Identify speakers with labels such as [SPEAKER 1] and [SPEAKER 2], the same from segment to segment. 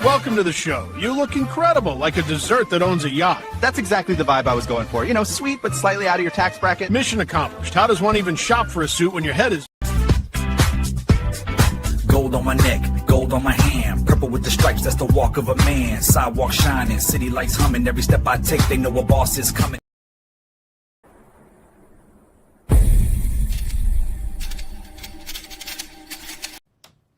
[SPEAKER 1] welcome to the show. You look incredible, like a dessert that owns a yacht.
[SPEAKER 2] That's exactly the vibe I was going for. You know, sweet, but slightly out of your tax bracket.
[SPEAKER 1] Mission accomplished. How does one even shop for a suit when your head is...
[SPEAKER 3] Gold on my neck, gold on my hand, purple with the stripes, that's the walk of a man. Sidewalk shining, city lights humming, every step I take, they know a boss is coming.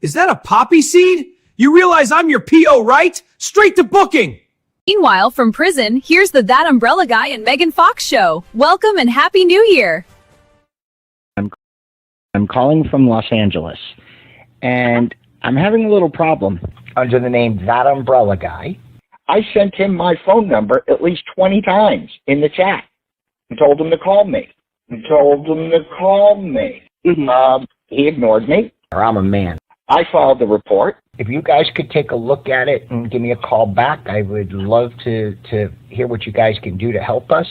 [SPEAKER 4] Is that a poppy seed? You realize I'm your P.O., right? Straight to booking!
[SPEAKER 5] Meanwhile, from prison, here's the That Umbrella Guy and Megan Fox show. Welcome and Happy New Year!
[SPEAKER 6] I'm calling from Los Angeles, and I'm having a little problem. Under the name ThATuMBRELLAgUy, I sent him my phone number at least 20 times in the chat and told him to call me. He ignored me, or I'm a man. I filed the report. If you guys could take a look at it and give me a call back, I would love to hear what you guys can do to help us.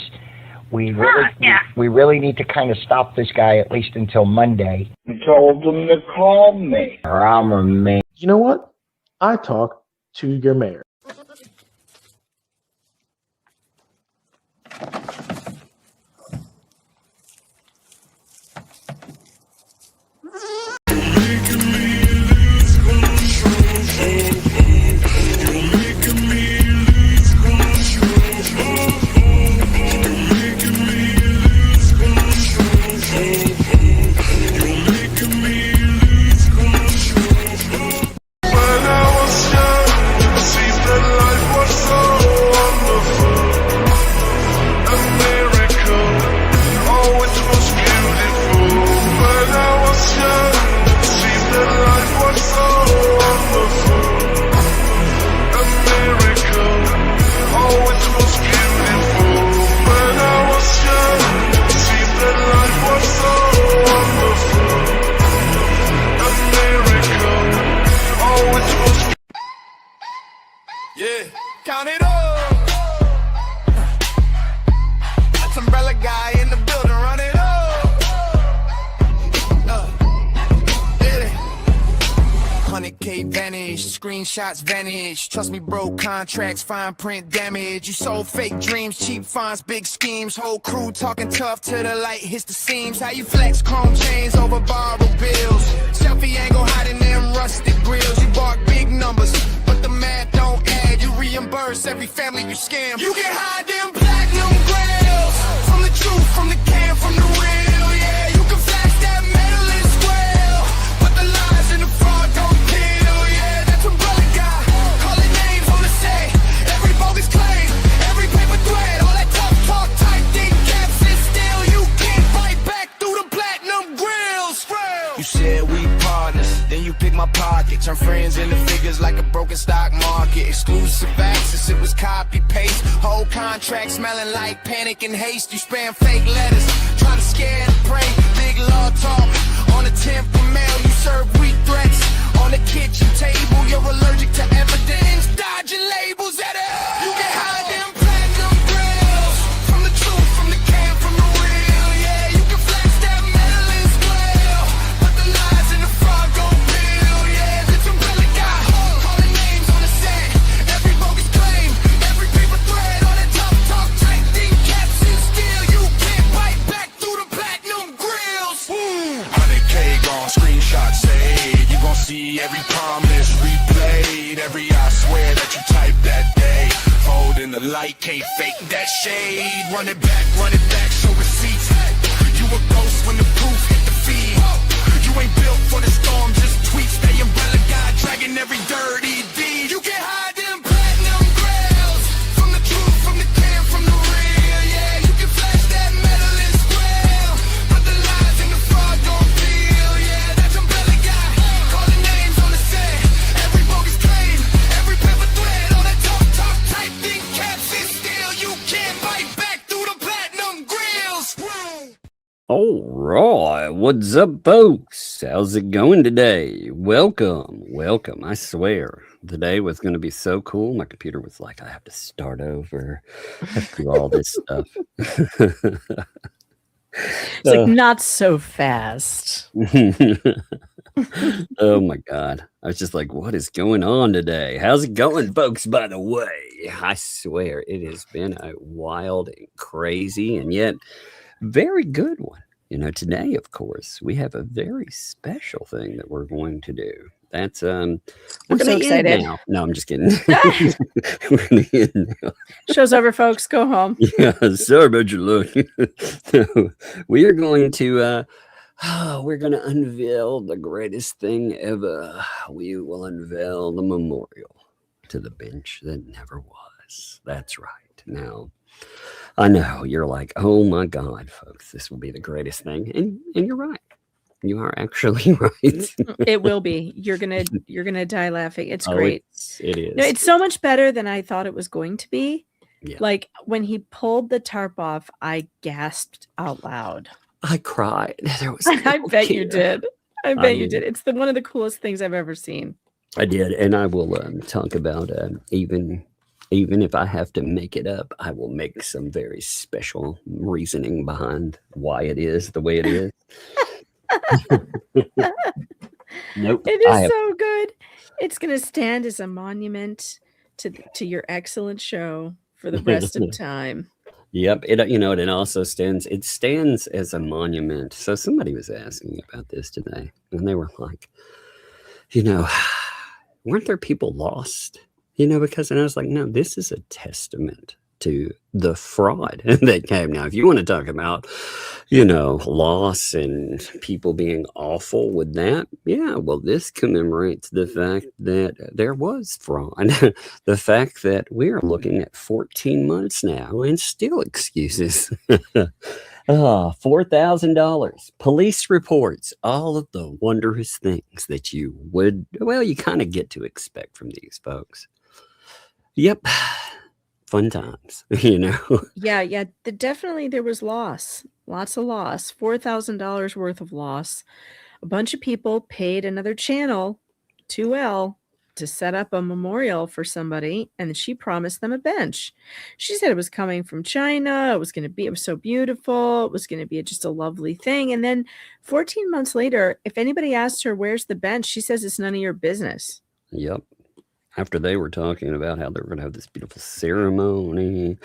[SPEAKER 6] We really need to kind of stop this guy at least until Monday. I told him to call me, or I'm a man.
[SPEAKER 7] You know what? I talked to your mayor.
[SPEAKER 8] Yeah, count it up. That's umbrella guy in the building, run it up. Yeah. 100K vanish, screenshots vanish. Trust me, bro, contracts, fine print damage. You sold fake dreams, cheap fonts, big schemes. Whole crew talking tough till the light hits the seams. How you flex chrome chains over borrowed bills? Selfie angle hiding them rusted grills. You bark big numbers, but the math don't add. You reimburse every family you scam. You can hide them platinum grills from the truth, from the can, from the real. Yeah, you can flash that metal and square, but the lies and the fraud don't kill. Yeah, that's umbrella guy. Calling names on the set, every bogus claim, every paper thread, all that tough talk, tight thick caps, and still you can't fight back through the platinum grills. You said we partners, then you pick my pocket, turn friends into figures like a broken stock market. Exclusive access, it was copy paste. Whole contract smelling like panic and haste. You spam fake letters, try to scare and pray. Big law talk on the 10th for mail. You serve weak threats on the kitchen table. You're allergic to evidence, dodging labels at it. You can hide them platinum grills from the truth, from the can, from the real. Yeah, you can flex that metal and square, but the lies and the fraud gon' bill. Yeah, that's umbrella guy. Calling names on the set, every bogus claim, every paper thread, all that tough talk, tight think caps and still you can't bite back through the platinum grills. 100K gone, screenshot saved. You gon' see every promise replayed, every I swear that you typed that day. Fold in the light, can't fake that shade. Run it back, show receipts. You a ghost when the proof hit the feed. You ain't built for the storm, just tweets. Stay umbrella guy, dragging every dirty deed. You can't hide them platinum grills from the truth, from the can, from the real. Yeah, you can flash that metal and square, but the lies and the fraud don't feel. Yeah, that's umbrella guy. Calling names on the set, every bogus claim, every paper thread, all that tough talk, tight think caps, and still you can't bite back through the platinum grills.
[SPEAKER 9] All right, what's up, folks? How's it going today? Welcome. I swear, today was going to be so cool. My computer was like, I have to start over. I have to do all this stuff.
[SPEAKER 10] It's like, not so fast.
[SPEAKER 9] Oh my God. I was just like, what is going on today? How's it going, folks? By the way, I swear it has been a wild and crazy and yet very good one. Today, of course, we have a very special thing that we're going to do. That's we're
[SPEAKER 10] I'm
[SPEAKER 9] gonna
[SPEAKER 10] so
[SPEAKER 9] end
[SPEAKER 10] excited.
[SPEAKER 9] now. No, I'm just kidding. We're gonna end now.
[SPEAKER 10] Show's over, folks. Go home.
[SPEAKER 9] Yeah, sorry about your luck. So, we are going to we're going to unveil the greatest thing ever. We will unveil the memorial to the bench that never was. That's right. Now, I know you're like, oh my God, folks, this will be the greatest thing. And you're right. You are actually right.
[SPEAKER 10] It will be. You're gonna die laughing. It's
[SPEAKER 9] Oh,
[SPEAKER 10] great.
[SPEAKER 9] it is.
[SPEAKER 10] No, it's so much better than I thought it was going to be.
[SPEAKER 9] Yeah.
[SPEAKER 10] Like when he pulled the tarp off, I gasped out loud.
[SPEAKER 9] I cried. There was
[SPEAKER 10] I
[SPEAKER 9] no
[SPEAKER 10] bet you
[SPEAKER 9] tear.
[SPEAKER 10] did. I bet you
[SPEAKER 9] mean-
[SPEAKER 10] did. It's one of the coolest things I've ever seen.
[SPEAKER 9] I did, and I will talk about even if I have to make it up, I will make some very special reasoning behind why it is the way it is. Nope.
[SPEAKER 10] It
[SPEAKER 9] I
[SPEAKER 10] is
[SPEAKER 9] have-
[SPEAKER 10] so good. It's going to stand as a monument to your excellent show for the rest of time.
[SPEAKER 9] Yep. It also stands. It stands as a monument. So somebody was asking about this today, and they were like, weren't there people lost? Because, and I was like, no, this is a testament to the fraud that came. Now, if you want to talk about, loss and people being awful with that, yeah, well, this commemorates the fact that there was fraud. The fact that we are looking at 14 months now and still excuses. $4,000, police reports, all of the wondrous things that you kind of get to expect from these folks. Yep. Fun times,
[SPEAKER 10] Yeah. Definitely there was loss. Lots of loss. $4,000 worth of loss. A bunch of people paid another channel, 2L, to set up a memorial for somebody, and she promised them a bench. She said it was coming from China. It was so beautiful. It was going to be just a lovely thing. And then 14 months later, if anybody asked her, where's the bench? She says it's none of your business.
[SPEAKER 9] Yep. After they were talking about how they were going to have this beautiful ceremony,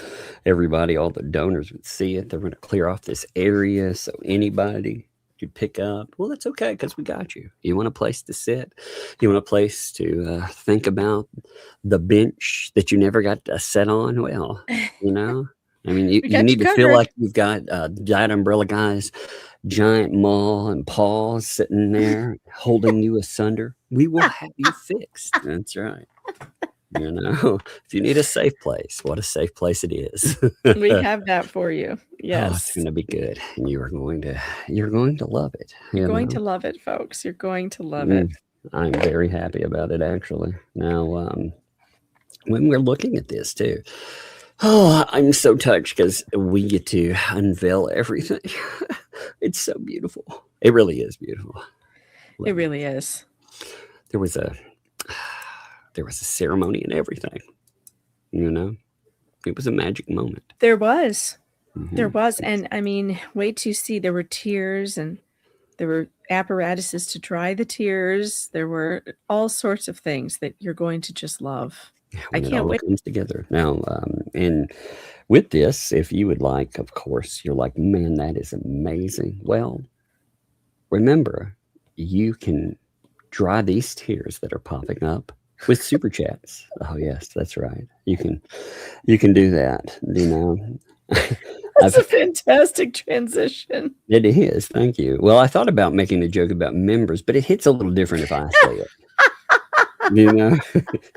[SPEAKER 9] everybody, all the donors would see it. They were going to clear off this area so anybody could pick up. Well, that's okay because we got you. You want a place to sit? You want a place to think about the bench that you never got to sit on? Well, I mean, you need to feel like you've got Giant Umbrella Guy's giant maw and paws sitting there holding you asunder. We will have you fixed. That's right. If you need a safe place, what a safe place it is.
[SPEAKER 10] We have that for you. Yes.
[SPEAKER 9] Oh, it's going to be good. And you're going to love it.
[SPEAKER 10] You're going to love it, folks. You're going to love it.
[SPEAKER 9] I'm very happy about it, actually. Now, when we're looking at this too, I'm so touched because we get to unveil everything. It's so beautiful. It really is beautiful.
[SPEAKER 10] It really is.
[SPEAKER 9] There was a ceremony and everything. It was a magic moment.
[SPEAKER 10] There was.
[SPEAKER 9] Mhm.
[SPEAKER 10] There was. And I mean, wait to see. There were tears and there were apparatuses to dry the tears. There were all sorts of things that you're going to just love. I
[SPEAKER 9] When it
[SPEAKER 10] can't
[SPEAKER 9] all
[SPEAKER 10] wait.
[SPEAKER 9] comes together. Now, and with this, if you would like, of course, you're like, man, that is amazing. Well, remember, you can dry these tears that are popping up with super chats. Oh yes, that's right. You can do that.
[SPEAKER 10] That's a fantastic transition.
[SPEAKER 9] It is. Thank you. Well, I thought about making a joke about members, but it hits a little different if I say it.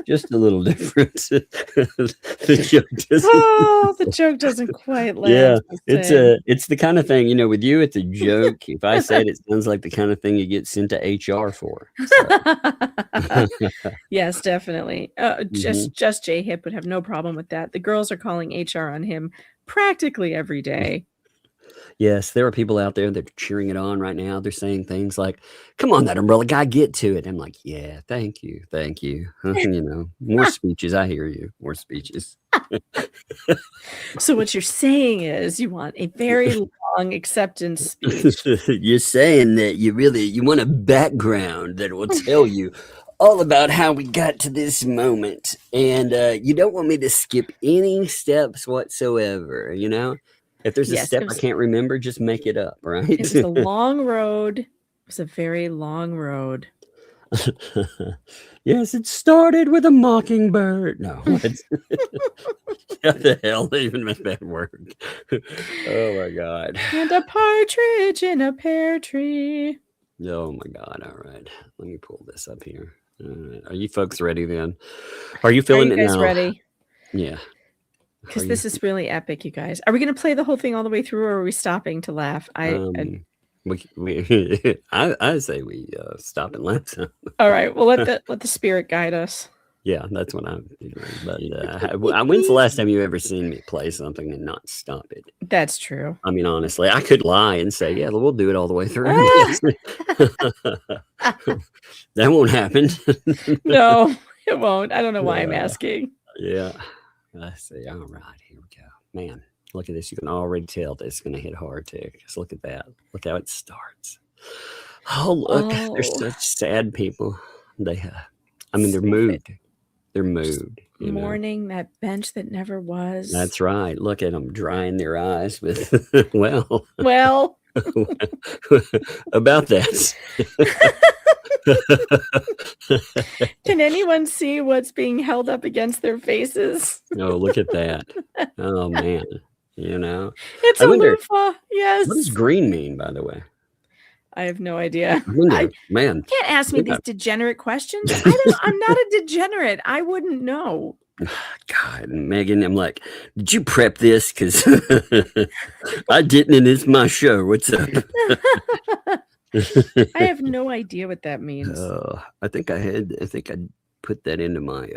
[SPEAKER 9] Just a little different. The
[SPEAKER 10] joke doesn't quite land.
[SPEAKER 9] Yeah,
[SPEAKER 10] the
[SPEAKER 9] it's the kind of thing, with you, it's a joke. If I say it, it sounds like the kind of thing you get sent to HR for. So.
[SPEAKER 10] Yes, definitely. Just J Hip would have no problem with that. The girls are calling HR on him practically every day.
[SPEAKER 9] Yes, there are people out there that are cheering it on right now. They're saying things like, "Come on, that umbrella guy, get to it." I'm like, "Yeah, thank you, thank you." You know, more speeches. I hear you. More speeches.
[SPEAKER 10] So what you're saying is you want a very long acceptance speech.
[SPEAKER 9] You're saying that you want a background that will tell you all about how we got to this moment, and you don't want me to skip any steps whatsoever. You know, if there's a
[SPEAKER 10] Yes,
[SPEAKER 9] step I can't remember, just make it up, right?
[SPEAKER 10] It was a long road. It was a very long road.
[SPEAKER 9] Yes, it started with a mockingbird. No, what the hell even meant that word? Oh my God.
[SPEAKER 10] And a partridge in a pear tree.
[SPEAKER 9] Oh my God. All right. Let me pull this up here. Are you folks ready then? Are you feeling
[SPEAKER 10] Are you
[SPEAKER 9] it
[SPEAKER 10] guys
[SPEAKER 9] now?
[SPEAKER 10] ready?
[SPEAKER 9] Yeah.
[SPEAKER 10] Because this is really epic, you guys. Are we going to play the whole thing all the way through, or are we stopping to laugh?
[SPEAKER 9] I say we stop and laugh some.
[SPEAKER 10] All right. Well, let the spirit guide us.
[SPEAKER 9] Yeah, that's what I'm doing. But when's the last time you ever seen me play something and not stop it?
[SPEAKER 10] That's true.
[SPEAKER 9] I mean, honestly, I could lie and say, yeah, we'll do it all the way through. That won't happen.
[SPEAKER 10] No, it won't. I don't know why I'm asking.
[SPEAKER 9] Yeah. Let's see. All right, here we go. Man, look at this. You can already tell that it's going to hit hard too. Just look at that. Look how it starts. Oh, look. They're such sad people. They they're moved. They're moved.
[SPEAKER 10] Mourning that bench that never was.
[SPEAKER 9] That's right. Look at them drying their eyes with, well, about that.
[SPEAKER 10] Can anyone see what's being held up against their faces?
[SPEAKER 9] Oh, look at that. Oh, man. You know,
[SPEAKER 10] it's a loofah. Yes.
[SPEAKER 9] What does green mean, by the way?
[SPEAKER 10] I have no idea.
[SPEAKER 9] Man,
[SPEAKER 10] you can't ask me these degenerate questions. I'm not a degenerate. I wouldn't know.
[SPEAKER 9] God, Megan, I'm like, did you prep this? Because I didn't, and it's my show. What's up?
[SPEAKER 10] I have no idea what that means.
[SPEAKER 9] I think I put that into my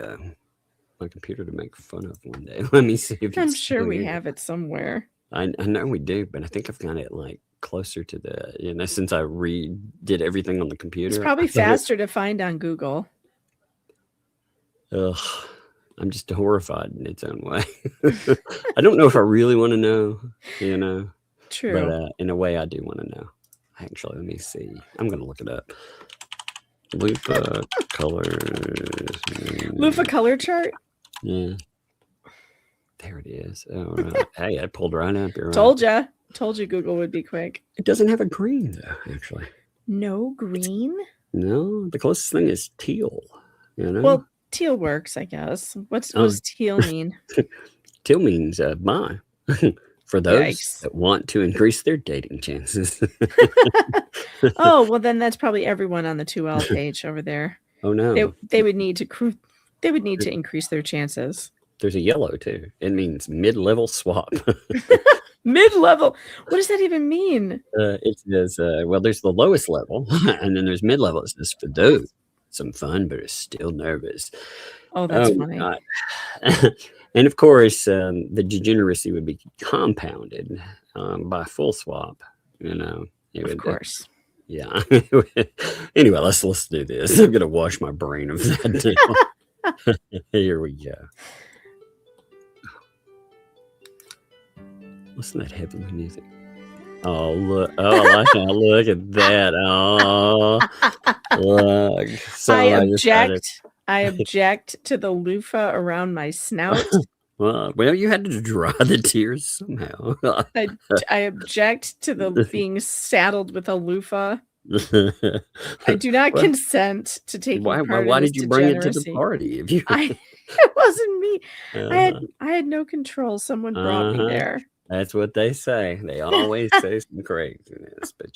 [SPEAKER 9] my computer to make fun of one day. Let me see if
[SPEAKER 10] I'm sure we have it somewhere.
[SPEAKER 9] I know we do, but I think I've got it like closer to the, since I redid everything on the computer.
[SPEAKER 10] It's probably faster to find on Google.
[SPEAKER 9] Ugh, I'm just horrified in its own way. I don't know if I really want to know,
[SPEAKER 10] True.
[SPEAKER 9] But in a way I do want to know. Actually, let me see. I'm going to look it up. Loofah colors.
[SPEAKER 10] Loofah color chart?
[SPEAKER 9] Yeah. There it is. Oh, right. Hey, I pulled right up here.
[SPEAKER 10] Right? Told you Google would be quick.
[SPEAKER 9] It doesn't have a green, though, actually.
[SPEAKER 10] No green?
[SPEAKER 9] No, the closest thing is teal.
[SPEAKER 10] Well, teal works, I guess. What does teal mean?
[SPEAKER 9] Teal means bye. For those that want to increase their dating chances.
[SPEAKER 10] Oh, well, then that's probably everyone on the 2L page over there.
[SPEAKER 9] Oh, no.
[SPEAKER 10] They would need to increase their chances.
[SPEAKER 9] There's a yellow, too. It means mid-level swap.
[SPEAKER 10] Mid-level? What does that even mean?
[SPEAKER 9] It says, there's the lowest level, and then there's mid-level. It's just for those. Some fun, but it's still nervous.
[SPEAKER 10] Oh, that's funny.
[SPEAKER 9] And, of course, the degeneracy would be compounded by full swap, Of
[SPEAKER 10] course.
[SPEAKER 9] Yeah. Anyway, let's do this. I'm going to wash my brain of that now. Here we go. Listen to that heavenly music. Oh, look. Oh, look at that. Oh, look. So
[SPEAKER 10] I object to the loofah around my snout.
[SPEAKER 9] Well, you had to dry the tears somehow.
[SPEAKER 10] I object to the being saddled with a loofah. I do not consent to taking part in this.
[SPEAKER 9] Why did you bring it to the party?
[SPEAKER 10] It wasn't me. I had no control. Someone brought me there.
[SPEAKER 9] That's what they say. They always say some craziness, but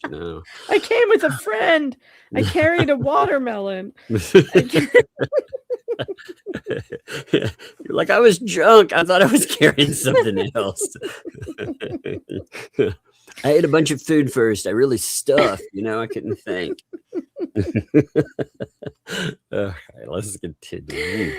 [SPEAKER 10] I came with a friend. I carried a watermelon.
[SPEAKER 9] You're like, I was drunk. I thought I was carrying something else. I ate a bunch of food first. I really stuffed, I couldn't think. Okay, let's continue.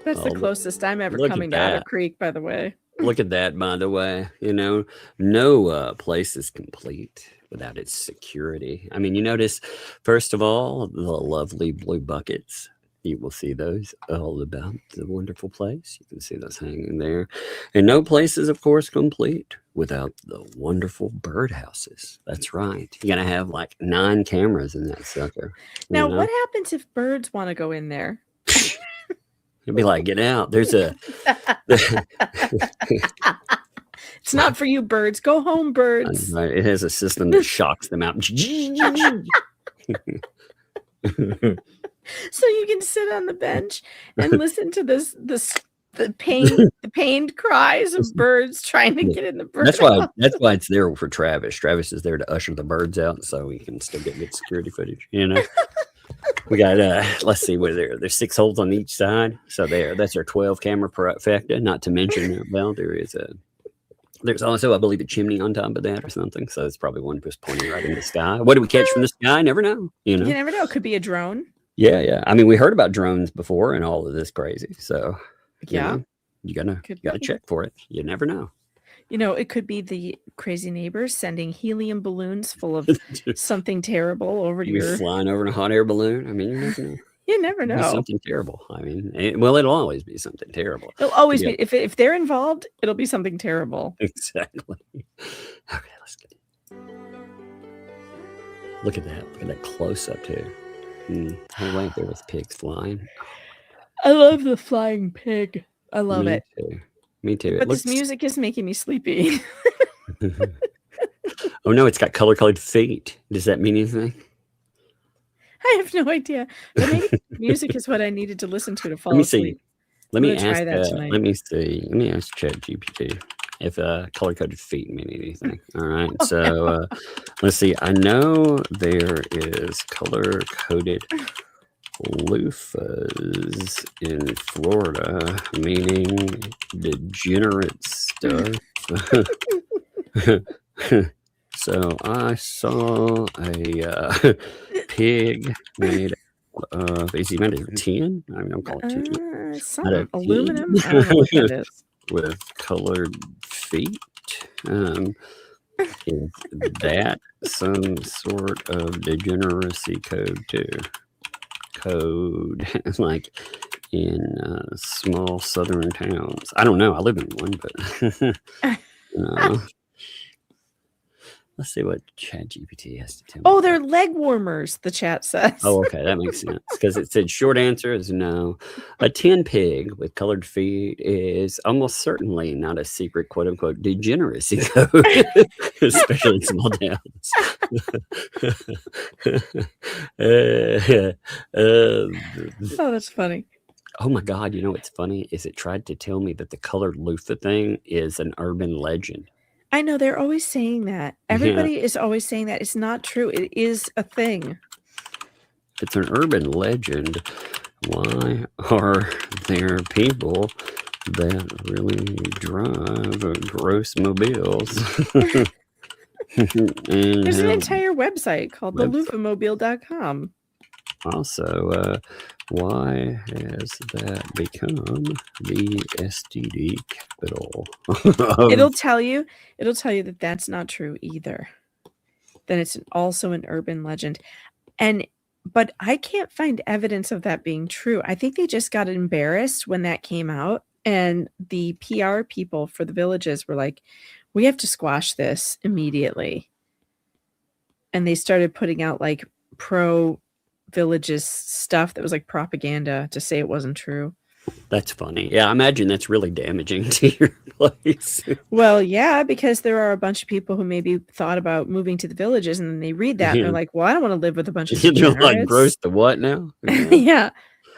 [SPEAKER 10] That's the closest I'm ever coming to Otter Creek, by the way.
[SPEAKER 9] Look at that, by the way. No place is complete without its security. I mean, you notice, first of all, the lovely blue buckets. You will see those all about the wonderful place. You can see those hanging there. And no place is, of course, complete without the wonderful birdhouses. That's right. You're going to have like 9 cameras in that sucker.
[SPEAKER 10] Now, what happens if birds want to go in there?
[SPEAKER 9] You'll be like, get out. There's a...
[SPEAKER 10] It's not for you, birds. Go home, birds.
[SPEAKER 9] It has a system that shocks them out.
[SPEAKER 10] So you can sit on the bench and listen to the pained cries of birds trying to get in the bird.
[SPEAKER 9] That's why it's there for Travis. Travis is there to usher the birds out so we can still get good security footage. We got let's see what there's 6 holes on each side. So that's our 12 camera perfecta. Not to mention there's also, I believe, a chimney on top of that or something. So it's probably one just pointing right in the sky. What do we catch from the sky? Never know. You
[SPEAKER 10] never know. It could be a drone.
[SPEAKER 9] Yeah. I mean, we heard about drones before and all of this crazy. So you gotta check for it. You never know.
[SPEAKER 10] It could be the crazy neighbors sending helium balloons full of something terrible over to
[SPEAKER 9] You're flying over in a hot air balloon. I mean, you never know.
[SPEAKER 10] You never know.
[SPEAKER 9] Something terrible. I mean, it'll always be something terrible.
[SPEAKER 10] It'll always be. If they're involved, it'll be something terrible.
[SPEAKER 9] Exactly. Okay, let's get it. Look at that. Look at that close up too. Oh, wait, there was pigs flying.
[SPEAKER 10] I love the flying pig. I love it.
[SPEAKER 9] Me too.
[SPEAKER 10] But this music is making me sleepy.
[SPEAKER 9] Oh no, it's got color-coded feet. Does that mean anything?
[SPEAKER 10] I have no idea. But maybe music is what I needed to listen to fall asleep.
[SPEAKER 9] Let me ask ChatGPT if color-coded feet mean anything. All right. So let's see. I know there is color-coded loofahs in Florida, meaning degenerate stuff. So I saw a pig made of, is he made of tin? I don't call it tin.
[SPEAKER 10] Some aluminum. I don't know what that is.
[SPEAKER 9] With colored feet. Is that some sort of degeneracy code too? Code like in small southern towns. I don't know. I live in one, but let's see what ChatGPT has to tell me.
[SPEAKER 10] Oh, they're leg warmers, the chat says.
[SPEAKER 9] Oh, okay. That makes sense. Because it said short answer is no. A tin pig with colored feet is almost certainly not a secret, quote unquote, degeneracy code, especially in small towns.
[SPEAKER 10] Oh, that's funny.
[SPEAKER 9] Oh my God. You know what's funny is it tried to tell me that the colored loofah thing is an urban legend.
[SPEAKER 10] I know they're always saying that. Everybody is always saying that. It's not true. It is a thing.
[SPEAKER 9] It's an urban legend. Why are there people that really drive gross mobiles?
[SPEAKER 10] There's an entire website called theloofahmobile.com.
[SPEAKER 9] Also, why has that become the STD capital?
[SPEAKER 10] It'll tell you that that's not true either. Then it's also an urban legend. But I can't find evidence of that being true. I think they just got embarrassed when that came out, and the PR people for the villages were like, we have to squash this immediately. And they started putting out like pro villages stuff that was like propaganda to say it wasn't true.
[SPEAKER 9] That's funny. Yeah, I imagine that's really damaging to your place.
[SPEAKER 10] Well, yeah, because there are a bunch of people who maybe thought about moving to the villages, and then they read that and they're like, well, I don't want to live with a bunch of
[SPEAKER 9] You're like, gross to what now?
[SPEAKER 10] Yeah.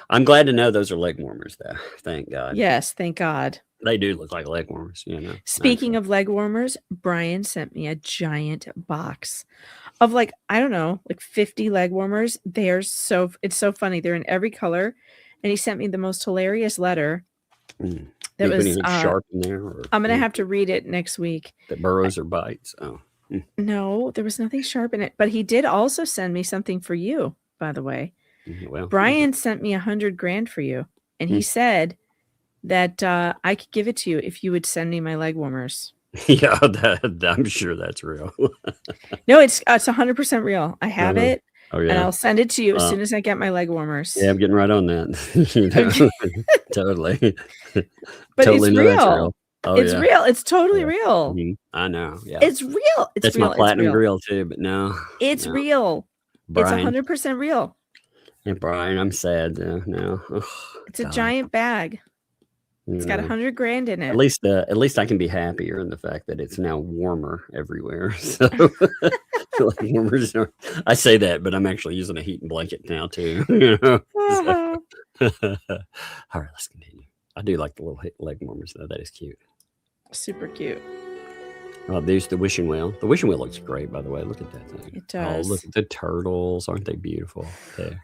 [SPEAKER 9] I'm glad to know those are leg warmers, though. Thank God.
[SPEAKER 10] Yes, thank God.
[SPEAKER 9] They do look like leg warmers,
[SPEAKER 10] Speaking of leg warmers, Brian sent me a giant box of like, I don't know, like 50 leg warmers. It's so funny. They're in every color. And he sent me the most hilarious letter. That was
[SPEAKER 9] sharp in there. Or,
[SPEAKER 10] I'm going to have to read it next week.
[SPEAKER 9] That burrows or bites. Oh.
[SPEAKER 10] No, there was nothing sharp in it. But he did also send me something for you, by the way.
[SPEAKER 9] Well,
[SPEAKER 10] Brian sent me $100,000 for you. And he said, that I could give it to you if you would send me my leg warmers.
[SPEAKER 9] Yeah, I'm sure that's real.
[SPEAKER 10] No, it's 100% real. I have it.
[SPEAKER 9] Oh
[SPEAKER 10] And
[SPEAKER 9] yeah.
[SPEAKER 10] I'll send it to you as soon as I get my leg warmers.
[SPEAKER 9] Yeah, I'm getting right on that. You know? Totally.
[SPEAKER 10] But
[SPEAKER 9] Totally
[SPEAKER 10] it's
[SPEAKER 9] know that's
[SPEAKER 10] real.
[SPEAKER 9] Oh,
[SPEAKER 10] It's
[SPEAKER 9] yeah.
[SPEAKER 10] real. It's totally
[SPEAKER 9] Yeah.
[SPEAKER 10] real.
[SPEAKER 9] Mhm. I know. Yeah.
[SPEAKER 10] It's real. It's
[SPEAKER 9] That's
[SPEAKER 10] real.
[SPEAKER 9] my platinum
[SPEAKER 10] it's real.
[SPEAKER 9] grill too, but no.
[SPEAKER 10] It's
[SPEAKER 9] no.
[SPEAKER 10] real.
[SPEAKER 9] Brian.
[SPEAKER 10] It's 100% real.
[SPEAKER 9] Yeah, Brian, I'm sad now. Oh,
[SPEAKER 10] It's a
[SPEAKER 9] God.
[SPEAKER 10] giant bag. It's got
[SPEAKER 9] Yeah.
[SPEAKER 10] 100 grand in it.
[SPEAKER 9] At least I can be happier in the fact that it's now warmer everywhere. So like warmers are, I say that, but I'm actually using a heating blanket now too. You know?
[SPEAKER 10] Uh-huh.
[SPEAKER 9] All right, let's continue. I do like the little leg warmers though. That is cute.
[SPEAKER 10] Super cute.
[SPEAKER 9] Oh, there's the wishing well. The wishing well looks great, by the way. Look at that thing.
[SPEAKER 10] It does.
[SPEAKER 9] Oh, look at the turtles. Aren't they beautiful? There.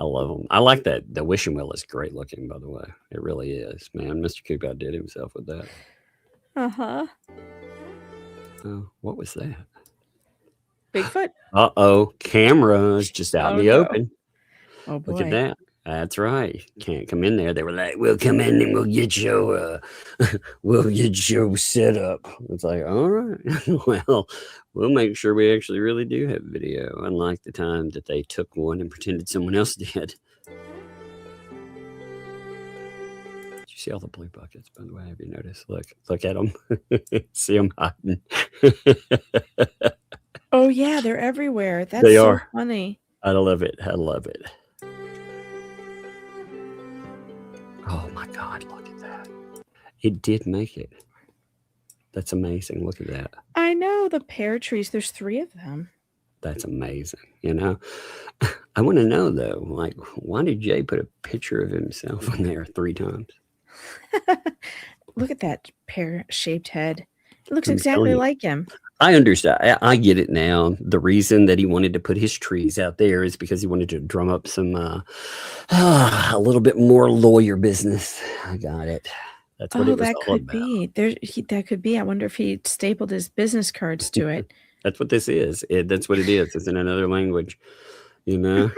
[SPEAKER 9] I love them. I like that. The wishing well is great looking, by the way. It really is, man. Mr. Coop outdid himself with that.
[SPEAKER 10] Uh-huh.
[SPEAKER 9] Oh, what was that?
[SPEAKER 10] Bigfoot.
[SPEAKER 9] Uh-oh. Cameras just out in the
[SPEAKER 10] no.
[SPEAKER 9] open.
[SPEAKER 10] Oh boy.
[SPEAKER 9] Look at that. That's right. Can't come in there. They were like, we'll come in and we'll get your setup. It's like, all right. Well, we'll make sure we actually really do have video, unlike the time that they took one and pretended someone else did. Did you see all the blue buckets, by the way? Have you noticed? Look at them. See them hiding.
[SPEAKER 10] Oh yeah, they're everywhere. That's
[SPEAKER 9] They
[SPEAKER 10] so
[SPEAKER 9] are.
[SPEAKER 10] funny.
[SPEAKER 9] I love it. I love it. Oh my God, look at that. It did make it. That's amazing. Look at that.
[SPEAKER 10] I know the pear trees. There's 3 of them.
[SPEAKER 9] That's amazing. You know, I want to know though, like, why did Jay put a picture of himself on there 3 times?
[SPEAKER 10] Look at that pear-shaped head. It looks
[SPEAKER 9] I'm
[SPEAKER 10] exactly
[SPEAKER 9] telling you.
[SPEAKER 10] like him.
[SPEAKER 9] I understand. I get it now. The reason that he wanted to put his trees out there is because he wanted to drum up some, a little bit more lawyer business. I got it. That's what
[SPEAKER 10] Oh,
[SPEAKER 9] it was
[SPEAKER 10] that
[SPEAKER 9] all
[SPEAKER 10] could
[SPEAKER 9] about.
[SPEAKER 10] be. That could be. I wonder if he stapled his business cards to it.
[SPEAKER 9] That's what this is. That's what it is. It's in another language, you know?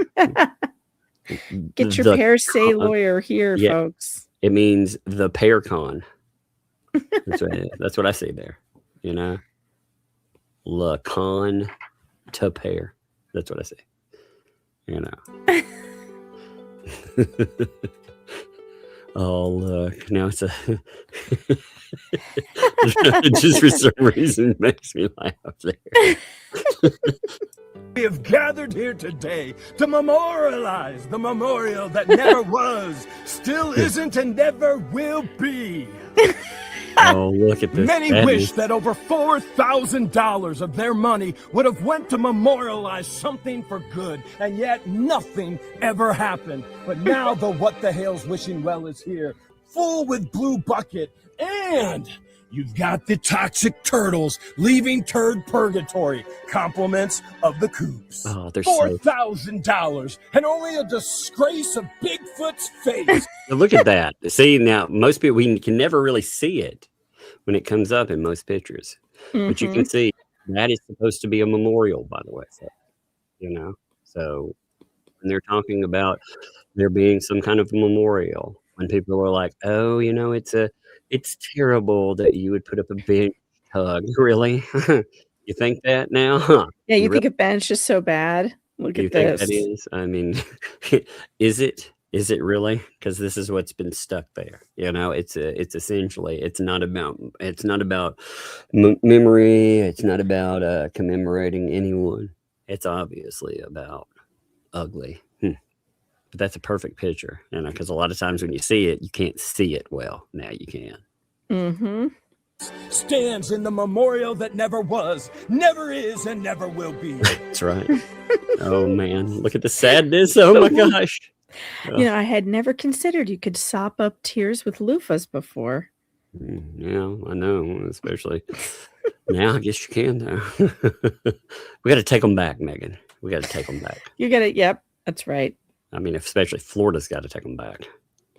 [SPEAKER 10] Get your
[SPEAKER 9] The
[SPEAKER 10] pear say
[SPEAKER 9] con-
[SPEAKER 10] lawyer here,
[SPEAKER 9] Yeah.
[SPEAKER 10] folks.
[SPEAKER 9] It means the pear con. That's what it is. That's what I see there, you know? La con to pear. That's what I say. You know. Oh look, now it's a just for some reason makes me laugh there.
[SPEAKER 11] We have gathered here today to memorialize the memorial that never was, still isn't, and never will be.
[SPEAKER 9] Oh, look at this.
[SPEAKER 11] Many
[SPEAKER 9] That
[SPEAKER 11] wish
[SPEAKER 9] is-
[SPEAKER 11] that over $4,000 of their money would have went to memorialize something for good, and yet nothing ever happened. But now the What the Hales wishing well is here, full with blue bucket, and you've got the toxic turtles leaving turd purgatory. Compliments of the Coops.
[SPEAKER 9] Oh, they're so.
[SPEAKER 11] $4,000 and only a disgrace of Bigfoot's face.
[SPEAKER 9] Look at that. See, now most people, we can never really see it when it comes up in most pictures, but you can see that is supposed to be a memorial, by the way. So, you know, so when they're talking about there being some kind of memorial, when people are like, oh, you know, it's terrible that you would put up a bench hug. Really? You think that now? Huh?
[SPEAKER 10] Yeah, you think
[SPEAKER 9] really
[SPEAKER 10] a bench is so bad? Look
[SPEAKER 9] you
[SPEAKER 10] at
[SPEAKER 9] think
[SPEAKER 10] this.
[SPEAKER 9] that is? I mean, is it? Is it really? Because this is what's been stuck there. You know, it's essentially it's not about memory. It's not about commemorating anyone. It's obviously about ugly. But that's a perfect picture, you know, because a lot of times when you see it, you can't see it well. Now you can.
[SPEAKER 10] Mm-hmm.
[SPEAKER 11] Stands in the memorial that never was, never is, and never will be.
[SPEAKER 9] That's right. Oh man, look at the sadness. Oh my gosh.
[SPEAKER 10] You know, I had never considered you could sop up tears with loofahs before.
[SPEAKER 9] Yeah, I know, especially now. I guess you can though. We got to take them back, Megan. We got to take them back.
[SPEAKER 10] You got it. Yep, that's right.
[SPEAKER 9] I mean, especially Florida's got to take them back.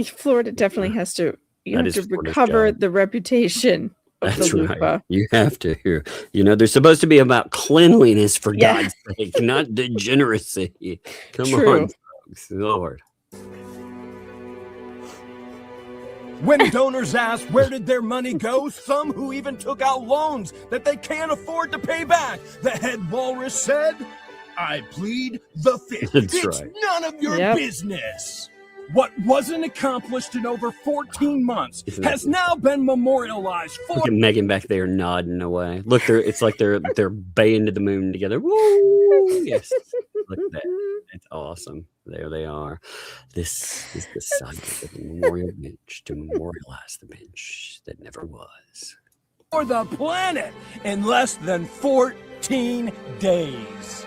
[SPEAKER 10] Florida definitely has to. You
[SPEAKER 9] That
[SPEAKER 10] have
[SPEAKER 9] is
[SPEAKER 10] to
[SPEAKER 9] Florida's
[SPEAKER 10] recover
[SPEAKER 9] job.
[SPEAKER 10] the reputation of
[SPEAKER 9] That's
[SPEAKER 10] the
[SPEAKER 9] right.
[SPEAKER 10] loofah.
[SPEAKER 9] You have to. You know, they're supposed to be about cleanliness, for
[SPEAKER 10] Yeah.
[SPEAKER 9] God's sake, not degeneracy. Come
[SPEAKER 10] True.
[SPEAKER 9] on, folks. Lord.
[SPEAKER 11] When donors ask where did their money go, some who even took out loans that they can't afford to pay back, the head walrus said, I plead the fifth.
[SPEAKER 9] That's
[SPEAKER 11] It's
[SPEAKER 9] right.
[SPEAKER 11] none of your
[SPEAKER 10] Yep.
[SPEAKER 11] business. What wasn't accomplished in over 14 months
[SPEAKER 9] Isn't that
[SPEAKER 11] has now been memorialized for
[SPEAKER 9] Look at Megan back there nodding away. Look, it's like they're baying to the moon together. Woo! Yes. Look at that. It's awesome. There they are. This is the site of the memorial bench to memorialize the bench that never was.
[SPEAKER 11] the planet in less than 14 days.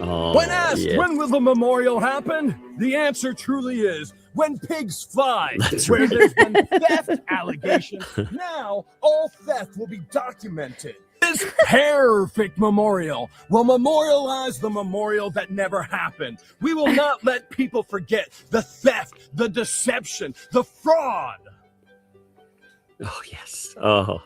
[SPEAKER 9] Oh,
[SPEAKER 11] When asked
[SPEAKER 9] yes.
[SPEAKER 11] when will the memorial happen, the answer truly is when pigs fly.
[SPEAKER 9] That's
[SPEAKER 11] Where
[SPEAKER 9] right.
[SPEAKER 11] there's been theft allegations, now all theft will be documented. This perfect memorial will memorialize the memorial that never happened. We will not let people forget the theft, the deception, the fraud.
[SPEAKER 9] Oh, yes. Oh,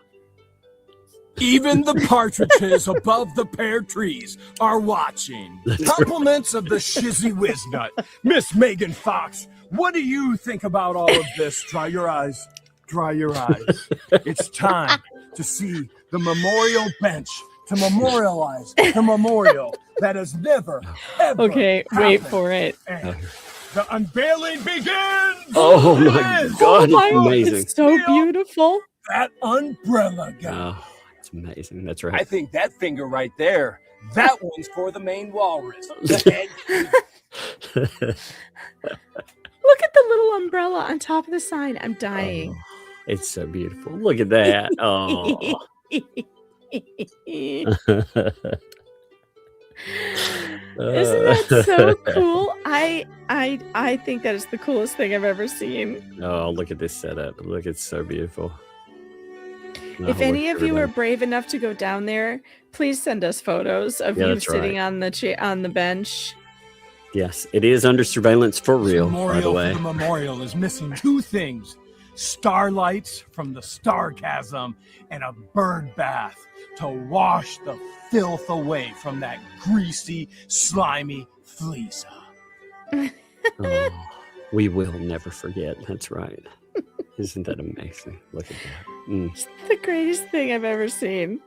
[SPEAKER 11] Even the partridges above the pear trees are watching. Compliments of the shizzy Wiznut. Miss Megan Fox, what do you think about all of this? Dry your eyes. Dry your eyes. It's time to see the memorial bench to memorialize the memorial that has never, ever
[SPEAKER 10] Okay, wait
[SPEAKER 11] happened.
[SPEAKER 10] for it.
[SPEAKER 11] And the unveiling begins.
[SPEAKER 9] oh my
[SPEAKER 11] Yes.
[SPEAKER 9] God.
[SPEAKER 10] my
[SPEAKER 9] It's
[SPEAKER 10] God,
[SPEAKER 9] amazing.
[SPEAKER 10] it's so beautiful.
[SPEAKER 11] That umbrella guy.
[SPEAKER 9] Oh, it's amazing. That's
[SPEAKER 11] I
[SPEAKER 9] right.
[SPEAKER 11] think that finger right there, that one's for the main walrus. The head.
[SPEAKER 10] Look at the little umbrella on top of the sign. I'm dying.
[SPEAKER 9] It's so beautiful. Look at that. Oh.
[SPEAKER 10] Isn't that so cool? I think that is the coolest thing I've ever seen.
[SPEAKER 9] Oh, look at this setup. Look, it's so beautiful.
[SPEAKER 10] If any of you are brave enough to go down there, please send us photos of
[SPEAKER 9] Yeah,
[SPEAKER 10] you
[SPEAKER 9] that's
[SPEAKER 10] sitting
[SPEAKER 9] right.
[SPEAKER 10] on the bench.
[SPEAKER 9] Yes, it is under surveillance for real, by the
[SPEAKER 11] Memorial
[SPEAKER 9] way.
[SPEAKER 11] for the memorial is missing two things: starlights from the stargasm and a bird bath to wash the filth away from that greasy, slimy fleece.
[SPEAKER 9] Oh, we will never forget. That's right. Isn't that amazing? Look at that. Mm.
[SPEAKER 10] It's the greatest thing I've ever seen.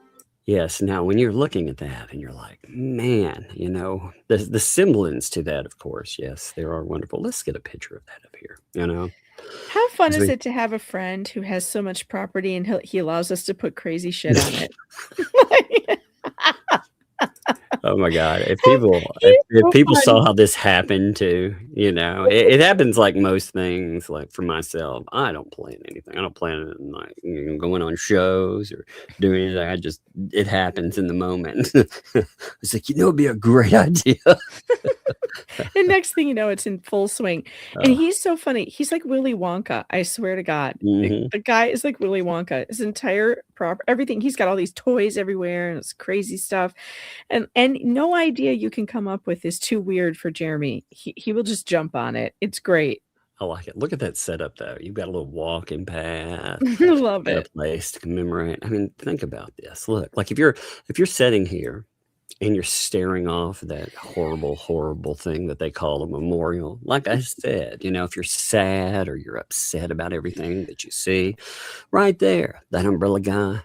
[SPEAKER 9] Yes. Now, when you're looking at that and you're like, man, you know, the semblance to that, of course, yes, they are wonderful. Let's get a picture of that up here, you know?
[SPEAKER 10] How fun
[SPEAKER 9] As
[SPEAKER 10] is
[SPEAKER 9] we-
[SPEAKER 10] it to have a friend who has so much property and he allows us to put crazy shit on it?
[SPEAKER 9] Oh my God! If people saw how this happened too, you know, it happens like most things. Like for myself, I don't plan anything. I don't plan on like going on shows or doing anything. It happens in the moment. It's like, it'd be a great idea.
[SPEAKER 10] And next thing you know, it's in full swing. And he's so funny. He's like Willy Wonka. I swear to God.
[SPEAKER 9] Mhm.
[SPEAKER 10] The guy is like Willy Wonka. His entire everything. He's got all these toys everywhere and it's crazy stuff. And no idea you can come up with is too weird for Jeremy. He will just jump on it. It's great.
[SPEAKER 9] I like it. Look at that setup, though. You've got a little walking path.
[SPEAKER 10] I love
[SPEAKER 9] got
[SPEAKER 10] it.
[SPEAKER 9] a place to commemorate. I mean, think about this. Look, like if you're sitting here and you're staring off that horrible, horrible thing that they call a memorial, like I said, you know, if you're sad or you're upset about everything that you see, right there, that umbrella guy,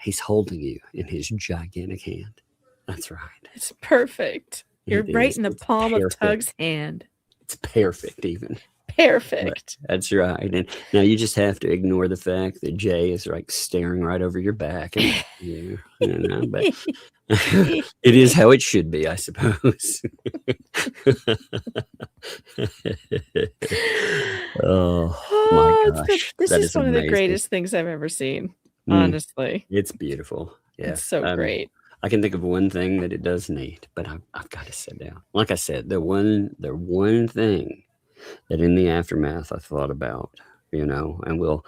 [SPEAKER 9] he's holding you in his gigantic hand. That's right.
[SPEAKER 10] It's perfect. You're
[SPEAKER 9] It
[SPEAKER 10] right
[SPEAKER 9] is.
[SPEAKER 10] in the
[SPEAKER 9] It's
[SPEAKER 10] palm of
[SPEAKER 9] perfect.
[SPEAKER 10] Tug's hand.
[SPEAKER 9] It's perfect, even.
[SPEAKER 10] Perfect.
[SPEAKER 9] That's right. And now you just have to ignore the fact that Jay is like staring right over your back. And you know, but it is how it should be, I suppose. Oh my gosh.
[SPEAKER 10] This
[SPEAKER 9] that
[SPEAKER 10] is one of the
[SPEAKER 9] amazing.
[SPEAKER 10] greatest things I've ever seen.
[SPEAKER 9] Mm.
[SPEAKER 10] Honestly.
[SPEAKER 9] It's beautiful. Yeah.
[SPEAKER 10] It's so great.
[SPEAKER 9] I can think of one thing that it does need, but I've got to sit down. Like I said, the one thing that in the aftermath I thought about, you know, and we'll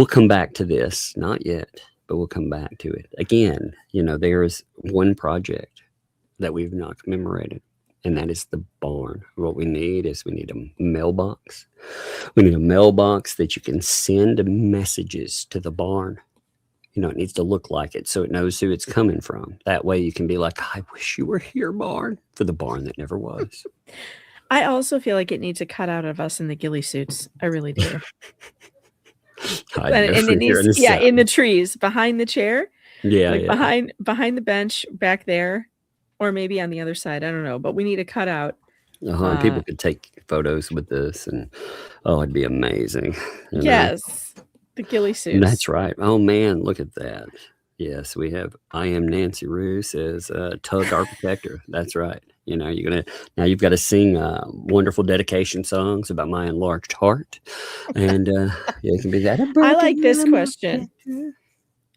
[SPEAKER 9] come back to this, not yet, but we'll come back to it again. You know, there is one project that we've not commemorated, and that is the barn. What we need is we need a mailbox. We need a mailbox that you can send messages to the barn. You know, it needs to look like it so it knows who it's coming from. That way you can be like, I wish you were here, barn, for the barn that never was.
[SPEAKER 10] I also feel like it needs a cutout of us in the ghillie suits. I really do. And it needs, in the trees behind the chair.
[SPEAKER 9] Yeah,
[SPEAKER 10] like behind the bench back there, or maybe on the other side. I don't know, but we need a cutout.
[SPEAKER 9] People could take photos with this, and it'd be amazing.
[SPEAKER 10] Yes, the ghillie suits.
[SPEAKER 9] That's right. Oh man, look at that. Yes, we have. I am Nancy Rue says Tug Architecture. That's right. You've got to sing wonderful dedication songs about my enlarged heart, and it can be that.
[SPEAKER 10] I like this question.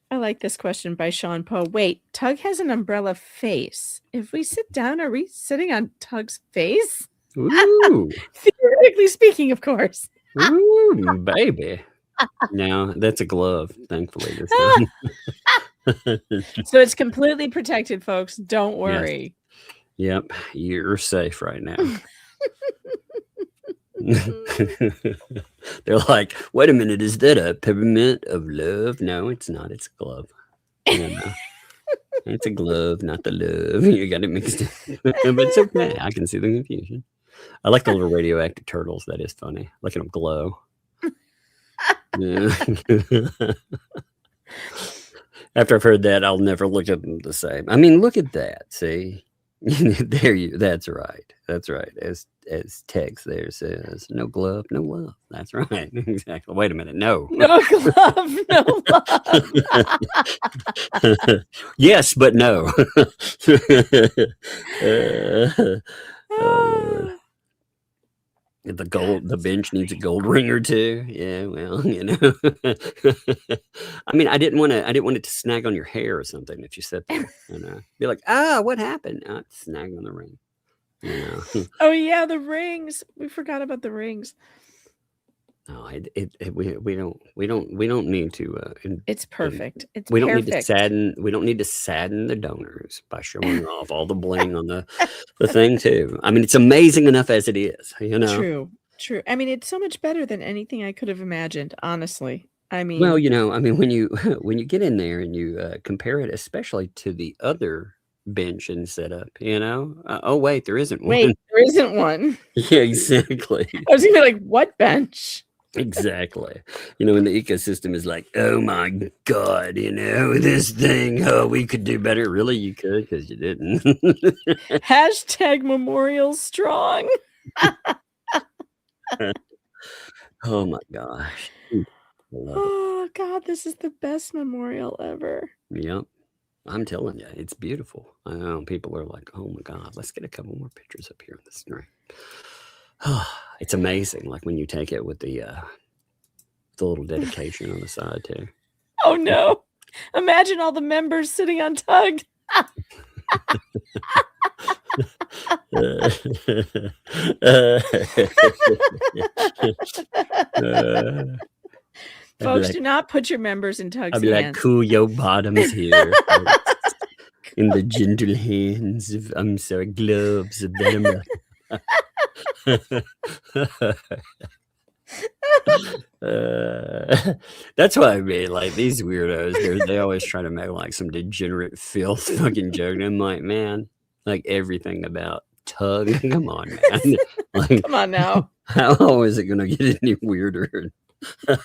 [SPEAKER 10] I like this question by Sean Poe. Wait, Tug has an umbrella face. If we sit down, are we sitting on Tug's face?
[SPEAKER 9] Ooh.
[SPEAKER 10] Theoretically speaking, of course.
[SPEAKER 9] Ooh, baby. No, that's a glove, thankfully. This time.
[SPEAKER 10] So it's completely protected, folks. Don't worry.
[SPEAKER 9] Yes. Yep, you're safe right now. They're like, wait a minute, is that a peppermint of love? No, it's not. It's a glove. It's a glove, not the love. You got it mixed in. But it's okay. I can see the confusion. I like the little radioactive turtles. That is funny. Look at them glow. Yeah. After I've heard that, I'll never look at them the same. I mean, look at that. See? That's right. That's right. As text there says, no glove, no love. That's right. Exactly. Wait a minute. No
[SPEAKER 10] glove, no love.
[SPEAKER 9] Yes, but no. The bench needs a gold ring or two. Yeah, well, I mean, I didn't want it to snag on your hair or something if you sit there, be like, what happened? Snag on the ring.
[SPEAKER 10] Oh yeah, the rings. We forgot about the rings.
[SPEAKER 9] No, we don't need to.
[SPEAKER 10] It's perfect. It's
[SPEAKER 9] we don't
[SPEAKER 10] perfect.
[SPEAKER 9] need to sadden. We don't need to sadden the donors by showing off all the bling on the thing too. I mean, it's amazing enough as it is.
[SPEAKER 10] True. I mean, it's so much better than anything I could have imagined. Honestly, I mean,
[SPEAKER 9] well, when you get in there and you compare it, especially to the other bench and setup, oh wait, there isn't one.
[SPEAKER 10] Wait, there isn't one.
[SPEAKER 9] Yeah, exactly.
[SPEAKER 10] I was gonna be like, what bench?
[SPEAKER 9] Exactly. And the ecosystem is like, oh my God, this thing, we could do better. Really, you could, because you didn't.
[SPEAKER 10] Hashtag Memorial Strong.
[SPEAKER 9] Oh my gosh.
[SPEAKER 10] Oh God, this is the best memorial ever.
[SPEAKER 9] Yep. I'm telling you, it's beautiful. I know people are like, oh my God, let's get a couple more pictures up here on the screen. It's amazing, like when you take it with the little dedication on the side too.
[SPEAKER 10] Oh no! Imagine all the members sitting on Tug. Folks, do not put your members in Tug's
[SPEAKER 9] I'll be
[SPEAKER 10] hands.
[SPEAKER 9] like, cool your bottoms here. In the gentle hands of, I'm sorry, gloves of that. That's why I mean, like, these weirdos, they always try to make like some degenerate filth fucking joke. And I'm like, man, like everything about Tug, come on, man. Like,
[SPEAKER 10] come on now.
[SPEAKER 9] How is it gonna get any weirder? I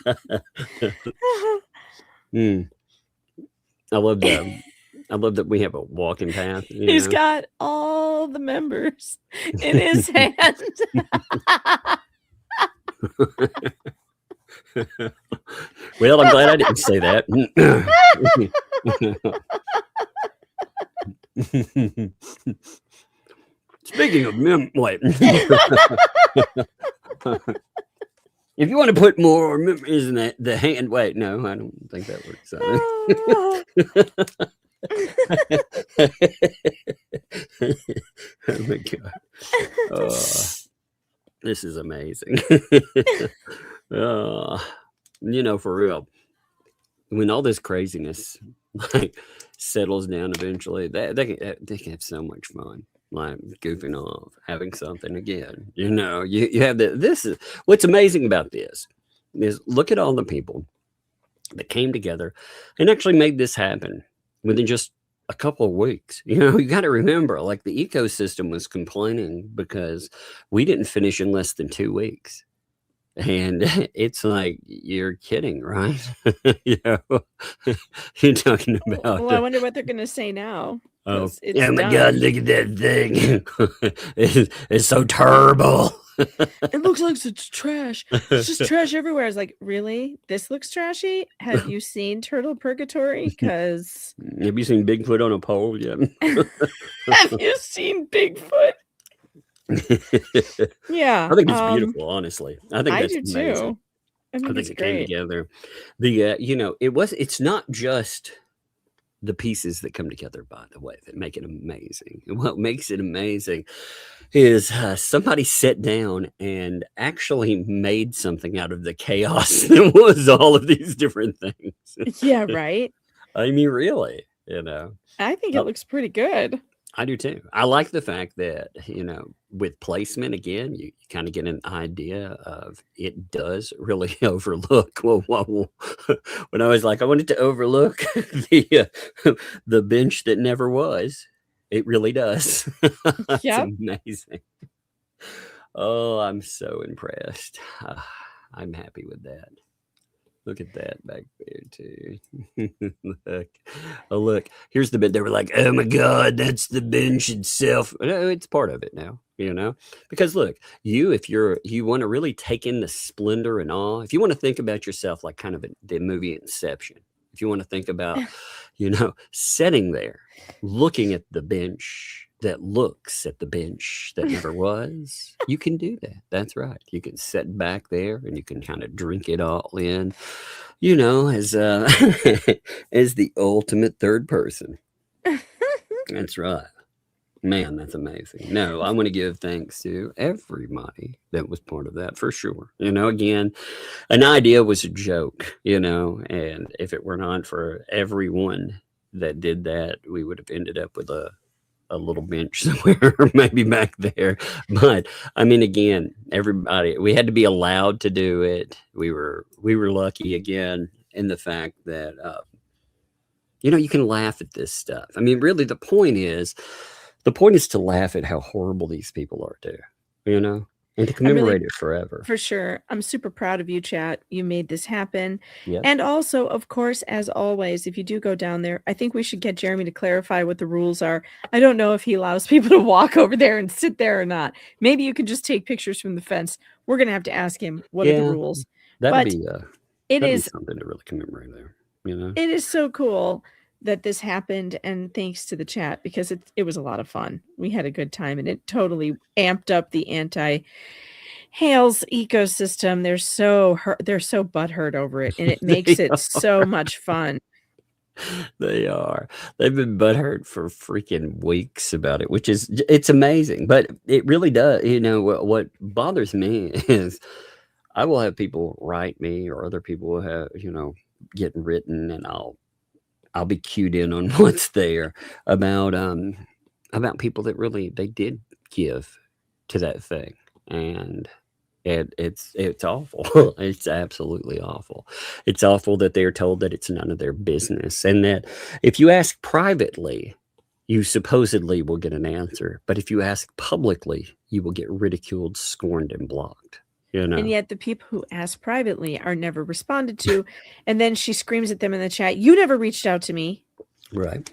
[SPEAKER 9] love that. I love that we have a walking path.
[SPEAKER 10] He's got all the members in his hand.
[SPEAKER 9] Well, I'm glad I didn't say that. Speaking of wait. If you want to put more memories in the hand, wait, no, I don't think that works. Oh my God. This is amazing. For real, when all this craziness like settles down eventually, they can have so much fun, like goofing off, having something again. You have this is what's amazing about this is look at all the people that came together and actually made this happen within just a couple of weeks. You got to remember, like, the ecosystem was complaining because we didn't finish in less than 2 weeks. And it's like, you're kidding, right? You know, you're talking about,
[SPEAKER 10] Well, I wonder what they're going to say now.
[SPEAKER 9] oh,
[SPEAKER 10] 'Cause it's
[SPEAKER 9] oh my
[SPEAKER 10] done.
[SPEAKER 9] God, look at that thing. It's so terrible.
[SPEAKER 10] It looks like it's trash. It's just trash everywhere. I was like, really? This looks trashy? Have you seen Turtle Purgatory? Because
[SPEAKER 9] Have you seen Bigfoot on a pole yet?
[SPEAKER 10] have you seen Bigfoot? Yeah.
[SPEAKER 9] I think it's beautiful, honestly. I think
[SPEAKER 10] I
[SPEAKER 9] that's
[SPEAKER 10] do
[SPEAKER 9] amazing.
[SPEAKER 10] too. I
[SPEAKER 9] I
[SPEAKER 10] think
[SPEAKER 9] think
[SPEAKER 10] it's
[SPEAKER 9] it came
[SPEAKER 10] great.
[SPEAKER 9] together. The you know, it's not just the pieces that come together, by the way, that make it amazing. And what makes it amazing is somebody sat down and actually made something out of the chaos that was all of these different things.
[SPEAKER 10] Yeah, right.
[SPEAKER 9] I mean, really, you know.
[SPEAKER 10] I think it looks pretty good.
[SPEAKER 9] I do too. I like the fact that, you know, with placement, again, you kind of get an idea of it does really overlook. Well, when I was like, I wanted to overlook the bench that never was, it really does. It's
[SPEAKER 10] Yep.
[SPEAKER 9] amazing. Oh, I'm so impressed. I'm happy with that. Look at that back there too. Look. Oh, look. Here's the bit. They were like, oh my God, that's the bench itself. No, it's part of it now, you know? Because look, if you want to really take in the splendor and awe, if you want to think about yourself like kind of the movie Inception, if you want to think about, you know, sitting there, looking at the bench that looks at the bench that never was, you can do that. That's right. You can sit back there and you can kind of drink it all in, you know, as as the ultimate third person. That's right. Man, that's amazing. No, I want to give thanks to everybody that was part of that for sure. You know, again, an idea was a joke, you know, and if it were not for everyone that did that, we would have ended up with a little bench somewhere, maybe back there. But I mean, again, everybody, we had to be allowed to do it. We were lucky again in the fact that, you know, you can laugh at this stuff. I mean, really, the point is to laugh at how horrible these people are too, you know, and to commemorate it forever.
[SPEAKER 10] For sure. I'm super proud of you, chat. You made this happen.
[SPEAKER 9] Yep.
[SPEAKER 10] And also, of course, as always, if you do go down there, I think we should get Jeremy to clarify what the rules are. I don't know if he allows people to walk over there and sit there or not. Maybe you can just take pictures from the fence. We're going to have to ask him what are the rules.
[SPEAKER 9] That'd
[SPEAKER 10] It
[SPEAKER 9] be
[SPEAKER 10] is
[SPEAKER 9] something to really commemorate there, you know.
[SPEAKER 10] It is so cool that this happened, and thanks to the chat, because it was a lot of fun. We had a good time, and it totally amped up the anti-Hales ecosystem. They're so butthurt over it, and it makes it so much fun.
[SPEAKER 9] They are. They've been butthurt for freaking weeks about it, which is, it's amazing. But it really does. You know, what bothers me is I will have people write me, or other people will have, you know, getting written, and I'll be cued in on what's there about people that really, they did give to that thing. And it's awful. It's absolutely awful. It's awful that they're told that it's none of their business, and that if you ask privately, you supposedly will get an answer, but if you ask publicly, you will get ridiculed, scorned, and blocked. You know?
[SPEAKER 10] And yet the people who ask privately are never responded to. And then she screams at them in the chat, you never reached out to me.
[SPEAKER 9] Right.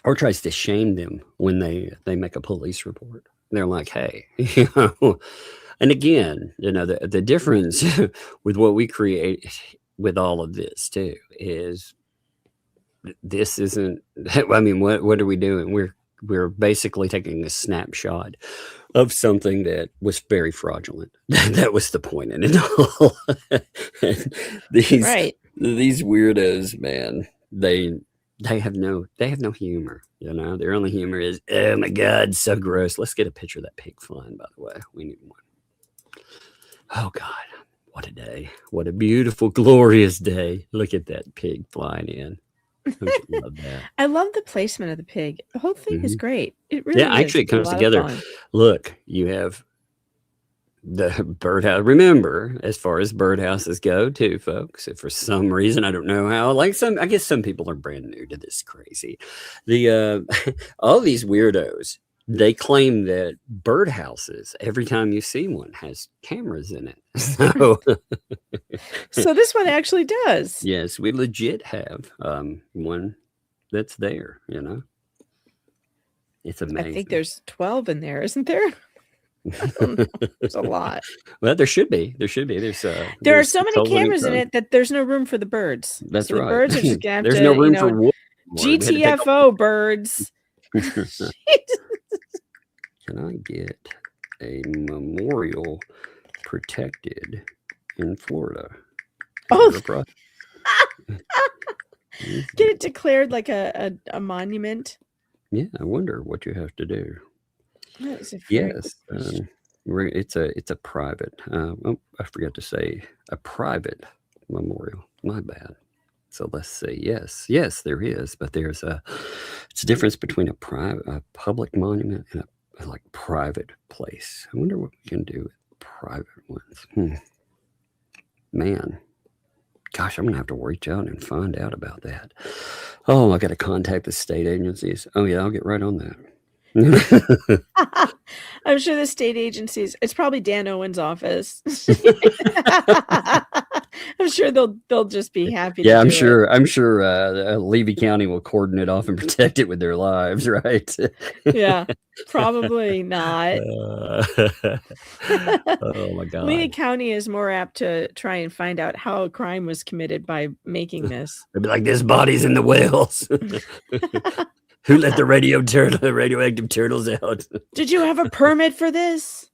[SPEAKER 9] Or tries to shame them when they make a police report. They're like, hey, you know. And again, you know, the difference with what we create with all of this too is this isn't, I mean, what are we doing? We're basically taking a snapshot of something that was very fraudulent. That was the point in it all. These weirdos, man, they have no humor, you know. Their only humor is, oh my God, so gross. Let's get a picture of that pig flying, by the way. We need one. Oh God, what a day. What a beautiful, glorious day. Look at that pig flying in. Love that.
[SPEAKER 10] I love the placement of the pig. The whole thing is great. It really is.
[SPEAKER 9] Actually, it comes together. Look, you have the birdhouse. Remember, as far as birdhouses go, too, folks. If for some reason, I don't know how, I guess some people are brand new to this crazy. All these weirdos they claim that birdhouses, every time you see one, has cameras in it. So,
[SPEAKER 10] So this one actually does.
[SPEAKER 9] yes, we legit have one that's there. It's amazing.
[SPEAKER 10] I think there's 12 in there, isn't there? I don't know. There's a lot.
[SPEAKER 9] Well, there should be. There's
[SPEAKER 10] There are so many cameras in it that there's no room for the birds.
[SPEAKER 9] That's
[SPEAKER 10] so
[SPEAKER 9] right.
[SPEAKER 10] The birds are just gonna have
[SPEAKER 9] There's
[SPEAKER 10] to,
[SPEAKER 9] no room for wood.
[SPEAKER 10] GTFO birds.
[SPEAKER 9] Can I get a memorial protected in Florida?
[SPEAKER 10] Oh, get it declared like a monument.
[SPEAKER 9] Yeah, I wonder what you have to do.
[SPEAKER 10] Yes,
[SPEAKER 9] it's a private. I forgot to say a private memorial. My bad. So let's see. Yes, there is, but it's a difference between a public monument and a like private place. I wonder what we can do with private ones. Man, gosh, I'm gonna have to reach out and find out about that. Oh, I got to contact the state agencies. Oh yeah, I'll get right on that.
[SPEAKER 10] I'm sure the state agencies, it's probably Dan Owen's office. I'm sure they'll just be happy to
[SPEAKER 9] I'm
[SPEAKER 10] do
[SPEAKER 9] sure
[SPEAKER 10] it.
[SPEAKER 9] I'm sure Levy County will cordon it off and protect it with their lives, right?
[SPEAKER 10] Yeah, probably not.
[SPEAKER 9] Oh my god.
[SPEAKER 10] Levy County is more apt to try and find out how a crime was committed by making this.
[SPEAKER 9] They'd be like, this body's in the wells. Who let the radioactive turtles out?
[SPEAKER 10] Did you have a permit for this?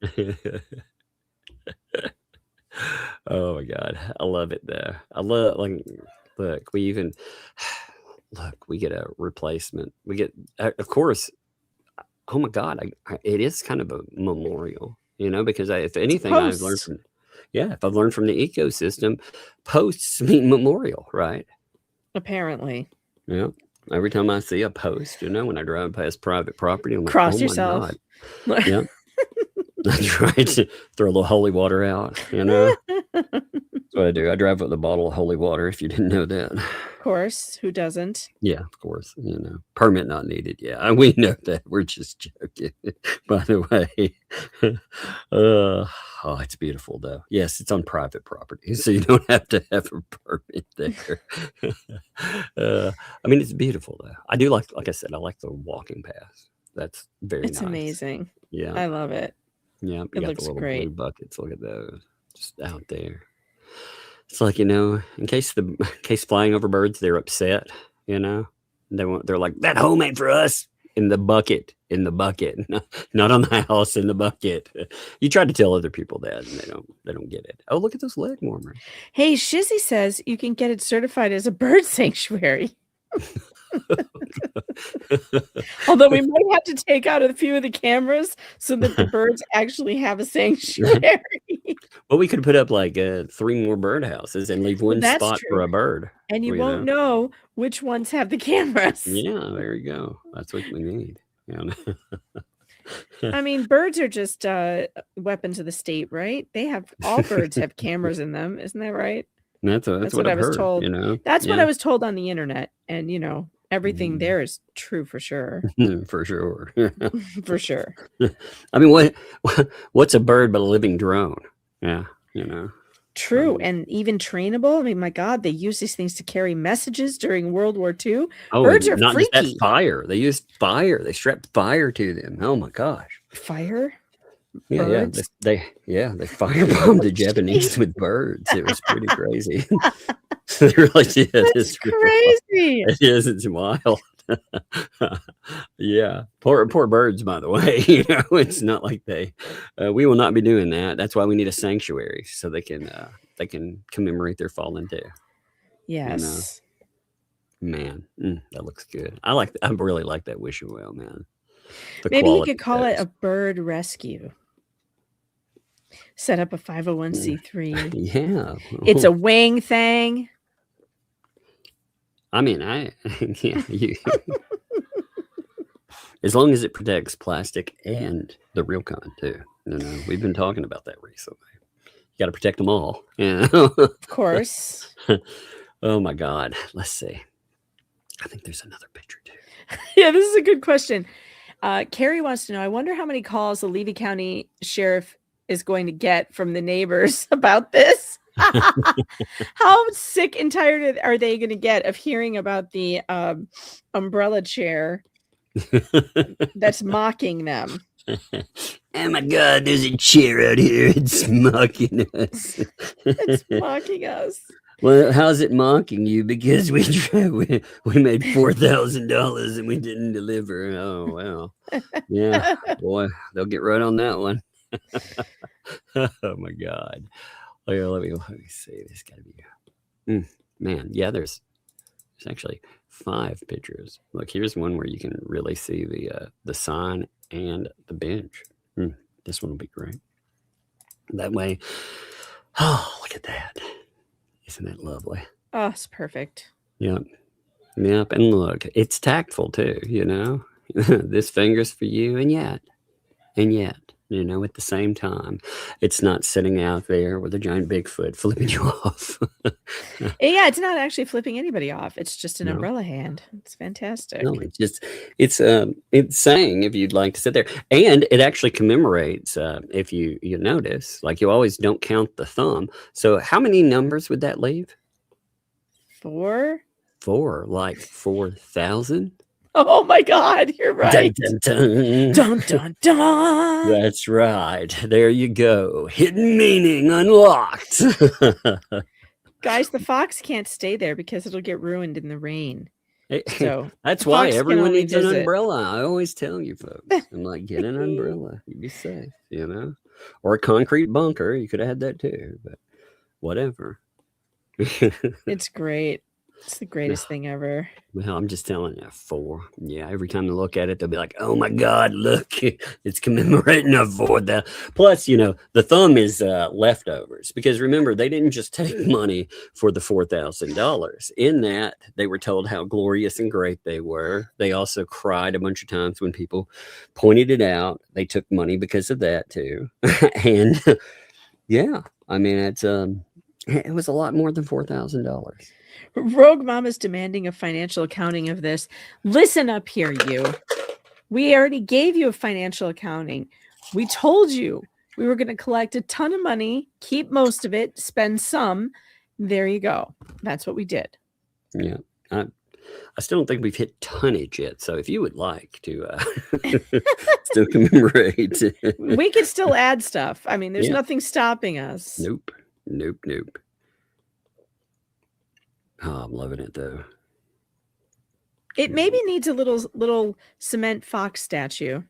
[SPEAKER 9] Oh my god, I love it though. Look, we get a replacement. We get, of course. Oh my god, it is kind of a memorial, because if anything, I've learned from the ecosystem, posts mean memorial, right?
[SPEAKER 10] Apparently.
[SPEAKER 9] Yeah. Every time I see a post, when I drive past private property, I'm like,
[SPEAKER 10] cross
[SPEAKER 9] oh
[SPEAKER 10] yourself.
[SPEAKER 9] My God. Yeah. That's right. Throw a little holy water out, That's what I do. I drive with a bottle of holy water, if you didn't know that.
[SPEAKER 10] Of course. Who doesn't?
[SPEAKER 9] Yeah, of course. Permit not needed. Yeah, we know that. We're just joking, by the way. Oh, it's beautiful, though. Yes, it's on private property, so you don't have to have a permit there. It's beautiful, though. I do like I said, I like the walking path. That's very nice.
[SPEAKER 10] It's amazing.
[SPEAKER 9] Yeah.
[SPEAKER 10] I love it.
[SPEAKER 9] Yeah,
[SPEAKER 10] it looks
[SPEAKER 9] the little
[SPEAKER 10] great.
[SPEAKER 9] Blue buckets. Look at those, just out there. It's like in case flying over birds, they're upset. They're like, that home ain't for us. In the bucket, not on the house. In the bucket. You try to tell other people that, and they don't get it. Oh, look at those leg warmers.
[SPEAKER 10] Hey, Shizzy says you can get it certified as a bird sanctuary. Although we might have to take out a few of the cameras so that the birds actually have a sanctuary.
[SPEAKER 9] Well, we could put up like 3 more birdhouses and leave one spot for a bird.
[SPEAKER 10] And you won't know which ones have the cameras.
[SPEAKER 9] Yeah, there you go. That's what we need.
[SPEAKER 10] I mean, birds are just weapons of the state, right? All birds have cameras in them. Isn't that right?
[SPEAKER 9] That's what I was
[SPEAKER 10] told. That's what I was told on the internet. And, everything there is true for sure.
[SPEAKER 9] For sure.
[SPEAKER 10] For sure.
[SPEAKER 9] I mean, what's a bird but a living drone? Yeah,
[SPEAKER 10] True. And even trainable. I mean, my God, they use these things to carry messages during World War II. Birds are
[SPEAKER 9] not
[SPEAKER 10] freaky.
[SPEAKER 9] Just that fire. They used fire. They strapped fire to them. Oh my gosh.
[SPEAKER 10] Fire?
[SPEAKER 9] Yeah,
[SPEAKER 10] birds?
[SPEAKER 9] They firebombed the Japanese with birds. It was pretty crazy. They really did.
[SPEAKER 10] It's crazy.
[SPEAKER 9] It is. It's wild. Yeah, poor birds. By the way, it's not like we will not be doing that. That's why we need a sanctuary so they can commemorate their fallen too.
[SPEAKER 10] Yes.
[SPEAKER 9] Man, that looks good. I really like that wishing well, man.
[SPEAKER 10] Maybe you could call it a bird rescue. Set up a 501c3.
[SPEAKER 9] Yeah.
[SPEAKER 10] It's a wing thing.
[SPEAKER 9] I mean, as long as it protects plastic and the real kind too. We've been talking about that recently. You got to protect them all.
[SPEAKER 10] Of course.
[SPEAKER 9] Oh my God. Let's see. I think there's another picture too.
[SPEAKER 10] Yeah, this is a good question. Carrie wants to know, I wonder how many calls the Levy County Sheriff is going to get from the neighbors about this. How sick and tired are they going to get of hearing about the umbrella chair that's mocking them?
[SPEAKER 9] Oh my God, there's a chair out here. It's mocking us.
[SPEAKER 10] It's mocking us.
[SPEAKER 9] Well, how's it mocking you? Because we made $4,000 and we didn't deliver. Oh, well. Yeah, boy, they'll get right on that one. Oh, my God. Here, let me see. There's got to be... man, yeah, there's actually 5 pictures. Look, here's one where you can really see the sign and the bench. This one will be great. That way... Oh, look at that. Isn't that lovely?
[SPEAKER 10] Oh, it's perfect.
[SPEAKER 9] Yep. And look, it's tactful too, you know. This finger's for you, and yet, you know, at the same time, it's not sitting out there with a giant Bigfoot flipping you off.
[SPEAKER 10] Yeah, it's not actually flipping anybody off. It's just an umbrella hand. It's fantastic.
[SPEAKER 9] No, it's saying if you'd like to sit there, and it actually commemorates. If you notice, like you always don't count the thumb. So how many numbers would that leave?
[SPEAKER 10] 4.
[SPEAKER 9] 4, like 4,000.
[SPEAKER 10] Oh my God, you're right.
[SPEAKER 9] Dun, dun, dun.
[SPEAKER 10] Dun, dun, dun.
[SPEAKER 9] That's right. There you go. Hidden meaning unlocked.
[SPEAKER 10] Guys, the fox can't stay there because it'll get ruined in the rain. So
[SPEAKER 9] that's why everyone needs an umbrella. I always tell you folks, I'm like, get an umbrella. You'd be safe, you know, or a concrete bunker. You could have had that too, but whatever.
[SPEAKER 10] It's great. It's the greatest thing ever.
[SPEAKER 9] Well, I'm just telling you, 4. Yeah, every time they look at it, they'll be like, oh my God, look, it's commemorating a 4. Plus, you know, the thumb is leftovers. Because remember, they didn't just take money for the $4,000. In that, they were told how glorious and great they were. They also cried a bunch of times when people pointed it out. They took money because of that, too. And yeah, I mean, it was a lot more than $4,000.
[SPEAKER 10] Rogue Mama's demanding a financial accounting of this. Listen up here, you. We already gave you a financial accounting. We told you we were going to collect a ton of money, keep most of it, spend some. There you go. That's what we did.
[SPEAKER 9] Yeah. I still don't think we've hit tonnage yet. So if you would like to still commemorate.
[SPEAKER 10] We could still add stuff. I mean, there's nothing stopping us.
[SPEAKER 9] Nope. Oh, I'm loving it though.
[SPEAKER 10] It maybe needs a little cement fox statue.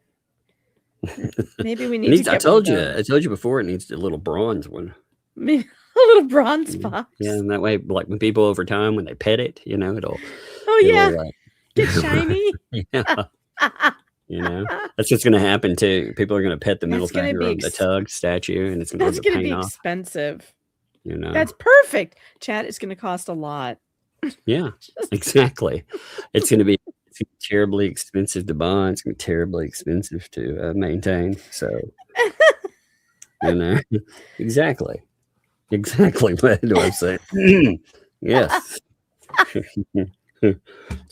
[SPEAKER 10] Maybe we need to get
[SPEAKER 9] I told you before, it needs a little bronze one.
[SPEAKER 10] A little bronze fox.
[SPEAKER 9] Yeah, and that way, like when people over time, when they pet it, you know, it'll
[SPEAKER 10] get shiny.
[SPEAKER 9] Yeah. You know, that's what's going to happen too. People are going to pet the middle finger of the tug statue, and it's going to
[SPEAKER 10] be
[SPEAKER 9] expensive. You know,
[SPEAKER 10] that's perfect. Chat, it's going to cost a lot.
[SPEAKER 9] Yeah, exactly. It's going to be terribly expensive to buy. It's going to be terribly expensive to maintain. So, you know, exactly. What do I say? Yes. Somebody's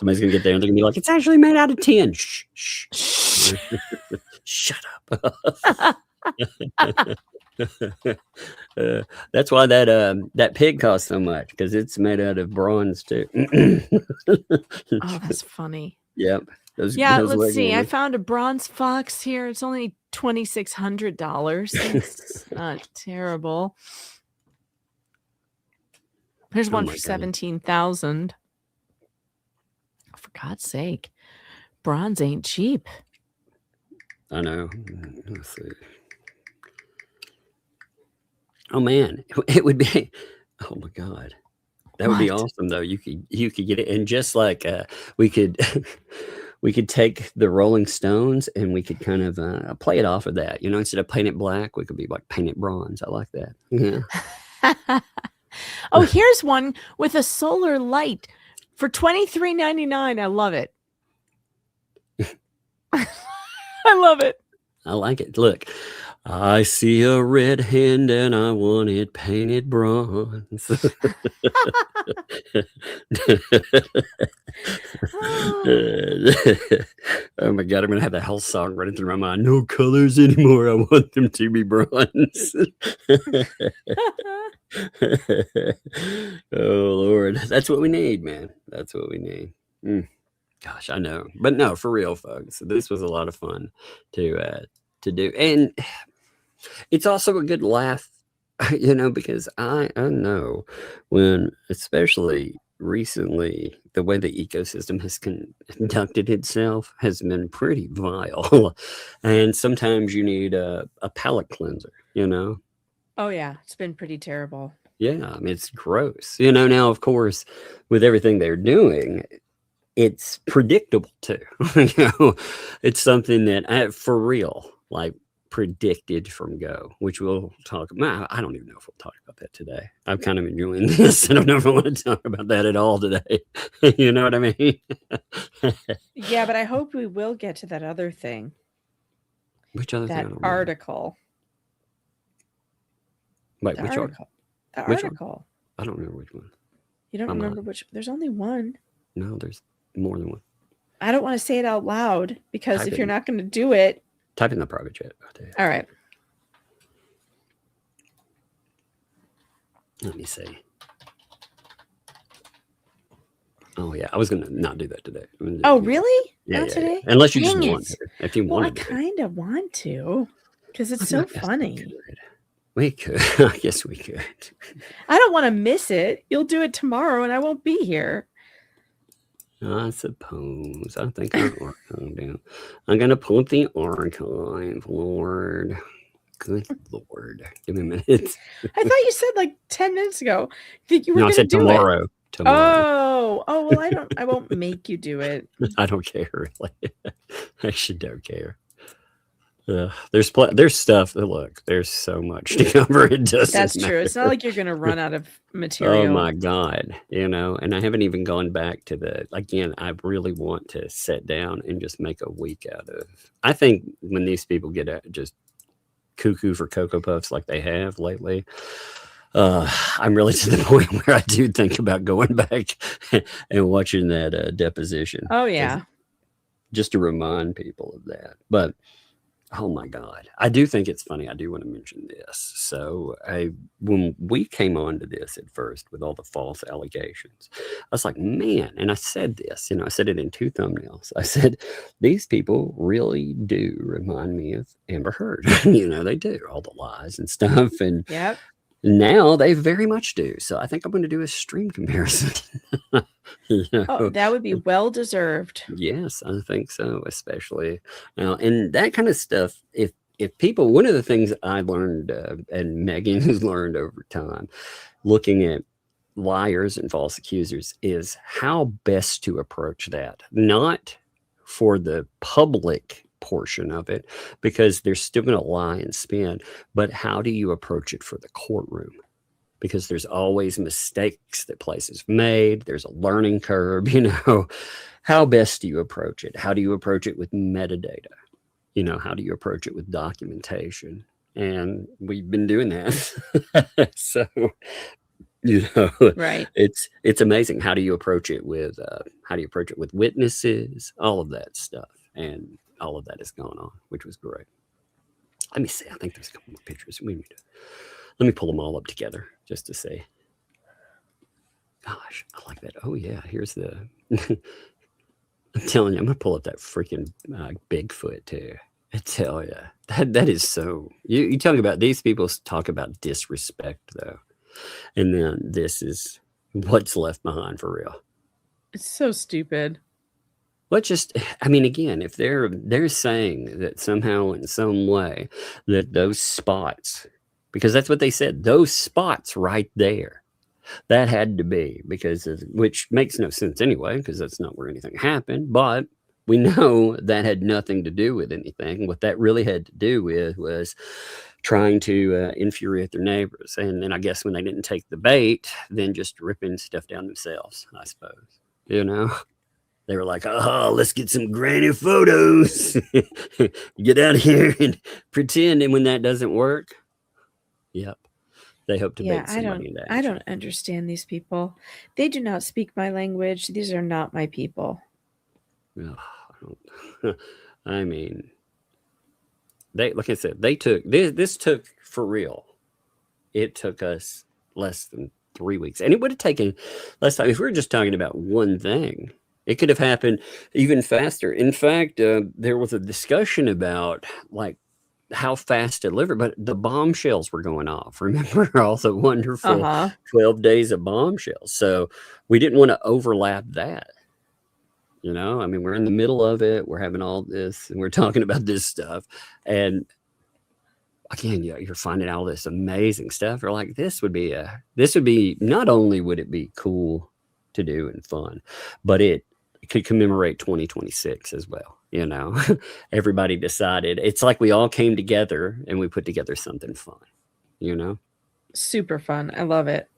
[SPEAKER 9] going to get there and they're going to be like, it's actually made out of tin. Shh. Shut up. That's why that pig costs so much, because it's made out of bronze too.
[SPEAKER 10] Oh, that's funny.
[SPEAKER 9] Yep.
[SPEAKER 10] Let's see. I found a bronze fox here. It's only $2,600. It's not terrible. There's one for $17,000. For God's sake, bronze ain't cheap.
[SPEAKER 9] I know. Let's see. Oh man, it would be. Oh my God, that would be awesome though. You could get it, and just like we could take the Rolling Stones and we could kind of play it off of that. You know, instead of paint it black, we could be like paint it bronze. I like that. Yeah.
[SPEAKER 10] Oh, here's one with a solar light for $23.99. I love it. I love it.
[SPEAKER 9] I like it. Look. I see a red hand and I want it painted bronze. Oh my God, I'm going to have that whole song running through my mind. No colors anymore. I want them to be bronze. Oh, Lord. That's what we need, man. That's what we need. Gosh, I know. But no, for real, folks. This was a lot of fun to do. And it's also a good laugh, because I know when, especially recently, the way the ecosystem has conducted itself has been pretty vile. And sometimes you need a palate cleanser,
[SPEAKER 10] Oh, yeah. It's been pretty terrible.
[SPEAKER 9] Yeah, I mean, it's gross. Now, of course, with everything they're doing, it's predictable too. It's something that for real, like predicted from go, which we'll talk about. I don't even know if we'll talk about that today. I'm kind of enjoying this. I don't know if I want to talk about that at all today. You know what I mean?
[SPEAKER 10] Yeah, but I hope we will get to that other thing.
[SPEAKER 9] Which other
[SPEAKER 10] that
[SPEAKER 9] thing?
[SPEAKER 10] That article.
[SPEAKER 9] Wait, which article?
[SPEAKER 10] The article.
[SPEAKER 9] I don't remember which one.
[SPEAKER 10] You don't remember which? There's only one.
[SPEAKER 9] No, there's more than one.
[SPEAKER 10] I don't want to say it out loud because if you're not going to do it.
[SPEAKER 9] Type in the private chat.
[SPEAKER 10] All right.
[SPEAKER 9] Let me see. Oh, yeah. I was going to not do that today.
[SPEAKER 10] Oh, really?
[SPEAKER 9] Yeah,
[SPEAKER 10] not today?
[SPEAKER 9] Yeah. Unless you just want to. If you want
[SPEAKER 10] to. I kind of want to because it's so funny.
[SPEAKER 9] We could. I guess we could.
[SPEAKER 10] I don't want to miss it. You'll do it tomorrow and I won't be here.
[SPEAKER 9] I suppose. I think I'm going to pull up the archive, Lord. Good Lord. Give me a minute.
[SPEAKER 10] I thought you said like 10 minutes ago that you were going to do
[SPEAKER 9] tomorrow.
[SPEAKER 10] It. Tomorrow. Oh, well, I won't make you do it.
[SPEAKER 9] I don't care, really. I actually don't care. There's stuff that look, there's so much to cover. It doesn't
[SPEAKER 10] That's
[SPEAKER 9] matter.
[SPEAKER 10] true. It's not like you're going to run out of material.
[SPEAKER 9] Oh my God. And I haven't even gone back to again, I really want to sit down and just make a week out of. I think when these people get just cuckoo for Cocoa Puffs like they have lately, I'm really to the point where I do think about going back and watching that deposition.
[SPEAKER 10] Oh yeah.
[SPEAKER 9] Just to remind people of that. But oh my God. I do think it's funny. I do want to mention this. So when we came on to this at first with all the false allegations, I was like, man, and I said this, I said it in 2 thumbnails. I said, these people really do remind me of Amber Heard. They do all the lies and stuff. And
[SPEAKER 10] yep.
[SPEAKER 9] Now they very much do. So I think I'm going to do a stream comparison.
[SPEAKER 10] Oh, that would be well deserved.
[SPEAKER 9] Yes, I think so, especially now. And that kind of stuff, if people, one of the things I learned and Megan has learned over time, looking at liars and false accusers, is how best to approach that. Not for the public portion of it, because they're still going to lie and spin, but how do you approach it for the courtroom? Because there's always mistakes that places made. There's a learning curve, how best do you approach it? How do you approach it with metadata? How do you approach it with documentation? And we've been doing that. So,
[SPEAKER 10] right.
[SPEAKER 9] It's amazing. How do you approach it with witnesses, all of that stuff. And all of that is going on, which was great. Let me see. I think there's a couple more pictures. Let me pull them all up together just to see. Gosh, I like that. Oh yeah, here's the. I'm telling you, I'm gonna pull up that freaking Bigfoot too. I tell you, that is so. You talk about these people talk about disrespect though, and then this is what's left behind for real.
[SPEAKER 10] It's so stupid.
[SPEAKER 9] Let's just, again, if they're saying that somehow in some way that those spots, because that's what they said, those spots right there, that had to be which makes no sense anyway, because that's not where anything happened. But we know that had nothing to do with anything. What that really had to do with was trying to infuriate their neighbors. And then I guess when they didn't take the bait, then just ripping stuff down themselves, I suppose, They were like, oh, let's get some granny photos. Get out here and pretend. And when that doesn't work, yep. They hope to bait somebody into action.
[SPEAKER 10] I don't understand these people. They do not speak my language. These are not my people.
[SPEAKER 9] I mean, like I said, they took this took for real. It took us less than 3 weeks, and it would have taken less time if we were just talking about one thing. It could have happened even faster. In fact, there was a discussion about like how fast to deliver, but the bombshells were going off. Remember all the wonderful 12 days of bombshells. So we didn't want to overlap that. You know, I mean, we're in the middle of it. We're having all this and we're talking about this stuff. And again, you're finding all this amazing stuff. You're like, this would be not only would it be cool to do and fun, but it could commemorate 2026 as well. You know, everybody decided it's like we all came together and we put together something fun, you know?
[SPEAKER 10] Super fun. I love it.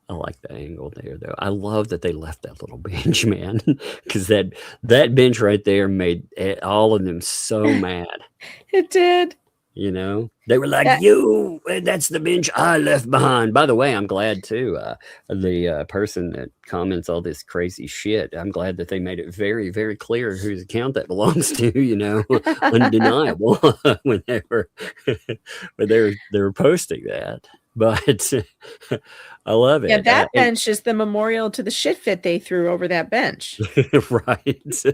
[SPEAKER 9] I like the angle there, though. I love that they left that little bench, man, because that bench right there made all of them so mad.
[SPEAKER 10] It did.
[SPEAKER 9] You know, they were like, that's the bench I left behind. By the way, I'm glad, too. The person that comments all this crazy shit, I'm glad that they made it very, very clear whose account that belongs to, you know, undeniable when they were posting that. But I love it.
[SPEAKER 10] Yeah, that bench is the memorial to the shit fit they threw over that bench.
[SPEAKER 9] Right.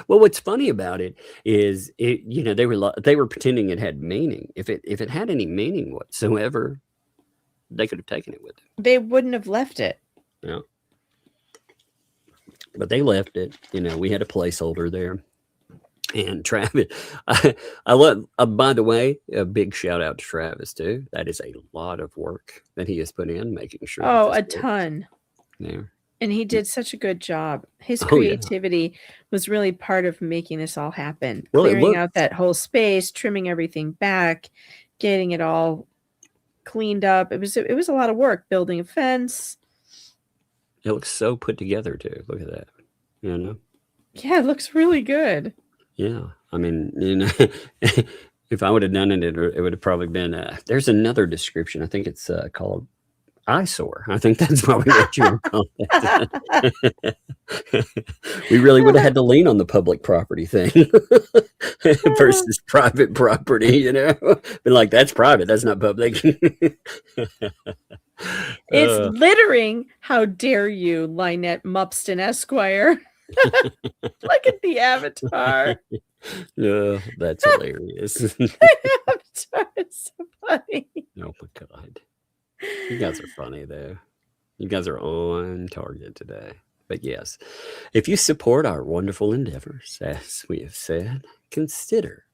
[SPEAKER 9] Well, what's funny about it is, you know, they were pretending it had meaning. If it had any meaning whatsoever, they could have taken it with them.
[SPEAKER 10] They wouldn't have left it.
[SPEAKER 9] Yeah. But they left it. You know, we had a placeholder there. And Travis, I love, by the way, a big shout out to Travis, too. That is a lot of work that he has put in, making sure.
[SPEAKER 10] Oh, a ton.
[SPEAKER 9] Yeah.
[SPEAKER 10] And he did such a good job. His creativity was really part of making this all happen. Well, clearing out that whole space, trimming everything back, getting it all cleaned up. It was a lot of work, building a fence.
[SPEAKER 9] It looks so put together, too. Look at that. You know?
[SPEAKER 10] Yeah, it looks really good.
[SPEAKER 9] Yeah. I mean, you know, if I would have done it, it would have probably been, there's another description. I think it's called eyesore. I think that's probably what you would call it. We really would have had to lean on the public property thing versus private property, you know? Been like, that's private, that's not public.
[SPEAKER 10] It's littering. How dare you, Lynette Mupston Esquire? Look at the avatar.
[SPEAKER 9] Yeah, that's hilarious.
[SPEAKER 10] The avatar is so funny.
[SPEAKER 9] Oh my God. You guys are funny, though. You guys are on target today. But yes, if you support our wonderful endeavors, as we have said, consider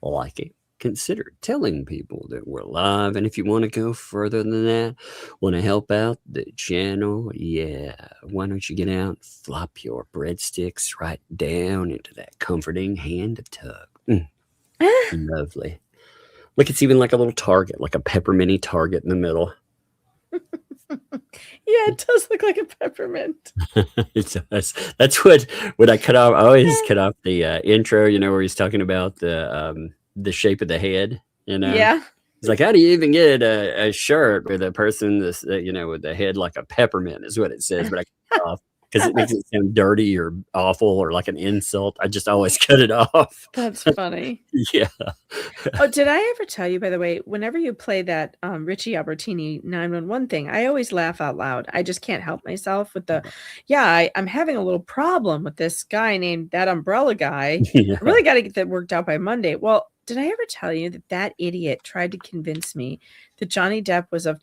[SPEAKER 9] liking, consider telling people that we're live. And if you want to go further than that, want to help out the channel, yeah, why don't you get out and flop your breadsticks right down into that comforting hand of Tug. Lovely. Look, it's even like a little target, like a pepperminty target in the middle.
[SPEAKER 10] Yeah, it does look like a peppermint.
[SPEAKER 9] It does. That's what when I cut off. I always cut off the intro. You know, where he's talking about the shape of the head. You know,
[SPEAKER 10] yeah.
[SPEAKER 9] It's like, how do you even get a shirt with a person this you know, with a head like a peppermint is what it says. But I cut it off because it makes it sound dirty or awful or like an insult. I just always cut it off.
[SPEAKER 10] That's funny.
[SPEAKER 9] Yeah.
[SPEAKER 10] Oh, did I ever tell you, by the way, whenever you play that Richie Albertini 911 thing, I always laugh out loud. I just can't help myself with I'm having a little problem with this guy named ThATuMBRELLAgUY.
[SPEAKER 9] Yeah.
[SPEAKER 10] I really got to get that worked out by Monday. Well, did I ever tell you that idiot tried to convince me that Johnny Depp was a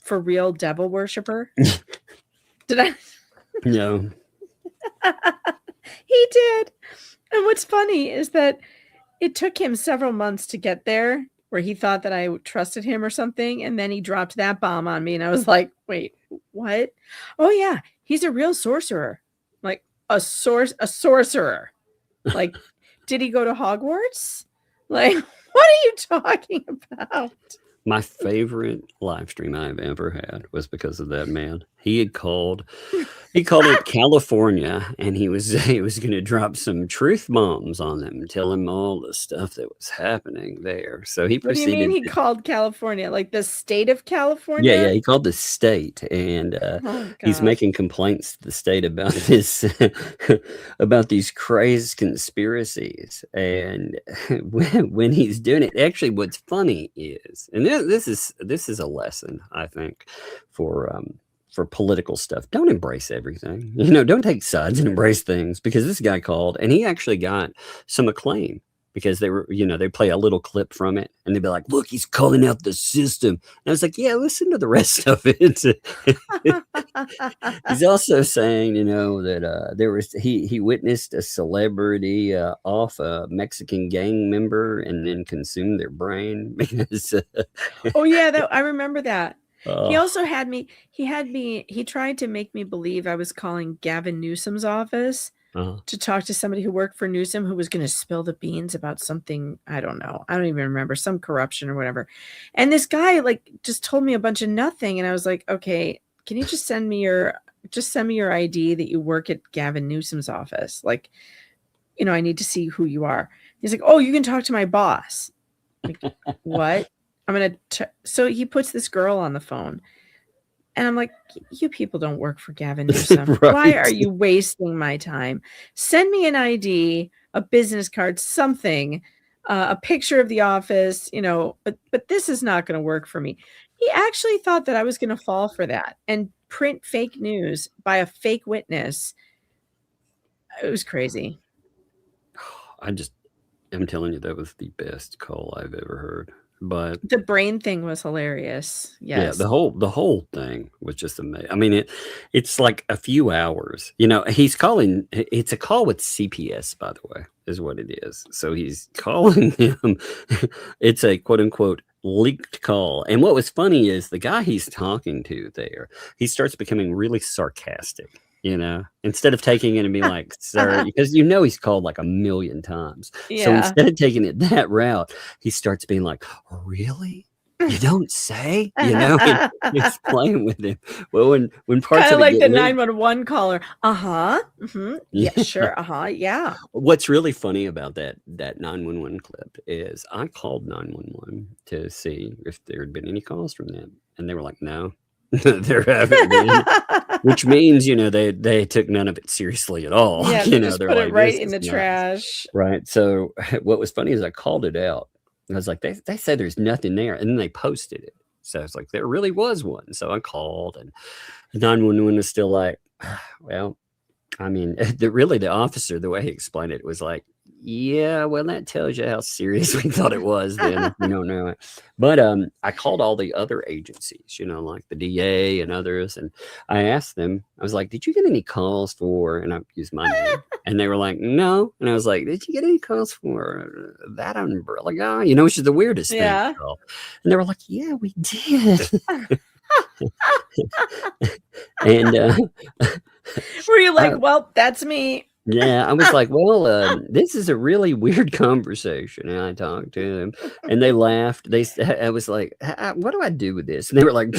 [SPEAKER 10] for real devil worshiper? Did I?
[SPEAKER 9] No.
[SPEAKER 10] He did. And what's funny is that it took him several months to get there where he thought that I trusted him or something. And then he dropped that bomb on me. And I was like, wait, what? Oh, yeah. He's a real sorcerer. Like a sorcerer. Like, did he go to Hogwarts? Like, what are you talking about?
[SPEAKER 9] My favorite live stream I've ever had was because of that man. He called it California, and he was going to drop some truth bombs on them and tell him all the stuff that was happening there. So he
[SPEAKER 10] What do you mean
[SPEAKER 9] proceeded.
[SPEAKER 10] he called California? Like the state of
[SPEAKER 9] Yeah,
[SPEAKER 10] California?
[SPEAKER 9] he called the state, and
[SPEAKER 10] Oh,
[SPEAKER 9] he's
[SPEAKER 10] God.
[SPEAKER 9] making complaints to the state about this, about these crazy conspiracies. And when he's doing it, actually, what's funny is, and this is a lesson, I think, for political stuff. Don't embrace everything. Don't take sides and embrace things, because this guy called and he actually got some acclaim because they play a little clip from it and they'd be like, look, he's calling out the system. And I was like, yeah, listen to the rest of it. He's also saying, that he witnessed a celebrity off a Mexican gang member and then consumed their brain because
[SPEAKER 10] Oh yeah, I remember that. He
[SPEAKER 9] uh,
[SPEAKER 10] also had me. He tried to make me believe I was calling Gavin Newsom's office to talk to somebody who worked for Newsom who was going to spill the beans about something. I don't know. I don't even remember, some corruption or whatever. And this guy just told me a bunch of nothing. And I was like, okay, can you just send me your ID that you work at Gavin Newsom's office? I need to see who you are. He's like, oh, you can talk to my boss. Like, what? So he puts this girl on the phone. And I'm like, you people don't work for Gavin Newsom.
[SPEAKER 9] Right.
[SPEAKER 10] Why are you wasting my time? Send me an ID, a business card, something, a picture of the office, but this is not going to work for me. He actually thought that I was going to fall for that and print fake news by a fake witness. It was crazy.
[SPEAKER 9] I'm telling you, that was the best call I've ever heard. But
[SPEAKER 10] the brain thing was hilarious. Yes.
[SPEAKER 9] Yeah, the whole thing was just amazing. I mean, it's like a few hours. He's calling. It's a call with CPS, by the way, is what it is. So he's calling them. It's a quote unquote leaked call. And what was funny is the guy he's talking to there, he starts becoming really sarcastic. Instead of taking it and being like, sir, because he's called like a million times.
[SPEAKER 10] Yeah.
[SPEAKER 9] So instead of taking it that route, he starts being like, really? You don't say? He's playing with him. Well, when parts
[SPEAKER 10] kind of
[SPEAKER 9] of
[SPEAKER 10] like
[SPEAKER 9] it
[SPEAKER 10] the
[SPEAKER 9] get
[SPEAKER 10] 911 caller. Mm-hmm. Yeah, sure. Yeah.
[SPEAKER 9] What's really funny about that 911 clip is I called 911 to see if there had been any calls from them, and they were like, no. There haven't been, which means they took none of it seriously at all.
[SPEAKER 10] Yeah, they just
[SPEAKER 9] they're
[SPEAKER 10] put
[SPEAKER 9] like,
[SPEAKER 10] it right
[SPEAKER 9] "This
[SPEAKER 10] in the
[SPEAKER 9] is nuts."
[SPEAKER 10] trash.
[SPEAKER 9] Right. So what was funny is I called it out. I was like, they said there's nothing there, and then they posted it. So it's like there really was one. So I called, and 911 was still like, well, I mean, the officer, the way he explained it was like, yeah, well, that tells you how serious we thought it was then, if you don't know it. But I called all the other agencies, like the DA and others, and I asked them, I was like, did you get any calls for, and I used my name, and they were like, no. And I was like, did you get any calls for that umbrella guy? Which is the weirdest thing.
[SPEAKER 10] Yeah.
[SPEAKER 9] And they were like, yeah, we did. And
[SPEAKER 10] were you like, well, that's me?
[SPEAKER 9] Yeah, I was like, well, this is a really weird conversation. And I talked to them and they laughed. I was like, what do I do with this? And they were like,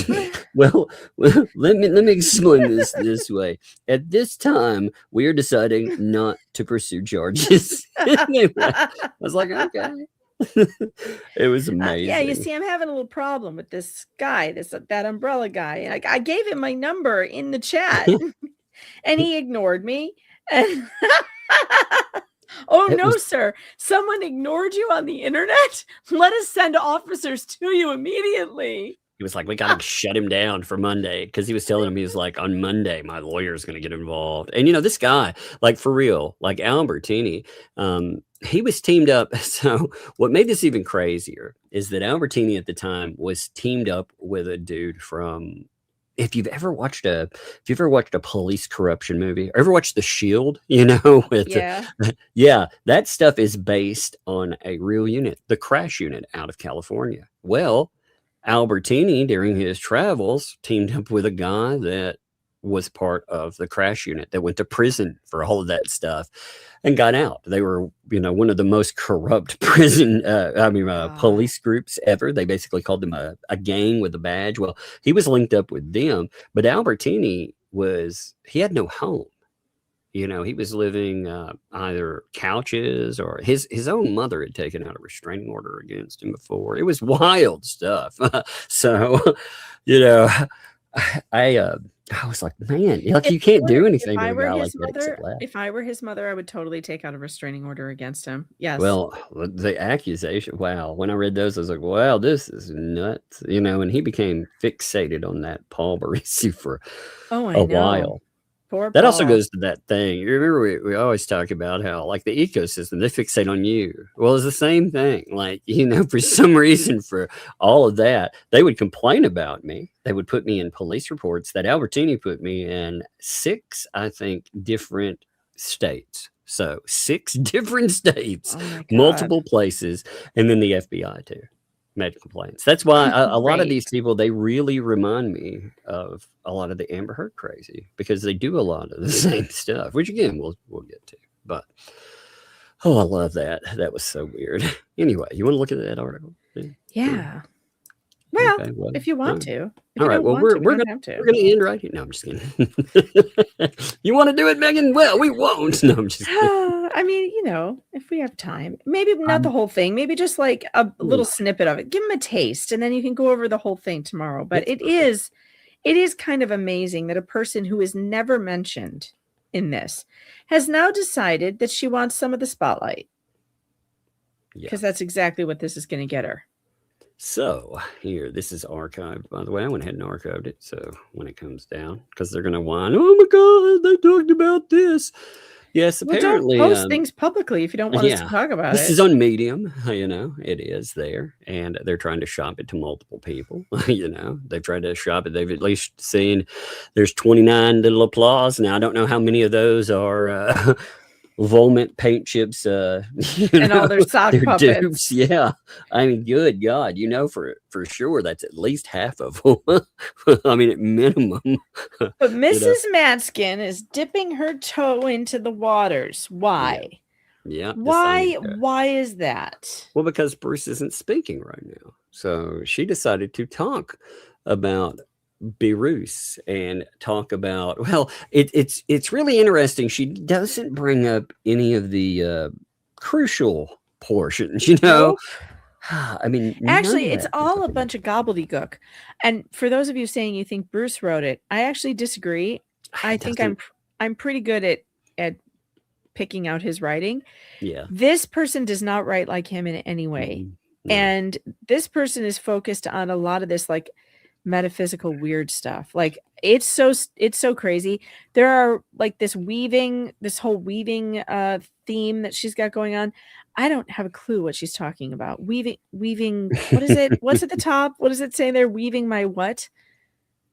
[SPEAKER 9] well, let me explain this way. At this time, we are deciding not to pursue charges. I was like, okay. It was amazing.
[SPEAKER 10] Yeah, you see, I'm having a little problem with this guy, that umbrella guy. And I gave him my number in the chat and he ignored me. Oh, no, sir. Someone ignored you on the internet? Let us send officers to you immediately.
[SPEAKER 9] He was like, we got to shut him down for Monday, because he was telling him, he was like, on Monday, my lawyer's going to get involved. And, this guy, like for real, like Albertini, he was teamed up. So what made this even crazier is that Albertini at the time was teamed up with a dude from, if you've ever watched a police corruption movie or ever watched The Shield, yeah, that stuff is based on a real unit, the crash unit out of California. Well, Albertini, during his travels, teamed up with a guy that was part of the crash unit that went to prison for all of that stuff and got out. They were, one of the most corrupt police groups ever. They basically called them a gang with a badge. Well, he was linked up with them, but Albertini he had no home. He was living either couches, or his own mother had taken out a restraining order against him before. It was wild stuff. So, I was like, man, you can't do anything to a guy like that.
[SPEAKER 10] If I were his mother, I would totally take out a restraining order against him. Yes.
[SPEAKER 9] Well, the accusation, wow. When I read those, I was like, wow, this is nuts. And he became fixated on that Paul Barisi for a while. That also goes to that thing. You remember we always talk about how, like, the ecosystem, they fixate on you. Well, it's the same thing. Like, for some reason, for all of that, they would complain about me. They would put me in police reports that Albertini put me in 6, I think, different states. So 6 different states, multiple places, and then the FBI too. Made complaints. That's why a lot of these people, they really remind me of a lot of the Amber Heard crazy, because they do a lot of the same stuff, which again we'll get to. But I love that. That was so weird. Anyway, you want to look at that article?
[SPEAKER 10] Yeah. Well, if you want to.
[SPEAKER 9] All right. Well, we're gonna end right here. No, I'm just kidding. You want to do it, Megan? Well, we won't. No, I'm just kidding.
[SPEAKER 10] I mean, if we have time, maybe not the whole thing, maybe just like a little snippet of it. Give them a taste, and then you can go over the whole thing tomorrow. But it is kind of amazing that a person who is never mentioned in this has now decided that she wants some of the spotlight. Because that's exactly what this is going to get her.
[SPEAKER 9] So here, this is archived, by the way. I went ahead and archived it. So when it comes down, because they're going to whine, oh my God, they talked about this. Yes, apparently.
[SPEAKER 10] Don't post things publicly if you don't want us to talk about
[SPEAKER 9] this is on Medium, it is there. And they're trying to shop it to multiple people, They've tried to shop it. They've at least seen there's 29 little applause. Now, I don't know how many of those are Volmint paint chips,
[SPEAKER 10] and all their sock puppets.
[SPEAKER 9] Dupes. Yeah, I mean, good God, for sure that's at least half of them. I mean, at minimum.
[SPEAKER 10] But Mrs. Matskin is dipping her toe into the waters. Why?
[SPEAKER 9] Yeah.
[SPEAKER 10] Why is that?
[SPEAKER 9] Well, because Bruce isn't speaking right now, so she decided to talk about Bruce and talk about, it's really interesting. She doesn't bring up any of the crucial portions,
[SPEAKER 10] Nope.
[SPEAKER 9] I mean,
[SPEAKER 10] actually, it's all a bunch of gobbledygook. And for those of you saying you think Bruce wrote it, I actually disagree. I think I'm pretty good at picking out his writing.
[SPEAKER 9] Yeah.
[SPEAKER 10] This person does not write like him in any way. No. And this person is focused on a lot of this, like, metaphysical weird stuff. Like, it's so crazy. There are like this whole weaving theme that she's got going on. I don't have a clue what she's talking about. Weaving, what is it? What's at the top? What does it say there? Weaving my what?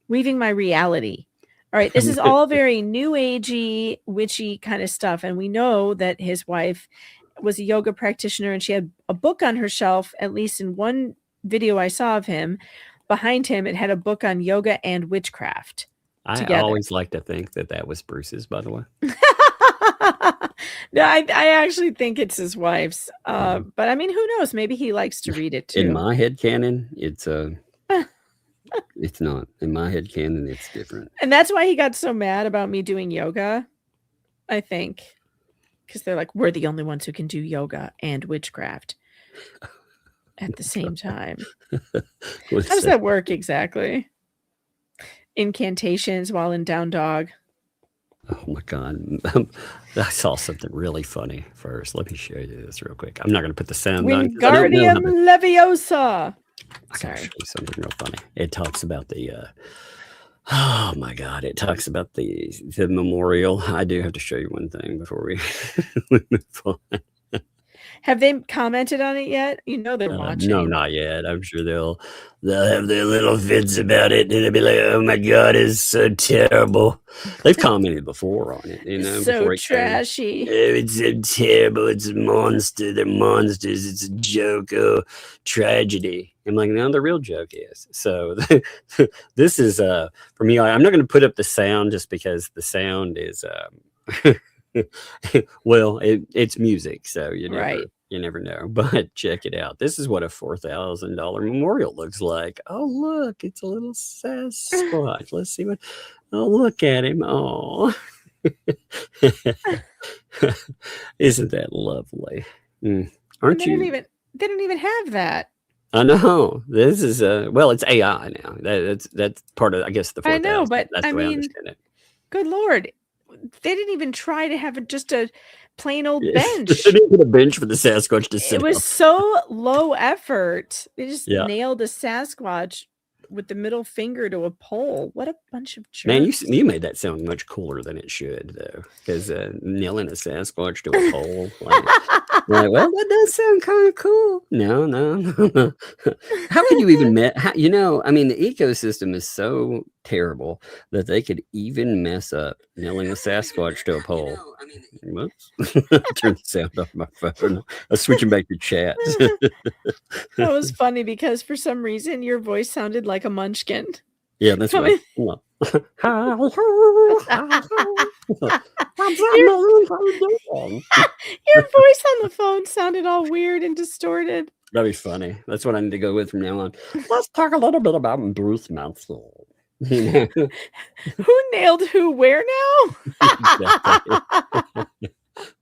[SPEAKER 10] Weaving my reality. All right, this is all very new agey, witchy kind of stuff. And we know that his wife was a yoga practitioner, and she had a book on her shelf, at least in one video I saw of him. Behind him, it had a book on yoga and witchcraft.
[SPEAKER 9] I always like to think that was Bruce's, by the way.
[SPEAKER 10] No, I actually think it's his wife's. But I mean, who knows? Maybe he likes to read it too.
[SPEAKER 9] In my head canon, it's not. In my head canon, it's different.
[SPEAKER 10] And that's why he got so mad about me doing yoga, I think. Because they're like, we're the only ones who can do yoga and witchcraft at the same time. How does that work exactly? Incantations while in down dog.
[SPEAKER 9] Oh my God. I saw something really funny first. Let me show you this real quick. I'm not going to put the sound on.
[SPEAKER 10] Wingardium Leviosa.
[SPEAKER 9] I can show you something real funny. It talks about the oh my God. It talks about the memorial. I do have to show you one thing before we move on.
[SPEAKER 10] Have they commented on it yet? They're watching.
[SPEAKER 9] No, not yet. I'm sure they'll have their little fits about it, and they'll be like, "Oh my God, it's so terrible." They've commented before on it,
[SPEAKER 10] So trashy.
[SPEAKER 9] It's so terrible. It's a monster. They're monsters. It's a joke. Oh, tragedy. I'm like, no, the real joke is. So this is for me. I'm not going to put up the sound just because the sound is well, it's music, so you never know. But check it out. This is what a $4,000 memorial looks like. Oh, look, it's a little Sasquatch. Let's see what. Oh, look at him. Oh, isn't that lovely? Aren't you?
[SPEAKER 10] They don't even have that.
[SPEAKER 9] I know. This is well, it's AI now. That's part of, I guess, the 4,000.
[SPEAKER 10] I know, but
[SPEAKER 9] that's the way I understand it.
[SPEAKER 10] Good Lord. They didn't even try to have just a plain old bench.
[SPEAKER 9] They didn't put a bench for the Sasquatch to sit
[SPEAKER 10] It was
[SPEAKER 9] on.
[SPEAKER 10] so low effort. They just
[SPEAKER 9] Yeah.
[SPEAKER 10] nailed a Sasquatch with the middle finger to a pole. What a bunch of jerks.
[SPEAKER 9] Man, you made that sound much cooler than it should, though, because nailing a Sasquatch to a pole. Like, well, that does sound kind of cool. No. How can you even I mean, the ecosystem is so terrible that they could even mess up nailing a Sasquatch to a pole. Whoops. Turn the sound off my phone. I was switching back to chat.
[SPEAKER 10] That was funny because for some reason your voice sounded like a munchkin.
[SPEAKER 9] Yeah, that's right.
[SPEAKER 10] Your voice on the phone sounded all weird and distorted.
[SPEAKER 9] That'd be funny. That's what I need to go with from now on. Let's talk a little bit about Bruce Mansell.
[SPEAKER 10] Who nailed who where now?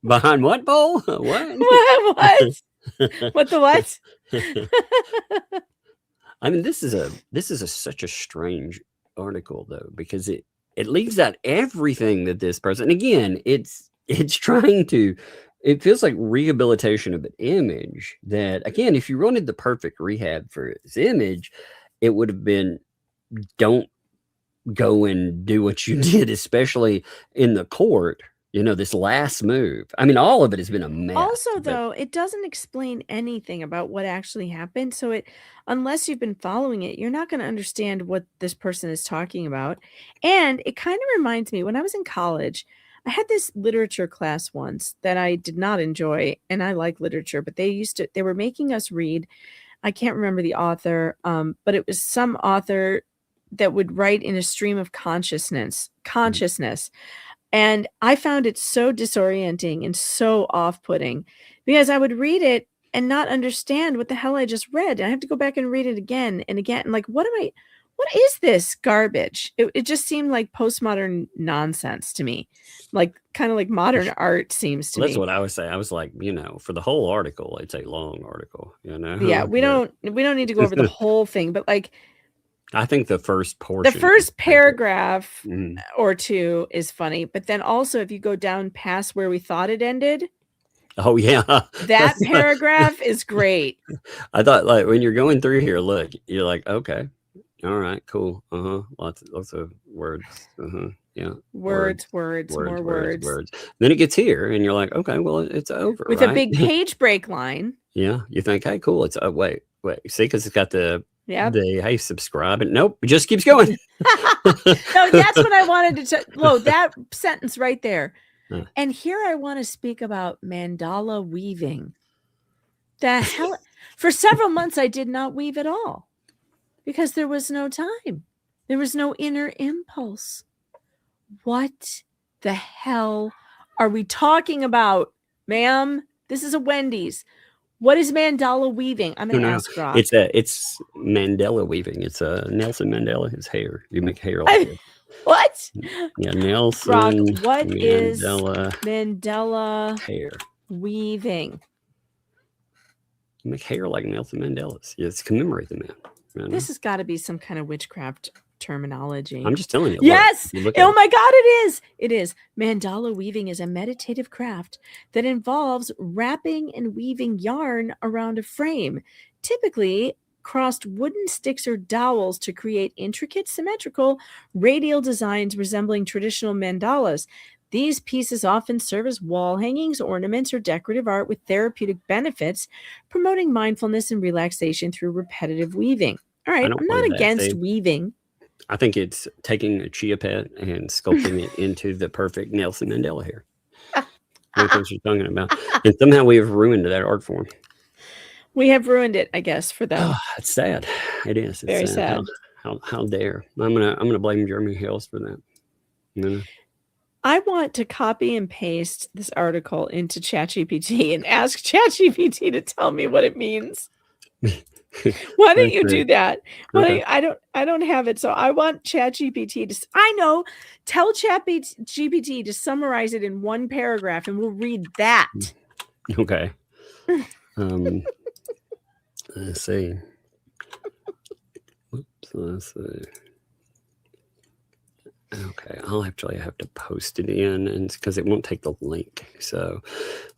[SPEAKER 9] Behind what pole? What?
[SPEAKER 10] What the what?
[SPEAKER 9] I mean, this is such a strange article though, because it leaves out everything that this person, again, it's trying to, it feels like rehabilitation of an image that, again, if you wanted the perfect rehab for his image, it would have been, don't go and do what you did, especially in the court. This last move. I mean, all of it has been a mess.
[SPEAKER 10] Also, though, it doesn't explain anything about what actually happened. So unless you've been following it, you're not going to understand what this person is talking about. And it kind of reminds me, when I was in college, I had this literature class once that I did not enjoy, and I like literature, but they were making us read. I can't remember the author, but it was some author that would write in a stream of consciousness. And I found it so disorienting and so off-putting because I would read it and not understand what the hell I just read. And I have to go back and read it again and again. And like, what is this garbage? It just seemed like postmodern nonsense to me. Like kind of like modern art seems to me.
[SPEAKER 9] That's what I was saying. I was like, for the whole article, it's a long article,
[SPEAKER 10] Yeah, we don't need to go over the whole thing, but like,
[SPEAKER 9] I think the first portion,
[SPEAKER 10] the first paragraph or two is funny, but then also if you go down past where we thought it ended,
[SPEAKER 9] oh yeah,
[SPEAKER 10] that paragraph is great.
[SPEAKER 9] I thought, like, when you're going through here, look, you're like, okay, all right, cool, lots of words, yeah,
[SPEAKER 10] words, more words.
[SPEAKER 9] Then it gets here, and you're like, okay, well, it's over
[SPEAKER 10] with a big page break line.
[SPEAKER 9] Yeah, you think, hey, cool, it's wait, see, because it's got the.
[SPEAKER 10] Yeah.
[SPEAKER 9] Hey, subscribe. And nope, it just keeps going.
[SPEAKER 10] No, that's what I wanted to Whoa, that sentence right there. And here I want to speak about mandala weaving. The hell, for several months I did not weave at all because there was no time. There was no inner impulse. What the hell are we talking about, ma'am? This is a Wendy's. What is mandala weaving? I'm going to ask Rob.
[SPEAKER 9] It's Mandela weaving. It's Nelson Mandela, his hair. You make hair like it.
[SPEAKER 10] What?
[SPEAKER 9] Yeah, Nelson.
[SPEAKER 10] Rob, what is
[SPEAKER 9] Mandela
[SPEAKER 10] hair weaving?
[SPEAKER 9] You make hair like Nelson Mandela's. Yeah, it's commemorate the man.
[SPEAKER 10] This has got to be some kind of witchcraft terminology.
[SPEAKER 9] I'm just telling you.
[SPEAKER 10] Yes.
[SPEAKER 9] Look
[SPEAKER 10] Oh my God, it is. It is. Mandala weaving is a meditative craft that involves wrapping and weaving yarn around a frame, typically crossed wooden sticks or dowels to create intricate, symmetrical, radial designs resembling traditional mandalas. These pieces often serve as wall hangings, ornaments, or decorative art with therapeutic benefits, promoting mindfulness and relaxation through repetitive weaving. All right, I'm not against weaving.
[SPEAKER 9] I think it's taking a chia pet and sculpting it into the perfect Nelson Mandela hair. That's what you're talking about. And somehow we have ruined that art form.
[SPEAKER 10] We have ruined it, I guess, for them.
[SPEAKER 9] Oh, it's sad. It is. It's
[SPEAKER 10] Very sad.
[SPEAKER 9] How dare? I'm gonna blame Jeremy Hales for that. You know?
[SPEAKER 10] I want to copy and paste this article into ChatGPT and ask ChatGPT to tell me what it means. Why don't you do that?
[SPEAKER 9] Okay.
[SPEAKER 10] I don't have it, so I want ChatGPT to. I know. Tell ChatGPT to summarize it in one paragraph, and we'll read that.
[SPEAKER 9] Okay. Let's see. Oops, let's see. Okay, I'll actually have to post it in, and because it won't take the link. So,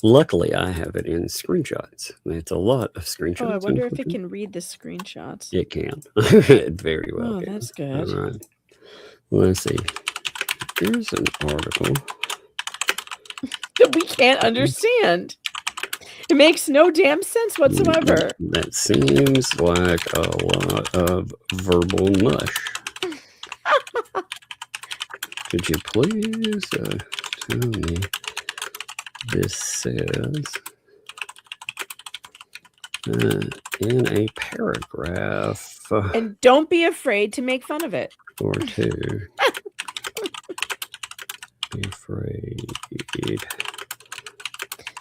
[SPEAKER 9] luckily, I have it in screenshots. It's a lot of screenshots.
[SPEAKER 10] Oh, I wonder if it can read the screenshots.
[SPEAKER 9] It can. It very well.
[SPEAKER 10] Oh,
[SPEAKER 9] can.
[SPEAKER 10] that's good.
[SPEAKER 9] All right. Let's see. Here's an article
[SPEAKER 10] that we can't understand. It makes no damn sense whatsoever.
[SPEAKER 9] That seems like a lot of verbal mush. Could you please tell me this says in a paragraph?
[SPEAKER 10] And don't be afraid to make fun of it.
[SPEAKER 9] Or two. Be afraid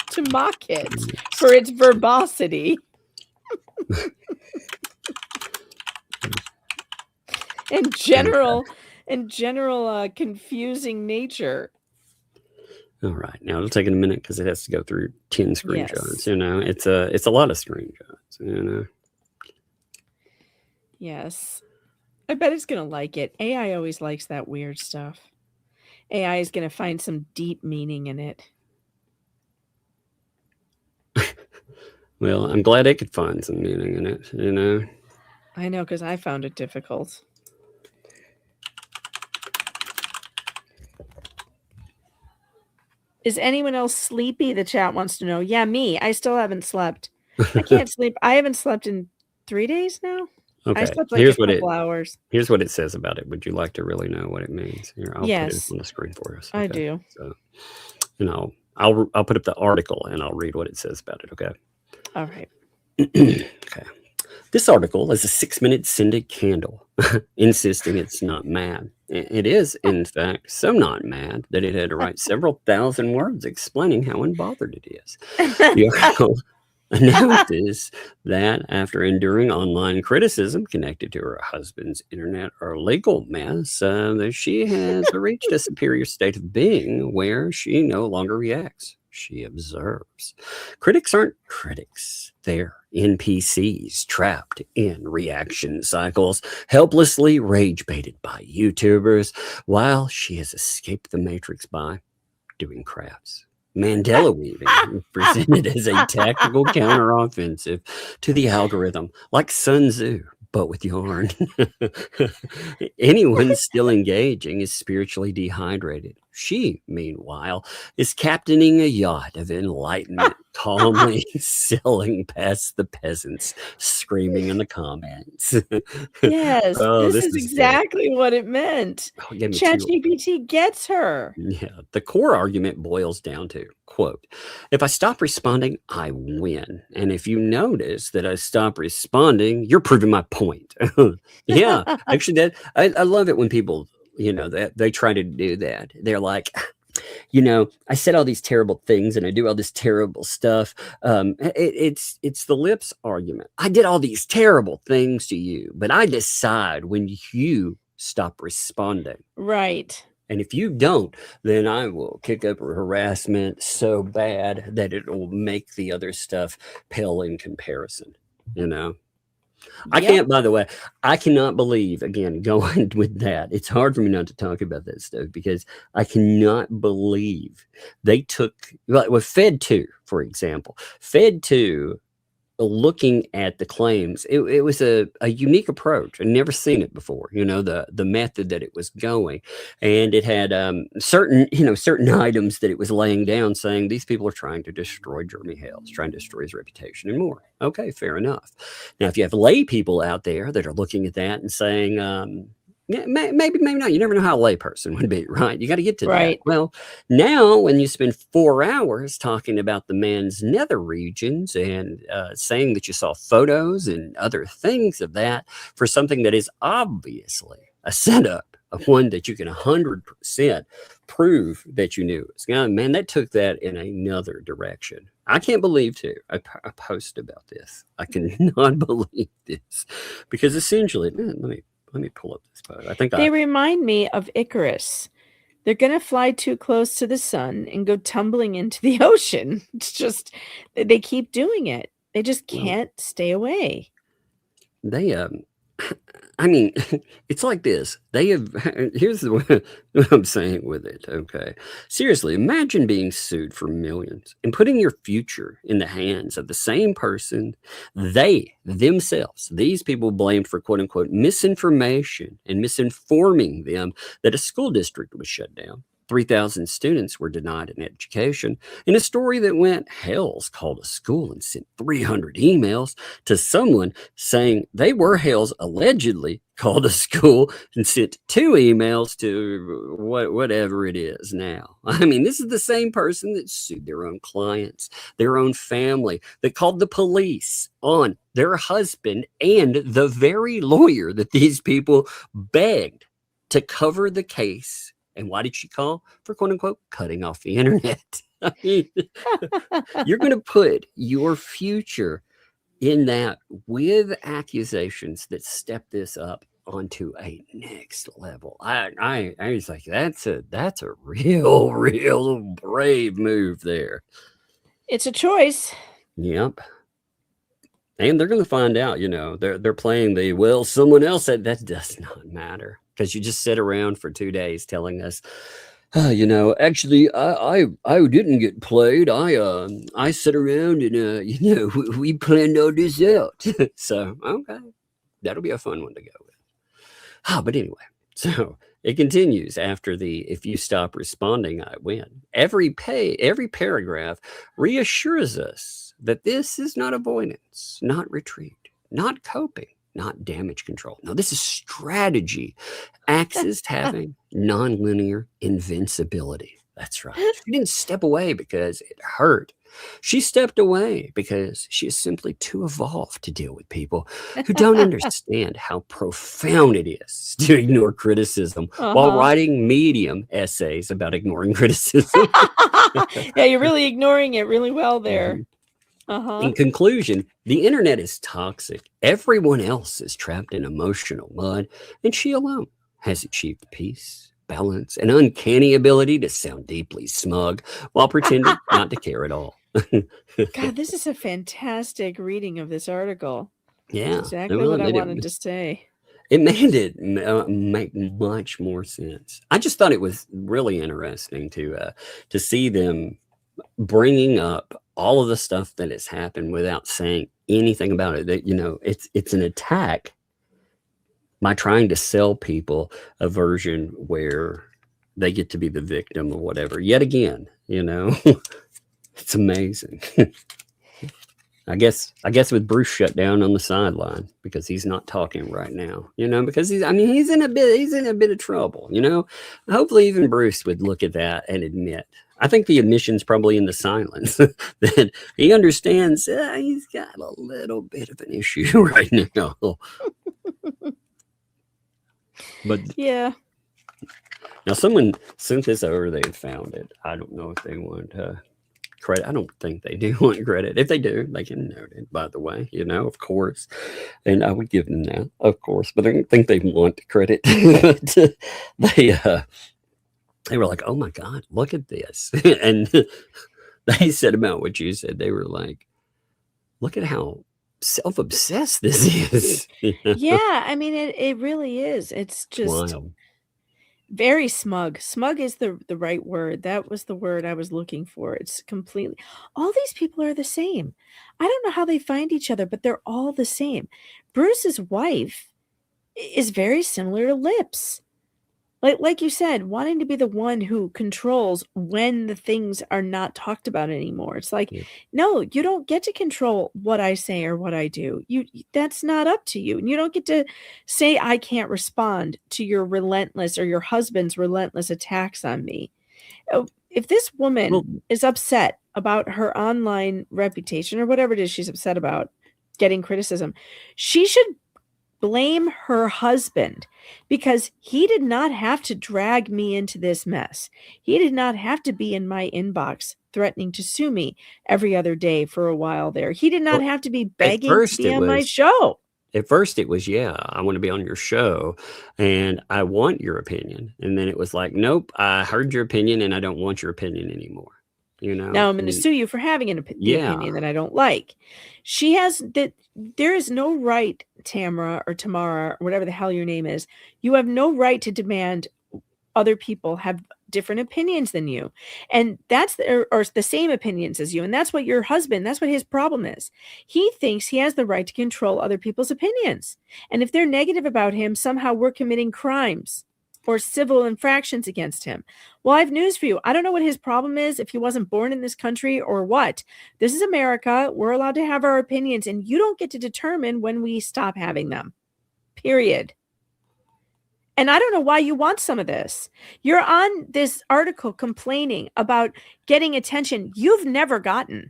[SPEAKER 10] to mock it for its verbosity. and general confusing nature.
[SPEAKER 9] All right. Now it'll take it a minute because it has to go through 10 screenshots.
[SPEAKER 10] Yes.
[SPEAKER 9] You know, it's a lot of screenshots, you know.
[SPEAKER 10] Yes. I bet it's gonna like it. AI always likes that weird stuff. AI is gonna find some deep meaning in it.
[SPEAKER 9] Well, I'm glad it could find some meaning in it, you know.
[SPEAKER 10] I know, because I found it difficult. Is anyone else sleepy? The chat wants to know. Yeah, me. I still haven't slept. I can't sleep. I haven't slept in 3 days now.
[SPEAKER 9] Okay.
[SPEAKER 10] I slept like a couple hours.
[SPEAKER 9] Here's what it says about it. Would you like to really know what it means? Here, I'll put it on the screen for us.
[SPEAKER 10] I do.
[SPEAKER 9] So, I'll put up the article and I'll read what it says about it. Okay.
[SPEAKER 10] All right.
[SPEAKER 9] Okay. This article is a 6-minute scented candle, insisting it's not mad. It is, in fact, so not mad that it had to write several thousand words explaining how unbothered it is. The article announces that after enduring online criticism connected to her husband's internet or legal mess, that she has reached a superior state of being where she no longer reacts. She observes. Critics aren't critics. They're NPCs trapped in reaction cycles, helplessly rage baited by YouTubers, while she has escaped the matrix by doing crafts. Mandela weaving presented as a tactical counteroffensive to the algorithm, like Sun Tzu, but with yarn. Anyone still engaging is spiritually dehydrated. She, meanwhile, is captaining a yacht of enlightenment, calmly sailing past the peasants, screaming in the comments.
[SPEAKER 10] Yes,
[SPEAKER 9] Oh,
[SPEAKER 10] this is exactly what it meant.
[SPEAKER 9] Oh, it gave me
[SPEAKER 10] ChatGPT gets her.
[SPEAKER 9] Yeah, the core argument boils down to, quote, if I stop responding, I win. And if you notice that I stop responding, you're proving my point. Yeah, actually, I love it when people, that they try to do that. They're like, I said all these terrible things and I do all this terrible stuff. It's the lips argument. I did all these terrible things to you, but I decide when you stop responding.
[SPEAKER 10] Right.
[SPEAKER 9] And if you don't, then I will kick up harassment so bad that it will make the other stuff pale in comparison, I can't, by the way, I cannot believe, again, going with that. It's hard for me not to talk about that stuff because I cannot believe they took, with Fed 2, for example, Fed 2, looking at the claims, it was a unique approach. I'd never seen it before, the method that it was going. And it had certain items that it was laying down saying these people are trying to destroy Jeremy Hales, trying to destroy his reputation and more. Okay, fair enough. Now, if you have lay people out there that are looking at that and saying, Yeah, maybe not. You never know how a layperson would be, right? You got to get to
[SPEAKER 10] Right.
[SPEAKER 9] that. Well, now when you spend 4 hours talking about the man's nether regions and saying that you saw photos and other things of that for something that is obviously a setup of one that you can 100% prove that you knew. Man, that took that in another direction. I can't believe too. I post about this. I cannot believe this because essentially, let me pull up this photo. I think
[SPEAKER 10] They remind me of Icarus. They're going to fly too close to the sun and go tumbling into the ocean. It's just, they keep doing it. They just can't stay away.
[SPEAKER 9] They I mean, it's like this. They have here's what I'm saying with it. Okay. Seriously, imagine being sued for millions and putting your future in the hands of the same person they themselves, these people blamed for quote unquote misinformation and misinforming them that a school district was shut down. 3,000 students were denied an education in a story that went, Hales called a school and sent 300 emails to someone saying they were Hales allegedly called a school and sent 2 emails to whatever it is now. I mean, this is the same person that sued their own clients, their own family, that called the police on their husband and the very lawyer that these people begged to cover the case. And why did she call? For quote unquote cutting off the internet. I mean, you're going to put your future in that with accusations that step this up onto a next level. I was like, that's a real brave move there.
[SPEAKER 10] It's a choice.
[SPEAKER 9] Yep. And they're going to find out, they're playing the, well, someone else said that does not matter. Because you just sit around for 2 days telling us, actually, I didn't get played. I sit around and we planned all this out. So okay, that'll be a fun one to go with. But anyway, so it continues after the if you stop responding, I win. Every paragraph reassures us that this is not avoidance, not retreat, not coping. Not damage control. No, this is strategy. Axis having nonlinear invincibility. That's right. She didn't step away because it hurt. She stepped away because she is simply too evolved to deal with people who don't understand how profound it is to ignore criticism while writing medium essays about ignoring criticism.
[SPEAKER 10] Yeah, you're really ignoring it really well there.
[SPEAKER 9] In conclusion, the internet is toxic. Everyone else is trapped in emotional mud, and she alone has achieved peace, balance, and uncanny ability to sound deeply smug while pretending not to care at all.
[SPEAKER 10] God, this is a fantastic reading of this article.
[SPEAKER 9] Yeah.
[SPEAKER 10] That's exactly what I wanted to say.
[SPEAKER 9] It made it make much more sense. I just thought it was really interesting to see them bringing up all of the stuff that has happened without saying anything about it. That it's an attack by trying to sell people a version where they get to be the victim or whatever. Yet again, it's amazing. I guess with Bruce shut down on the sideline because he's not talking right now, because he's in a bit of trouble, Hopefully even Bruce would look at that and admit. I think the admission's probably in the silence that he understands he's got a little bit of an issue right now. But yeah. Now someone sent this over, they found it. I don't know if they want credit. I don't think they do want credit. If they do, they can note it, by the way, of course. And I would give them that, of course, but I don't think they want credit. But they were like, oh my God, look at this. And they said about what you said, they were like, look at how self-obsessed this is.
[SPEAKER 10] Yeah, I mean, it really is. It's just
[SPEAKER 9] wild.
[SPEAKER 10] Very smug. Smug is the right word. That was the word I was looking for. It's completely, all these people are the same. I don't know how they find each other, but they're all the same. Bruce's wife is very similar to Lips. Like you said, wanting to be the one who controls when the things are not talked about anymore. It's like, no, you don't get to control what I say or what I do. That's not up to you. And you don't get to say I can't respond to your relentless or your husband's relentless attacks on me. If this woman is upset about her online reputation or whatever it is she's upset about, getting criticism, she should blame her husband, because he did not have to drag me into this mess. He did not have to be in my inbox threatening to sue me every other day for a while there. He did not have to be begging to be on my show.
[SPEAKER 9] At first it was, yeah, I want to be on your show and I want your opinion. And then it was like, nope, I heard your opinion and I don't want your opinion anymore. You know,
[SPEAKER 10] now I'm going to sue you for having an opinion that I don't like. She has that. There is no right, Tamara or Tamara, or whatever the hell your name is. You have no right to demand other people have different opinions than you. And that's or the same opinions as you. And that's what your husband, that's what his problem is. He thinks he has the right to control other people's opinions. And if they're negative about him, somehow we're committing crimes or civil infractions against him. Well, I have news for you. I don't know what his problem is, if he wasn't born in this country or what. This is America. We're allowed to have our opinions, and you don't get to determine when we stop having them. Period. And I don't know why you want some of this. You're on this article complaining about getting attention you've never gotten.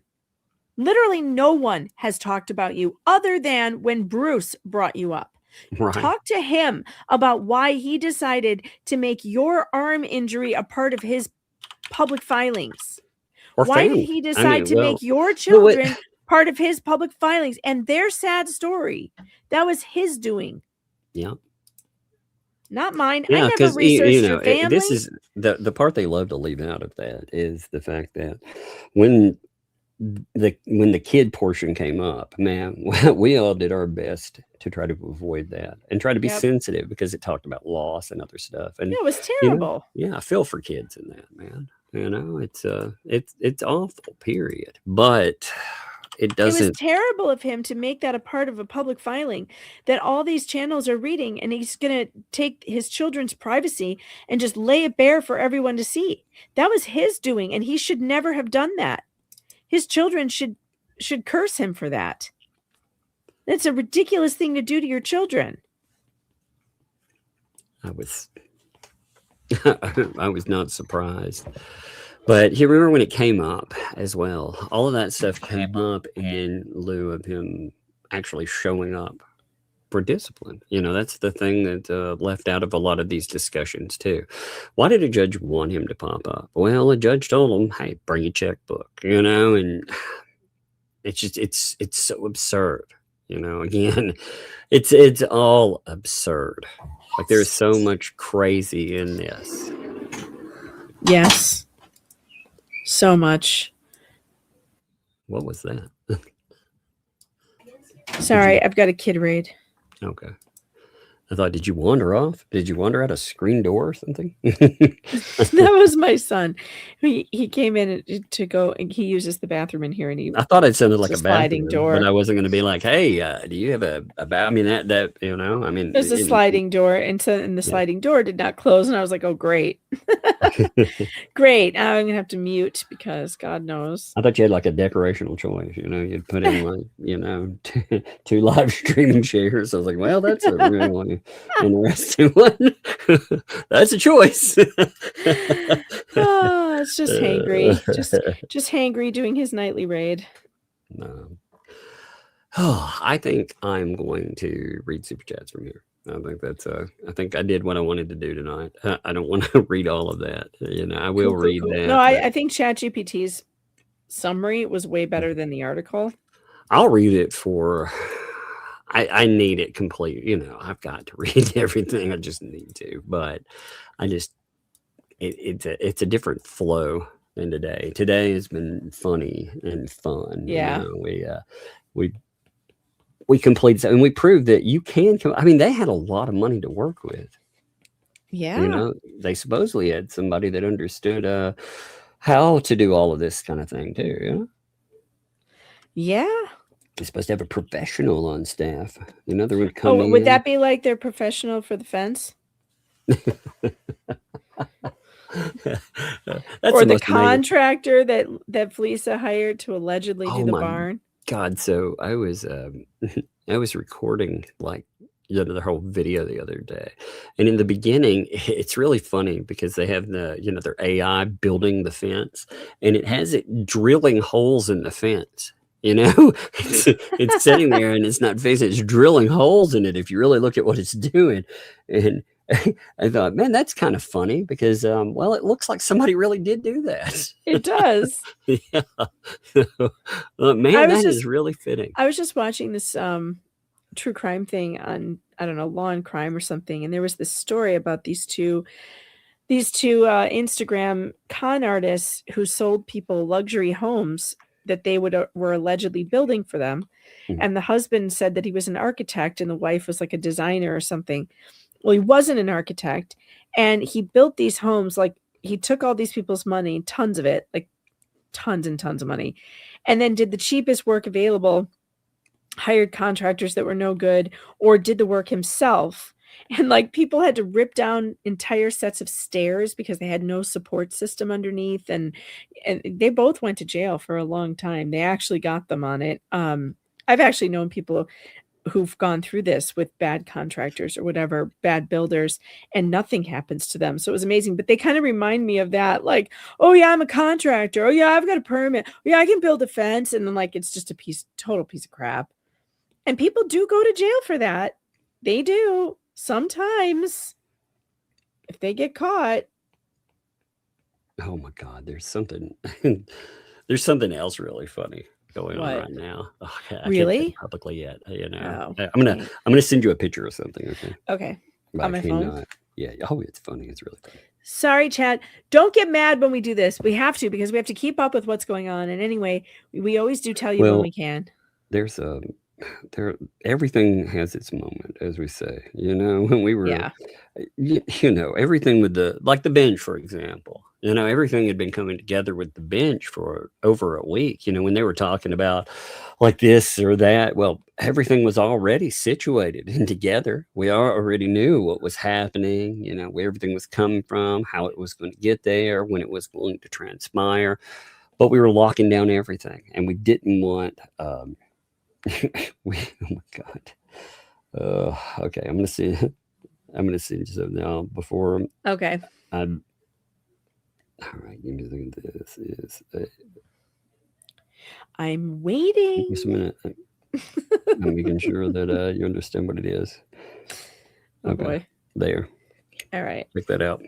[SPEAKER 10] Literally no one has talked about you other than when Bruce brought you up. Right. Talk to him about why he decided to make your arm injury a part of his public filings. Or why did he decide to make your children part of his public filings and their sad story? That was his doing.
[SPEAKER 9] Yeah.
[SPEAKER 10] Not mine. I never researched your family.
[SPEAKER 9] This is the part they love to leave out of that is the fact that when the kid portion came up, man, we all did our best to try to avoid that and try to be sensitive because it talked about loss and other stuff. And
[SPEAKER 10] it was terrible.
[SPEAKER 9] I feel for kids in that, man. You know, it's awful, period. But it doesn't.
[SPEAKER 10] It was terrible of him to make that a part of a public filing that all these channels are reading, and he's going to take his children's privacy and just lay it bare for everyone to see. That was his doing, and he should never have done that. His children should curse him for that. That's a ridiculous thing to do to your children.
[SPEAKER 9] I was not surprised. But you remember when it came up as well, all of that stuff came up in lieu of him actually showing up for discipline. You know, that's the thing that left out of a lot of these discussions too. Why did a judge want him to pop up? Well, a judge told him, hey, bring your checkbook, you know, and it's just, it's so absurd. You know, again, it's all absurd. Like there's so much crazy in this.
[SPEAKER 10] Yes. So much.
[SPEAKER 9] What was that?
[SPEAKER 10] Sorry, I've got a kid raid.
[SPEAKER 9] Okay. I thought, did you wander off? Did you wander out a screen door or something?
[SPEAKER 10] That was my son. He came in to go, and he uses the bathroom in here, and
[SPEAKER 9] I thought it sounded like a
[SPEAKER 10] sliding door.
[SPEAKER 9] But I wasn't going to be like, hey, do you have a I mean, that you know, I mean,
[SPEAKER 10] there's a sliding door, and the sliding door did not close, and I was like, oh, great. Great. Now I'm going to have to mute because God knows.
[SPEAKER 9] I thought you had like a decorational choice. You know, you'd put in like, you know, two live streaming chairs. I was like, well, that's a really interesting one. That's a choice.
[SPEAKER 10] Oh, it's just hangry. Just hangry doing his nightly raid.
[SPEAKER 9] No. Oh, I think I'm going to read super chats from here. I think that's I think I did what I wanted to do tonight. I don't want to read all of that. You know, I will read that.
[SPEAKER 10] No, I think ChatGPT's summary was way better than the article.
[SPEAKER 9] I'll read it for I need it complete. You know, I've got to read everything. I just need to, but I just it's a different flow than today. Today has been funny and fun.
[SPEAKER 10] Yeah,
[SPEAKER 9] you know, we completed and we proved that you can. I mean, they had a lot of money to work with.
[SPEAKER 10] Yeah,
[SPEAKER 9] you know, they supposedly had somebody that understood how to do all of this kind of thing too. You know?
[SPEAKER 10] Yeah.
[SPEAKER 9] They're supposed to have a professional on staff. You know, they're going to come in.
[SPEAKER 10] Would that be like they're professional for the fence?
[SPEAKER 9] That's
[SPEAKER 10] Or the
[SPEAKER 9] most amazing.
[SPEAKER 10] contractor that Felisa hired to allegedly do
[SPEAKER 9] Oh
[SPEAKER 10] the
[SPEAKER 9] my
[SPEAKER 10] barn.
[SPEAKER 9] God. So I was I was recording like the whole video the other day. And in the beginning, it's really funny because they have their AI building the fence and it has it drilling holes in the fence. It's sitting there and it's not facing, it's drilling holes in it if you really look at what it's doing. And I thought, man, that's kind of funny because, well, it looks like somebody really did do that.
[SPEAKER 10] It does.
[SPEAKER 9] Yeah. Man, that is really fitting.
[SPEAKER 10] I was just watching this true crime thing on, I don't know, Law and Crime or something. And there was this story about these two Instagram con artists who sold people luxury homes that they were allegedly building for them.
[SPEAKER 9] Mm-hmm.
[SPEAKER 10] And the husband said that he was an architect and the wife was like a designer or something. Well, he wasn't an architect, and he built these homes. Like, he took all these people's money, tons of it, like tons and tons of money, and then did the cheapest work available, hired contractors that were no good, or did the work himself. And like, people had to rip down entire sets of stairs because they had no support system underneath. And they both went to jail for a long time. They actually got them on it. I've actually known people who've gone through this with bad contractors or whatever, bad builders, and nothing happens to them. So it was amazing. But they kind of remind me of that, like, oh yeah, I'm a contractor. Oh yeah, I've got a permit. Oh yeah, I can build a fence. And then like, it's just total piece of crap. And people do go to jail for that. They do sometimes if they get caught.
[SPEAKER 9] Oh my God, there's something else really funny going on right now. Oh, I
[SPEAKER 10] really?
[SPEAKER 9] can't say publicly yet. I'm gonna send you a picture or something.
[SPEAKER 10] Okay.
[SPEAKER 9] But
[SPEAKER 10] on my phone.
[SPEAKER 9] Yeah. Oh, it's funny. It's really funny.
[SPEAKER 10] Sorry, Chad. Don't get mad when we do this. We have to, because we have to keep up with what's going on. And anyway, we always do tell you when we can.
[SPEAKER 9] There's everything has its moment, as we say. When we were, everything with the bench, for example. Everything had been coming together with the bench for over a week. When they were talking about like this or that, well, everything was already situated and together. We already knew what was happening, where everything was coming from, how it was going to get there, when it was going to transpire. But we were locking down everything, and we didn't want. Oh my God. Okay, I'm gonna see you something now before.
[SPEAKER 10] Okay.
[SPEAKER 9] All right, give me a second. This is.
[SPEAKER 10] I'm waiting.
[SPEAKER 9] Just a minute. I'm making sure that you understand what it is.
[SPEAKER 10] Oh boy.
[SPEAKER 9] There.
[SPEAKER 10] All right.
[SPEAKER 9] Check that out.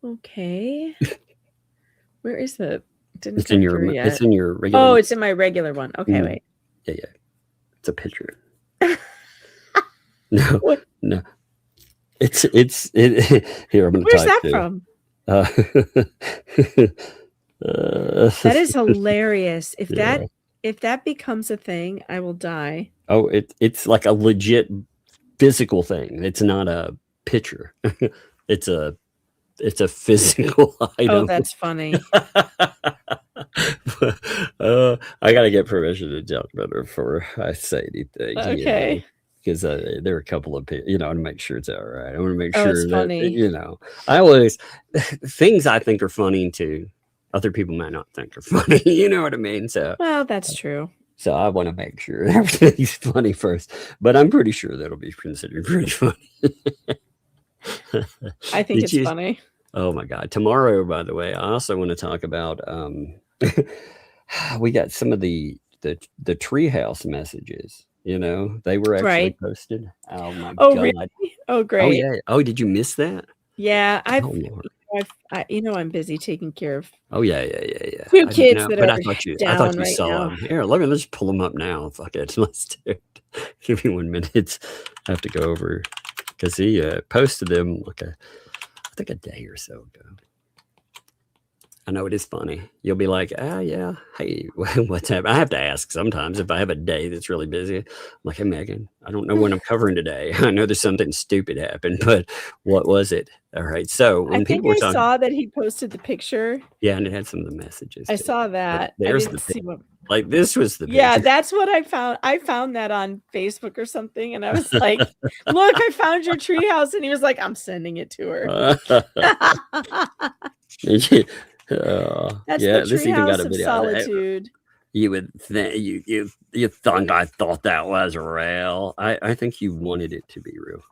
[SPEAKER 10] Okay. Where is it?
[SPEAKER 9] It's in your. Yet. It's in your regular.
[SPEAKER 10] Oh, it's in my regular one. Okay, wait.
[SPEAKER 9] Yeah. It's a picture. No.
[SPEAKER 10] What?
[SPEAKER 9] No. It's here. I'm gonna.
[SPEAKER 10] Where's that from? That is hilarious. If that becomes a thing, I will die.
[SPEAKER 9] Oh, it's like a legit physical thing. It's not a picture. It's a physical item.
[SPEAKER 10] Oh, that's funny.
[SPEAKER 9] I gotta get permission to talk about it before I say anything.
[SPEAKER 10] Okay.
[SPEAKER 9] Because there are a couple of people, to make sure it's all right. I want to make sure
[SPEAKER 10] it's
[SPEAKER 9] that,
[SPEAKER 10] funny.
[SPEAKER 9] I always, things I think are funny too, other people might not think are funny. You know what I mean? So,
[SPEAKER 10] well, that's true.
[SPEAKER 9] So I want to make sure everything's funny first, but I'm pretty sure that'll be considered pretty funny.
[SPEAKER 10] I think it's funny.
[SPEAKER 9] Oh my God. Tomorrow, by the way, I also want to talk about, we got some of the treehouse messages. They were actually posted. Oh my God!
[SPEAKER 10] Really? Oh, great!
[SPEAKER 9] Oh yeah! Oh, did you miss that?
[SPEAKER 10] Yeah, I'm busy taking care of.
[SPEAKER 9] Oh yeah.
[SPEAKER 10] Two kids that are
[SPEAKER 9] I thought you
[SPEAKER 10] right
[SPEAKER 9] saw
[SPEAKER 10] now.
[SPEAKER 9] them. Here, let's pull them up now. Fuck it, let's do it. Give me 1 minute. I have to go over because he posted them like I think a day or so ago. I know it is funny. You'll be like, yeah. Hey, what's happening? I have to ask sometimes if I have a day that's really busy. I'm like, hey, Megan, I don't know what I'm covering today. I know there's something stupid happened, but what was it? All right. So when people were talking,
[SPEAKER 10] saw that he posted the picture.
[SPEAKER 9] Yeah, and it had some of the messages.
[SPEAKER 10] I saw that.
[SPEAKER 9] There's the thing. Like this was the
[SPEAKER 10] Yeah,
[SPEAKER 9] picture.
[SPEAKER 10] that's what I found. I found that on Facebook or something, and I was like, "Look, I found your treehouse," and he was like, "I'm sending it to her." That's
[SPEAKER 9] Yeah,
[SPEAKER 10] the
[SPEAKER 9] this even got
[SPEAKER 10] treehouse
[SPEAKER 9] a
[SPEAKER 10] of
[SPEAKER 9] video.
[SPEAKER 10] solitude.
[SPEAKER 9] You would think you thought I thought that was real. I think you wanted it to be real.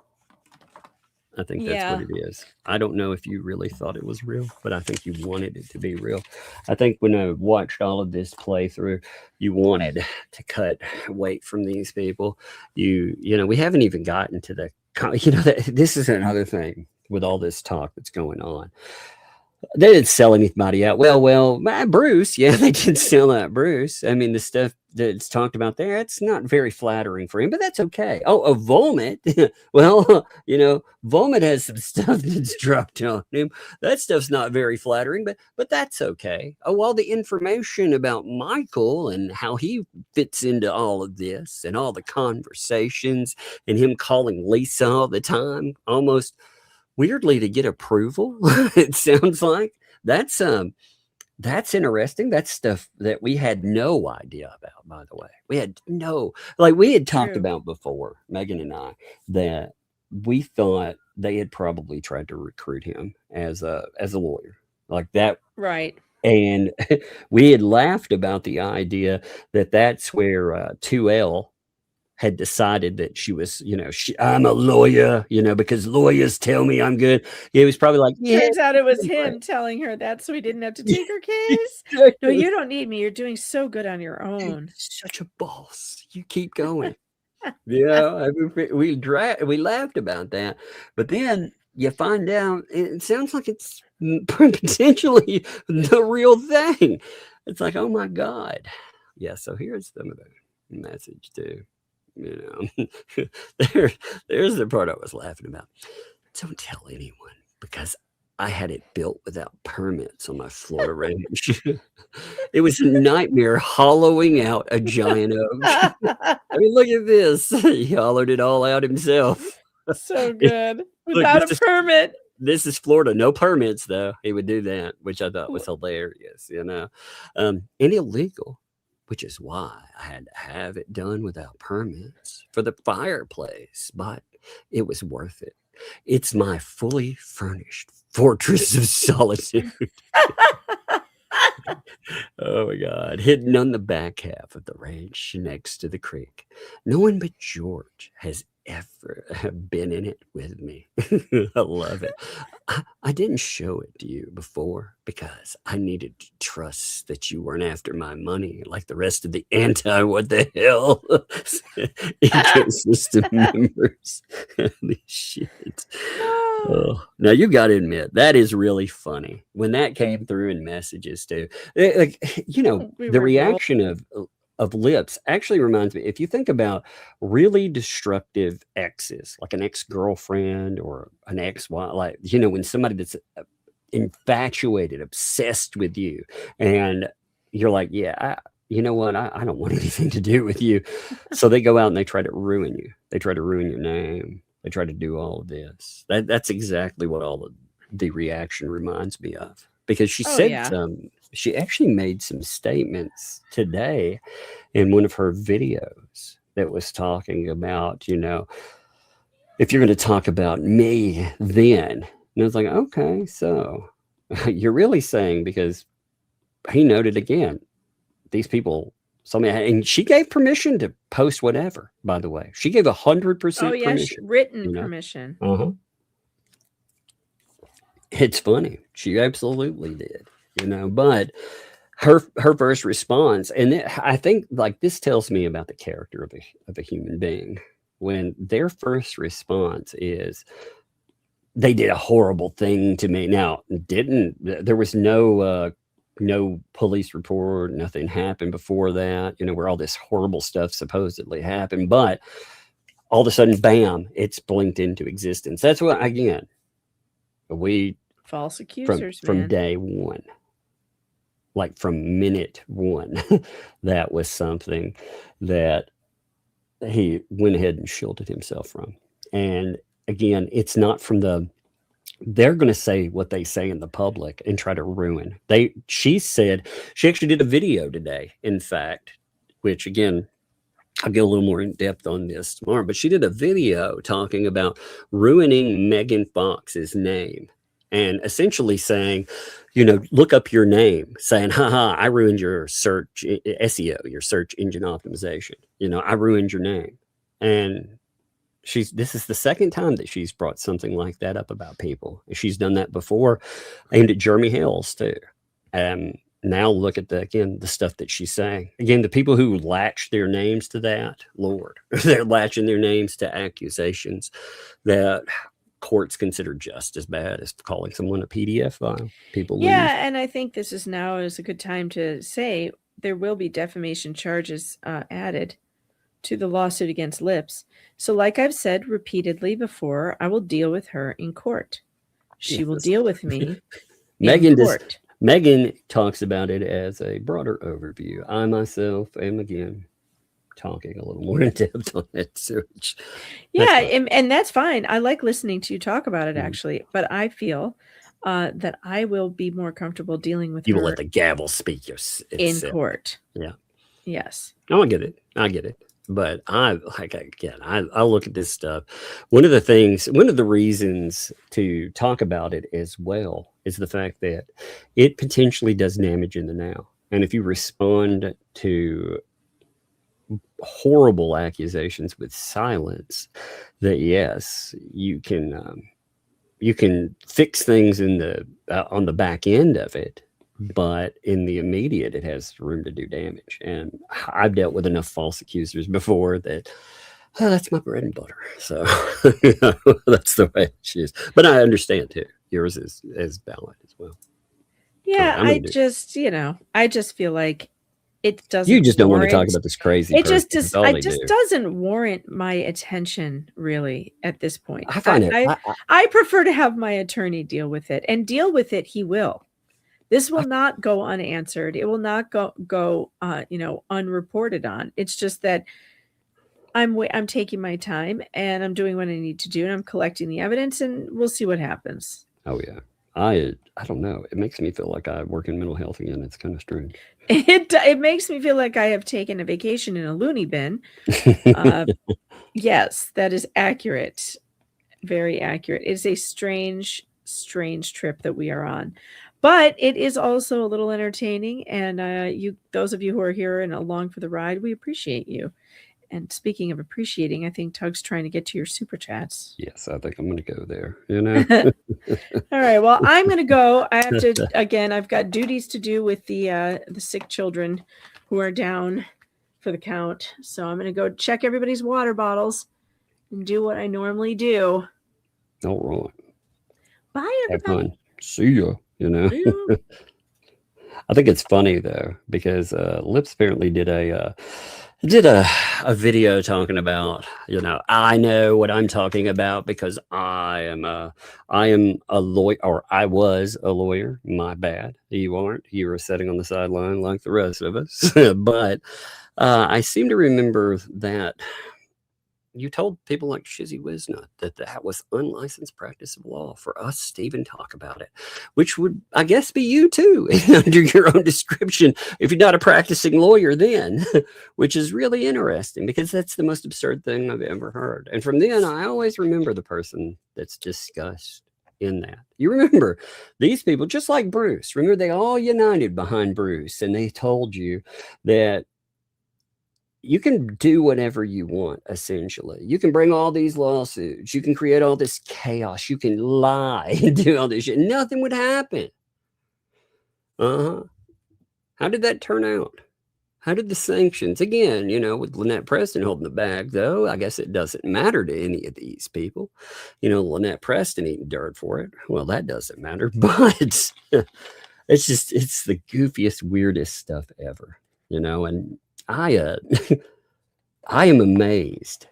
[SPEAKER 9] I think that's
[SPEAKER 10] Yeah.
[SPEAKER 9] what it is. I don't know if you really thought it was real, but I think you wanted it to be real. I think when I watched all of this playthrough, you wanted to cut weight from these people. You know, we haven't even gotten to the, you know, this is another thing with all this talk that's going on. They didn't sell anybody out. Well, Bruce, yeah, they did sell out Bruce. I mean, the stuff that's talked about there, it's not very flattering for him, but that's okay. Oh, a Vomit. Well, you know, Vomit has some stuff that's dropped on him. That stuff's not very flattering, but that's okay. Oh, all the information about Michael and how he fits into all of this and all the conversations and him calling Lisa all the time, almost weirdly to get approval. It sounds like that's interesting. That's stuff that we had no idea about, by the way. We had talked about before, Megan and I, that we thought they had probably tried to recruit him as a lawyer like that.
[SPEAKER 10] Right.
[SPEAKER 9] And we had laughed about the idea that that's where 2L had decided that she was, you know, I'm a lawyer, you know, because lawyers tell me I'm good. It was probably like, yeah.
[SPEAKER 10] Turns out it was him telling her that, so we didn't have to take her case. No, you don't need me. You're doing so good on your own.
[SPEAKER 9] You're such a boss. You keep going. Yeah, we laughed about that, but then you find out it sounds like it's potentially the real thing. It's like, oh my God. Yeah. So here's some of the message too. You know, there's the part I was laughing about. Don't tell anyone because I had it built without permits on my Florida ranch. It was a nightmare hollowing out a giant oak. I mean, look at this. He hollowed it all out himself.
[SPEAKER 10] So good. Without a permit.
[SPEAKER 9] This is Florida. No permits, though. He would do that, which I thought was hilarious, you know. And illegal, which is why I had to have it done without permits for the fireplace, but it was worth it. It's my fully furnished fortress of solitude. Oh my God. Hidden on the back half of the ranch next to the creek. No one but George has ever been in it with me. I love it. I didn't show it to you before because I needed to trust that you weren't after my money like the rest of the what the hell ecosystem members. Holy shit. Oh, now you got to admit that is really funny when that came through in messages too. Like, you know, the reaction of Lips actually reminds me, if you think about really destructive exes, like an ex-girlfriend or an ex-wife, like, you know, when somebody that's infatuated, obsessed with you, and you're like, yeah, you know what? I don't want anything to do with you. So they go out and they try to ruin you. They try to ruin your name. They try to do all of this. That's exactly what all of the reaction reminds me of. Because she said she actually made some statements today in one of her videos that was talking about, you know, if you're going to talk about me, then. And I was like, okay, so you're really saying, because he noted again, these people, and she gave permission to post whatever, by the way. She gave 100% permission.
[SPEAKER 10] Written permission.
[SPEAKER 9] Uh-huh. It's funny. She absolutely did, you know, but her first response, and I think like this tells me about the character of a human being, when their first response is, they did a horrible thing to me. Now, there was no police report, nothing happened before that, you know, where all this horrible stuff supposedly happened, but all of a sudden, bam, it's blinked into existence. That's what, again,
[SPEAKER 10] false accusers
[SPEAKER 9] from day one, like from minute one, that was something that he went ahead and shielded himself from. And again, it's not from the they're going to say what they say in the public and try to ruin. She said she actually did a video today, in fact, which again, I'll get a little more in depth on this tomorrow, but she did a video talking about ruining Megan Fox's name and essentially saying, look up your name, saying, haha, I ruined your search SEO, your search engine optimization. I ruined your name. And this is the second time that she's brought something like that up about people. She's done that before, aimed at Jeremy Hales too. Now look at the stuff that she's saying. Again, the people who latch their names to that, Lord, they're latching their names to accusations that courts consider just as bad as calling someone a PDF file. People leave.
[SPEAKER 10] And I think this is a good time to say there will be defamation charges added to the lawsuit against Lips. So like I've said repeatedly before, I will deal with her in court. She will deal with me in court.
[SPEAKER 9] Megan talks about it as a broader overview. I myself am again talking a little more in depth on that search.
[SPEAKER 10] And that's fine. I like listening to you talk about it actually, but I feel that I will be more comfortable dealing with
[SPEAKER 9] you
[SPEAKER 10] her.
[SPEAKER 9] will let the gavel speak
[SPEAKER 10] in court.
[SPEAKER 9] Yeah.
[SPEAKER 10] Yes.
[SPEAKER 9] I get it. But I look at this stuff. One of the reasons to talk about it as well is the fact that it potentially does damage in the now. And if you respond to horrible accusations with silence, that yes, you can fix things in the on the back end of it. But in the immediate, it has room to do damage. And I've dealt with enough false accusers before that that's my bread and butter. So that's the way she is. But I understand too. Yours is valid as well.
[SPEAKER 10] Yeah, I just feel like it doesn't.
[SPEAKER 9] You just don't want to talk about this crazy.
[SPEAKER 10] It just doesn't warrant my attention really at this point.
[SPEAKER 9] I find
[SPEAKER 10] I prefer to have my attorney deal with it, and deal with it he will. This will not go unanswered. It will not go unreported on. It's just that I'm taking my time and I'm doing what I need to do, and I'm collecting the evidence, and we'll see what happens.
[SPEAKER 9] Oh yeah. I don't know. It makes me feel like I work in mental health again. It's kind of strange.
[SPEAKER 10] It makes me feel like I have taken a vacation in a loony bin. Yes, that is accurate. Very accurate. It's a strange trip that we are on. But it is also a little entertaining, and those of you who are here and along for the ride, we appreciate you. And speaking of appreciating, I think Tug's trying to get to your super chats.
[SPEAKER 9] Yes, I think I'm going to go there.
[SPEAKER 10] All right. Well, I'm going to go. I have to again. I've got duties to do with the sick children who are down for the count. So I'm going to go check everybody's water bottles and do what I normally do.
[SPEAKER 9] All right.
[SPEAKER 10] Bye, everybody.
[SPEAKER 9] Have fun. See ya. I think it's funny though, because Lips apparently did a video talking about, I know what I'm talking about because I am a lawyer, or I was a lawyer. My bad. You aren't. You were sitting on the sideline like the rest of us. But I seem to remember that you told people like Shizzy Wisnut that was unlicensed practice of law. For us to even talk about it, which would, I guess, be you too, under your own description, if you're not a practicing lawyer then, which is really interesting because that's the most absurd thing I've ever heard. And from then, I always remember the person that's discussed in that. You remember these people, just like Bruce, remember they all united behind Bruce, and they told you that you can do whatever you want, essentially. You can bring all these lawsuits. You can create all this chaos. You can lie and do all this shit. Nothing would happen. How did that turn out? How did the sanctions, again, with Lynette Preston holding the bag, though, I guess it doesn't matter to any of these people. Lynette Preston eating dirt for it. Well, that doesn't matter. But it's the goofiest, weirdest stuff ever, and I am amazed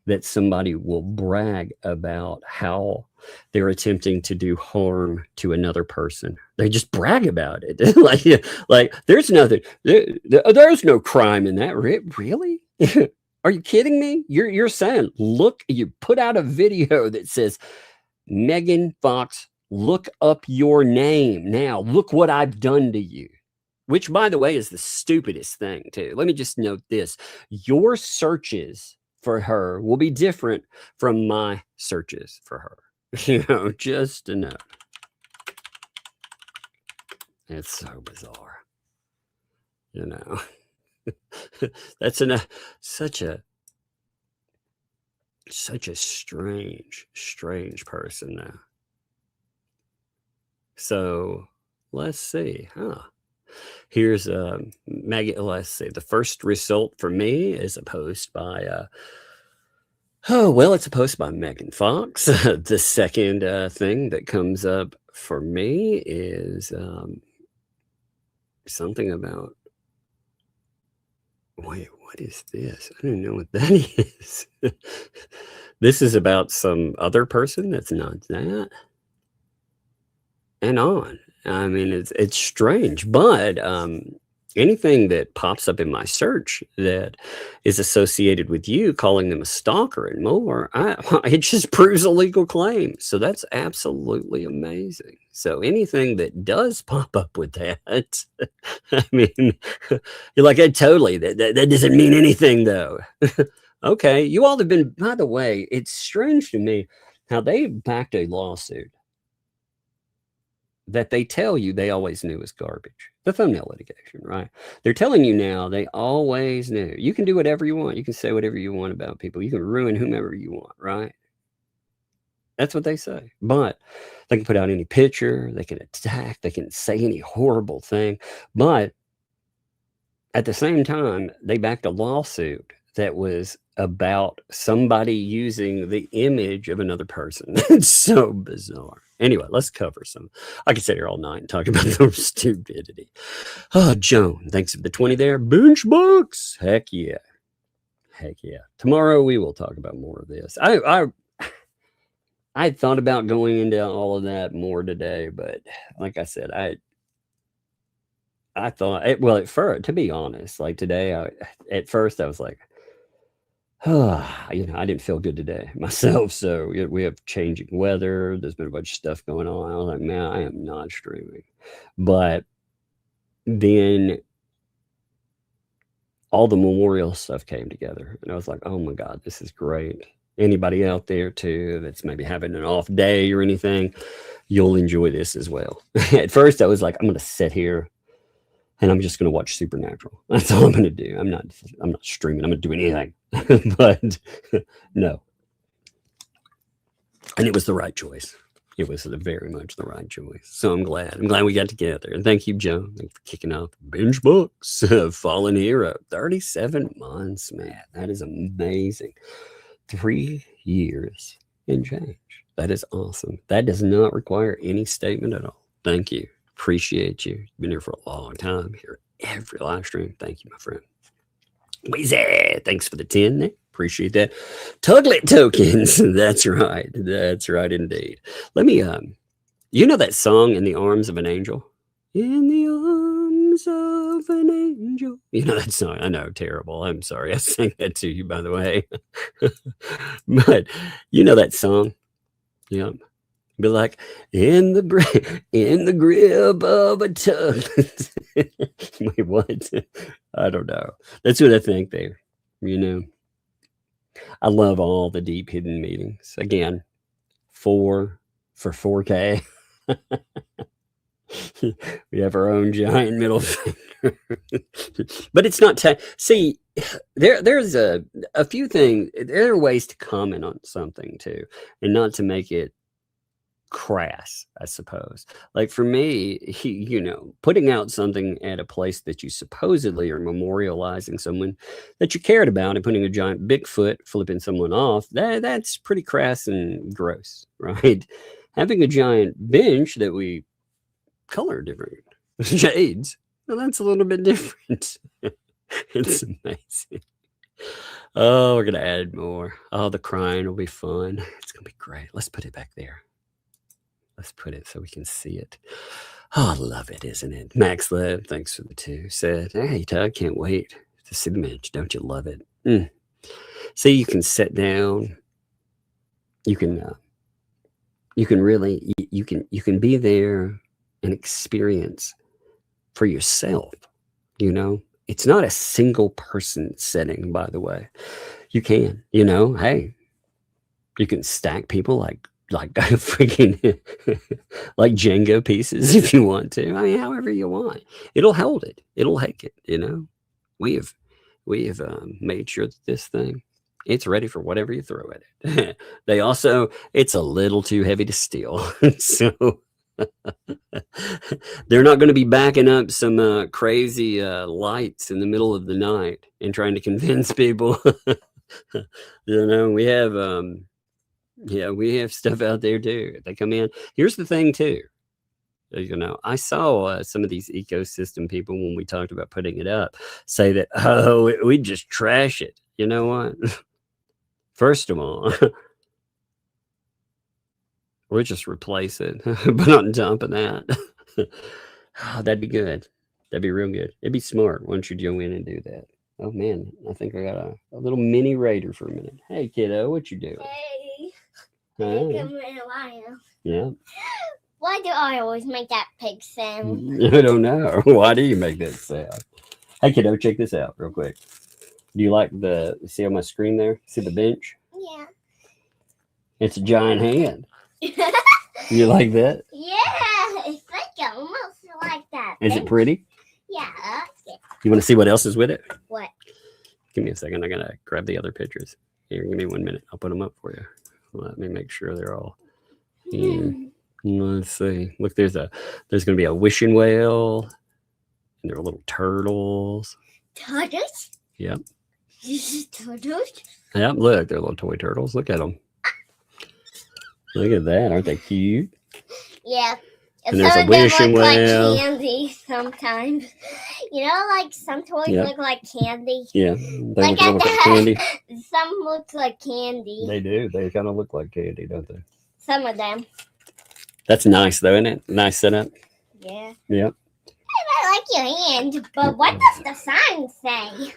[SPEAKER 9] that somebody will brag about how they're attempting to do harm to another person. They just brag about it. like there's nothing, there's no crime in that. Really? Are you kidding me? You're saying, look, you put out a video that says Megan Fox look up your name now. Look what I've done to you. Which, by the way, is the stupidest thing, too. Let me just note this. Your searches for her will be different from my searches for her. Just to know. It's so bizarre. That's such a strange person now. So let's see. Here's Maggie. Let's see. The first result for me is a post by it's a post by Megan Fox. The second thing that comes up for me is something about, wait, what is this? I don't know what that is. This is about some other person that's not that. And on. I mean, it's strange, but anything that pops up in my search that is associated with you, calling them a stalker and more, it just proves a legal claim. So that's absolutely amazing. So anything that does pop up with that, I mean, you're like, totally, that doesn't mean anything though. Okay, you all have been, by the way, it's strange to me how they backed a lawsuit that they tell you they always knew was garbage. The thumbnail litigation, right? They're telling you now they always knew. You can do whatever you want. You can say whatever you want about people. You can ruin whomever you want, right? That's what they say. But they can put out any picture. They can attack. They can say any horrible thing. But at the same time, they backed a lawsuit that was about somebody using the image of another person. It's so bizarre. Anyway, let's cover some. I could sit here all night and talk about their stupidity. Oh, Joan, thanks for the 20 there. Bench books. Heck yeah. Heck yeah. Tomorrow we will talk about more of this. I thought about going into all of that more today, but like I said, I thought, at first, to be honest, like today, at first I was like, I didn't feel good today myself. So we have changing weather. There's been a bunch of stuff going on. I was like, man, I am not streaming. But then all the memorial stuff came together. And I was like, oh my God, this is great. Anybody out there too that's maybe having an off day or anything, you'll enjoy this as well. At first I was like, I'm going to sit here and I'm just going to watch Supernatural. That's all I'm going to do. I'm not streaming. I'm going to do anything. But no. And it was the right choice. It was very much the right choice. So I'm glad we got together. And thank you, Joe. Thank you for kicking off Binge Books. Fallen Hero. 37 months, man. That is amazing. 3 years and change. That is awesome. That does not require any statement at all. Thank you. Appreciate you. Been here for a long time. Here every live stream. Thank you, my friend. Weezy, thanks for the 10 there. Appreciate that. Tuglet tokens. That's right. That's right indeed. Let me you know that song, In the Arms of an Angel? In the arms of an angel. You know that song? I know, terrible. I'm sorry. I sang that to you, by the way. But you know that song? Yep. Be like, in the grip of a tug. Wait, what? I don't know. That's what I think there. I love all the deep hidden meanings. Again, 4 for 4K. We have our own giant middle finger. But it's not see, there's a few things. There are ways to comment on something too, and not to make it crass, I suppose. Like for me, putting out something at a place that you supposedly are memorializing someone that you cared about and putting a giant Bigfoot flipping someone off, that's pretty crass and gross, right? Having a giant bench that we color different shades, well, that's a little bit different. It's amazing. Oh, we're gonna add more. Oh, the crying will be fun. It's gonna be great. Let's put it back there. Let's put it so we can see it. Oh, I love it, isn't it? Max Lev, thanks for the 2, said, hey, Tug, can't wait to see the bench. Don't you love it? See, you can sit down. You can you can really, you can be there and experience for yourself. You know, it's not a single person setting, by the way. You can, you know, hey, you can stack people like freaking like Jenga pieces if you want to. I mean, however you want. It'll hold it. It'll take it, you know. We have made sure that this thing, it's ready for whatever you throw at it. They also, it's a little too heavy to steal. So they're not going to be backing up some crazy lights in the middle of the night and trying to convince people. You know, we have stuff out there too. They come in. Here's the thing too. You know, I saw some of these ecosystem people when we talked about putting it up say that, oh, we just trash it. You know what? First of all, we'll just replace it. But on top of that, oh, that'd be good. That'd be real good. It'd be smart once you go in and do that. Oh man, I think I got a little mini raider for a minute. Hey kiddo, what you doing?
[SPEAKER 12] Hey.
[SPEAKER 9] Hey. Yeah.
[SPEAKER 12] Why do I always make that pig sound?
[SPEAKER 9] I don't know. Why do you make that sound? Hey kiddo, check this out real quick. Do you like see on my screen there? See the bench?
[SPEAKER 12] Yeah.
[SPEAKER 9] It's a giant hand. You like that?
[SPEAKER 12] Yeah, it's like almost like that.
[SPEAKER 9] Is it pretty?
[SPEAKER 12] Yeah.
[SPEAKER 9] You want to see what else is with it?
[SPEAKER 12] What?
[SPEAKER 9] Give me a second. I gotta grab the other pictures. Here, give me 1 minute. I'll put them up for you. Let me make sure they're all here. Let's see. Look, there's gonna be a wishing well, and there are little turtles.
[SPEAKER 12] Turtles?
[SPEAKER 9] Yep.
[SPEAKER 12] Turtles?
[SPEAKER 9] Yep. Look, they're little toy turtles. Look at them. Look at that. Aren't they cute?
[SPEAKER 12] Yeah.
[SPEAKER 9] And there's a wishing well.
[SPEAKER 12] Like candy sometimes. You know, like some toys look like candy.
[SPEAKER 9] Yeah. They look like candy.
[SPEAKER 12] Some look like candy.
[SPEAKER 9] They do. They kind of look like candy, don't they?
[SPEAKER 12] Some of them.
[SPEAKER 9] That's nice, though, isn't it? Nice setup.
[SPEAKER 12] Yeah.
[SPEAKER 9] Yep.
[SPEAKER 12] I like your hand, but what does the sign say?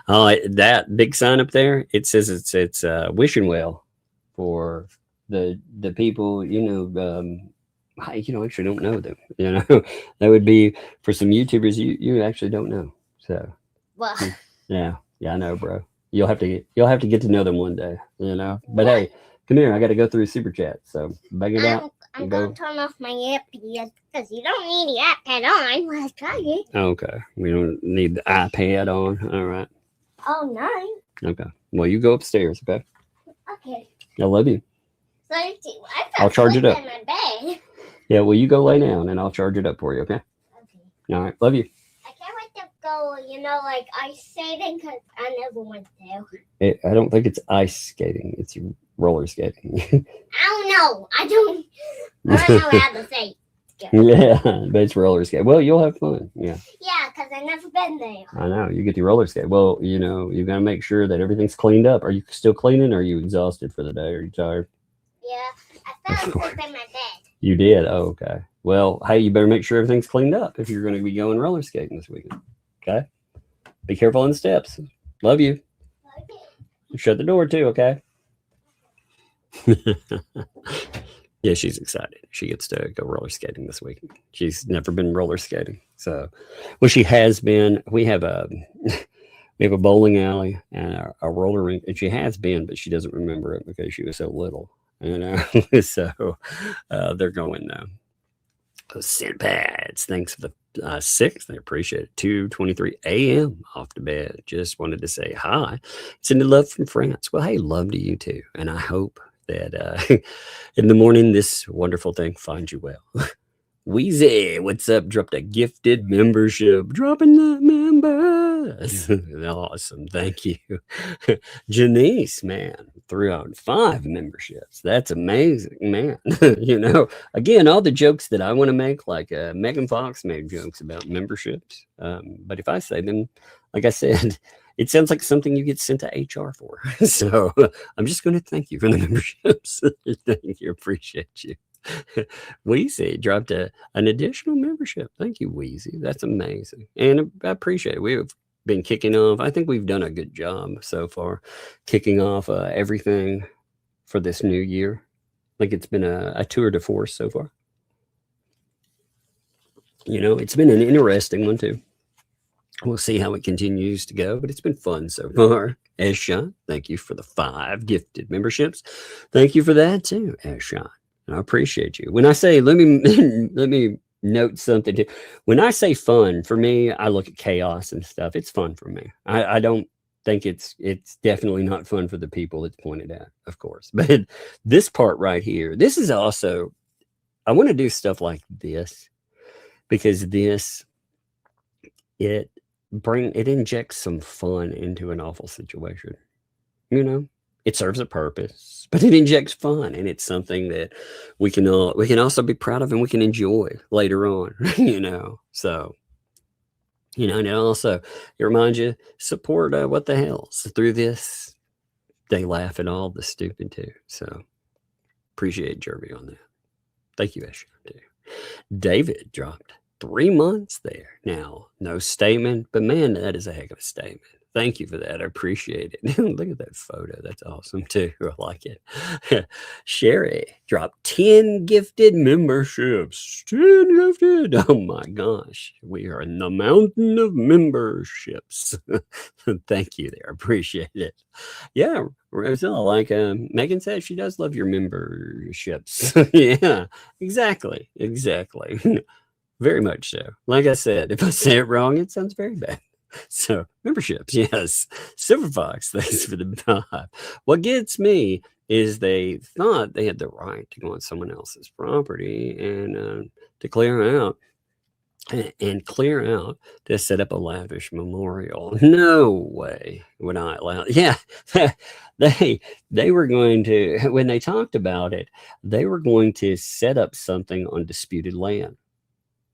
[SPEAKER 9] Oh, that big sign up there. It says it's a wishing well for the people. You know. I actually don't know them. You know, that would be for some YouTubers you actually don't know. So,
[SPEAKER 12] well,
[SPEAKER 9] yeah, I know, bro. You'll have to get to know them one day. You know, but hey, come here. I got to go through super chat. So bag it out.
[SPEAKER 12] I'm going to turn off my iPad because you don't need the iPad on. Let's try it.
[SPEAKER 9] Okay, we don't need the iPad on. All right.
[SPEAKER 12] Oh no.
[SPEAKER 9] Okay. Well, you go upstairs. Okay.
[SPEAKER 12] Okay.
[SPEAKER 9] I love you.
[SPEAKER 12] So
[SPEAKER 9] I'll charge it up.
[SPEAKER 12] In my bed.
[SPEAKER 9] Yeah, well, you go lay down, and I'll charge it up for you, okay? Okay. All right, love you.
[SPEAKER 12] I can't wait to go, like ice skating, because I never went there.
[SPEAKER 9] I don't think it's ice skating. It's roller skating.
[SPEAKER 12] I don't know. I don't know how to say it.
[SPEAKER 9] Yeah, but it's roller skate. Well, you'll have fun, yeah.
[SPEAKER 12] Yeah, because I've never been there.
[SPEAKER 9] I know. You get to roller skate. Well, you got to make sure that everything's cleaned up. Are you still cleaning, or are you exhausted for the day? Are you tired?
[SPEAKER 12] Yeah, I fell asleep in my bed.
[SPEAKER 9] You did? Oh, okay. Well, hey, you better make sure everything's cleaned up if you're going to be going roller skating this weekend. Okay? Be careful on the steps. Love you. Okay. Shut the door too, okay? Yeah, she's excited. She gets to go roller skating this weekend. She's never been roller skating. So, well, she has been. We have a bowling alley and a roller rink, and she has been, but she doesn't remember it because she was so little. So they're going send pads. Thanks for the 6th. I appreciate it. 2:23 a.m. off to bed. Just wanted to say hi. Sending love from France. Well, hey, love to you too. And I hope that in the morning this wonderful thing finds you well. Wheezy, what's up? Dropped a gifted membership. Dropping the members. Awesome. Thank you. Janice, man, threw out 5 memberships. That's amazing, man. Again, all the jokes that I want to make, like Megan Fox made jokes about memberships. But if I say them, like I said, it sounds like something you get sent to HR for. So I'm just going to thank you for the memberships. Thank you. Appreciate you. Wheezy dropped an additional membership. Thank you, Wheezy. That's amazing. And I appreciate it. We've been kicking off. I think we've done a good job so far, kicking off everything for this new year. Like it's been a tour de force so far. You know, it's been an interesting one too. We'll see how it continues to go, but it's been fun so far. Esha, thank you for the 5 gifted memberships. Thank you for that too, Esha. And I appreciate you. When I say, let me note something too. When I say fun, for me, I look at chaos and stuff. It's fun for me. I don't think it's definitely not fun for the people it's pointed at, of course. But this part right here, this is also, I want to do stuff like this because this, it injects some fun into an awful situation. You know, it serves a purpose, but it injects fun, and it's something that we can also be proud of and we can enjoy later on. You know, so you know, and it reminds you support What the Hales through this. They laugh at all the stupid too. So appreciate Jeremy on that. Thank you, Esha, too. David dropped 3 months there. Now, no statement, but man, that is a heck of a statement. Thank you for that. I appreciate it. Look at that photo. That's awesome too. I like it. Sherry dropped 10 gifted memberships. 10 gifted. Oh my gosh. We are in the mountain of memberships. Thank you there. Appreciate it. Yeah, Rosella, like Megan said, she does love your memberships. Yeah, exactly. Very much so. Like I said, if I say it wrong, it sounds very bad. So memberships, yes. Silver Fox, thanks for the 5. What gets me is they thought they had the right to go on someone else's property and to clear out to set up a lavish memorial. No way would I allow. Yeah, they were going to, when they talked about it, they were going to set up something on disputed land.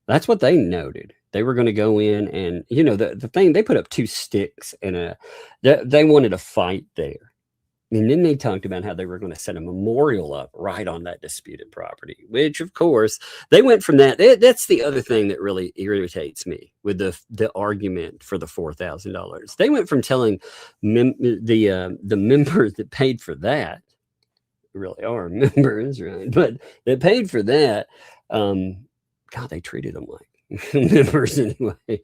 [SPEAKER 9] That's what they noted. They were going to go in and, you know, the thing, they put up 2 sticks and they wanted a fight there. And then they talked about how they were going to set a memorial up right on that disputed property, which of course they went from that. That's the other thing that really irritates me with the argument for the $4,000. They went from telling the members that paid for that, really are members, right? But they paid for that. God, they treated them like members anyway.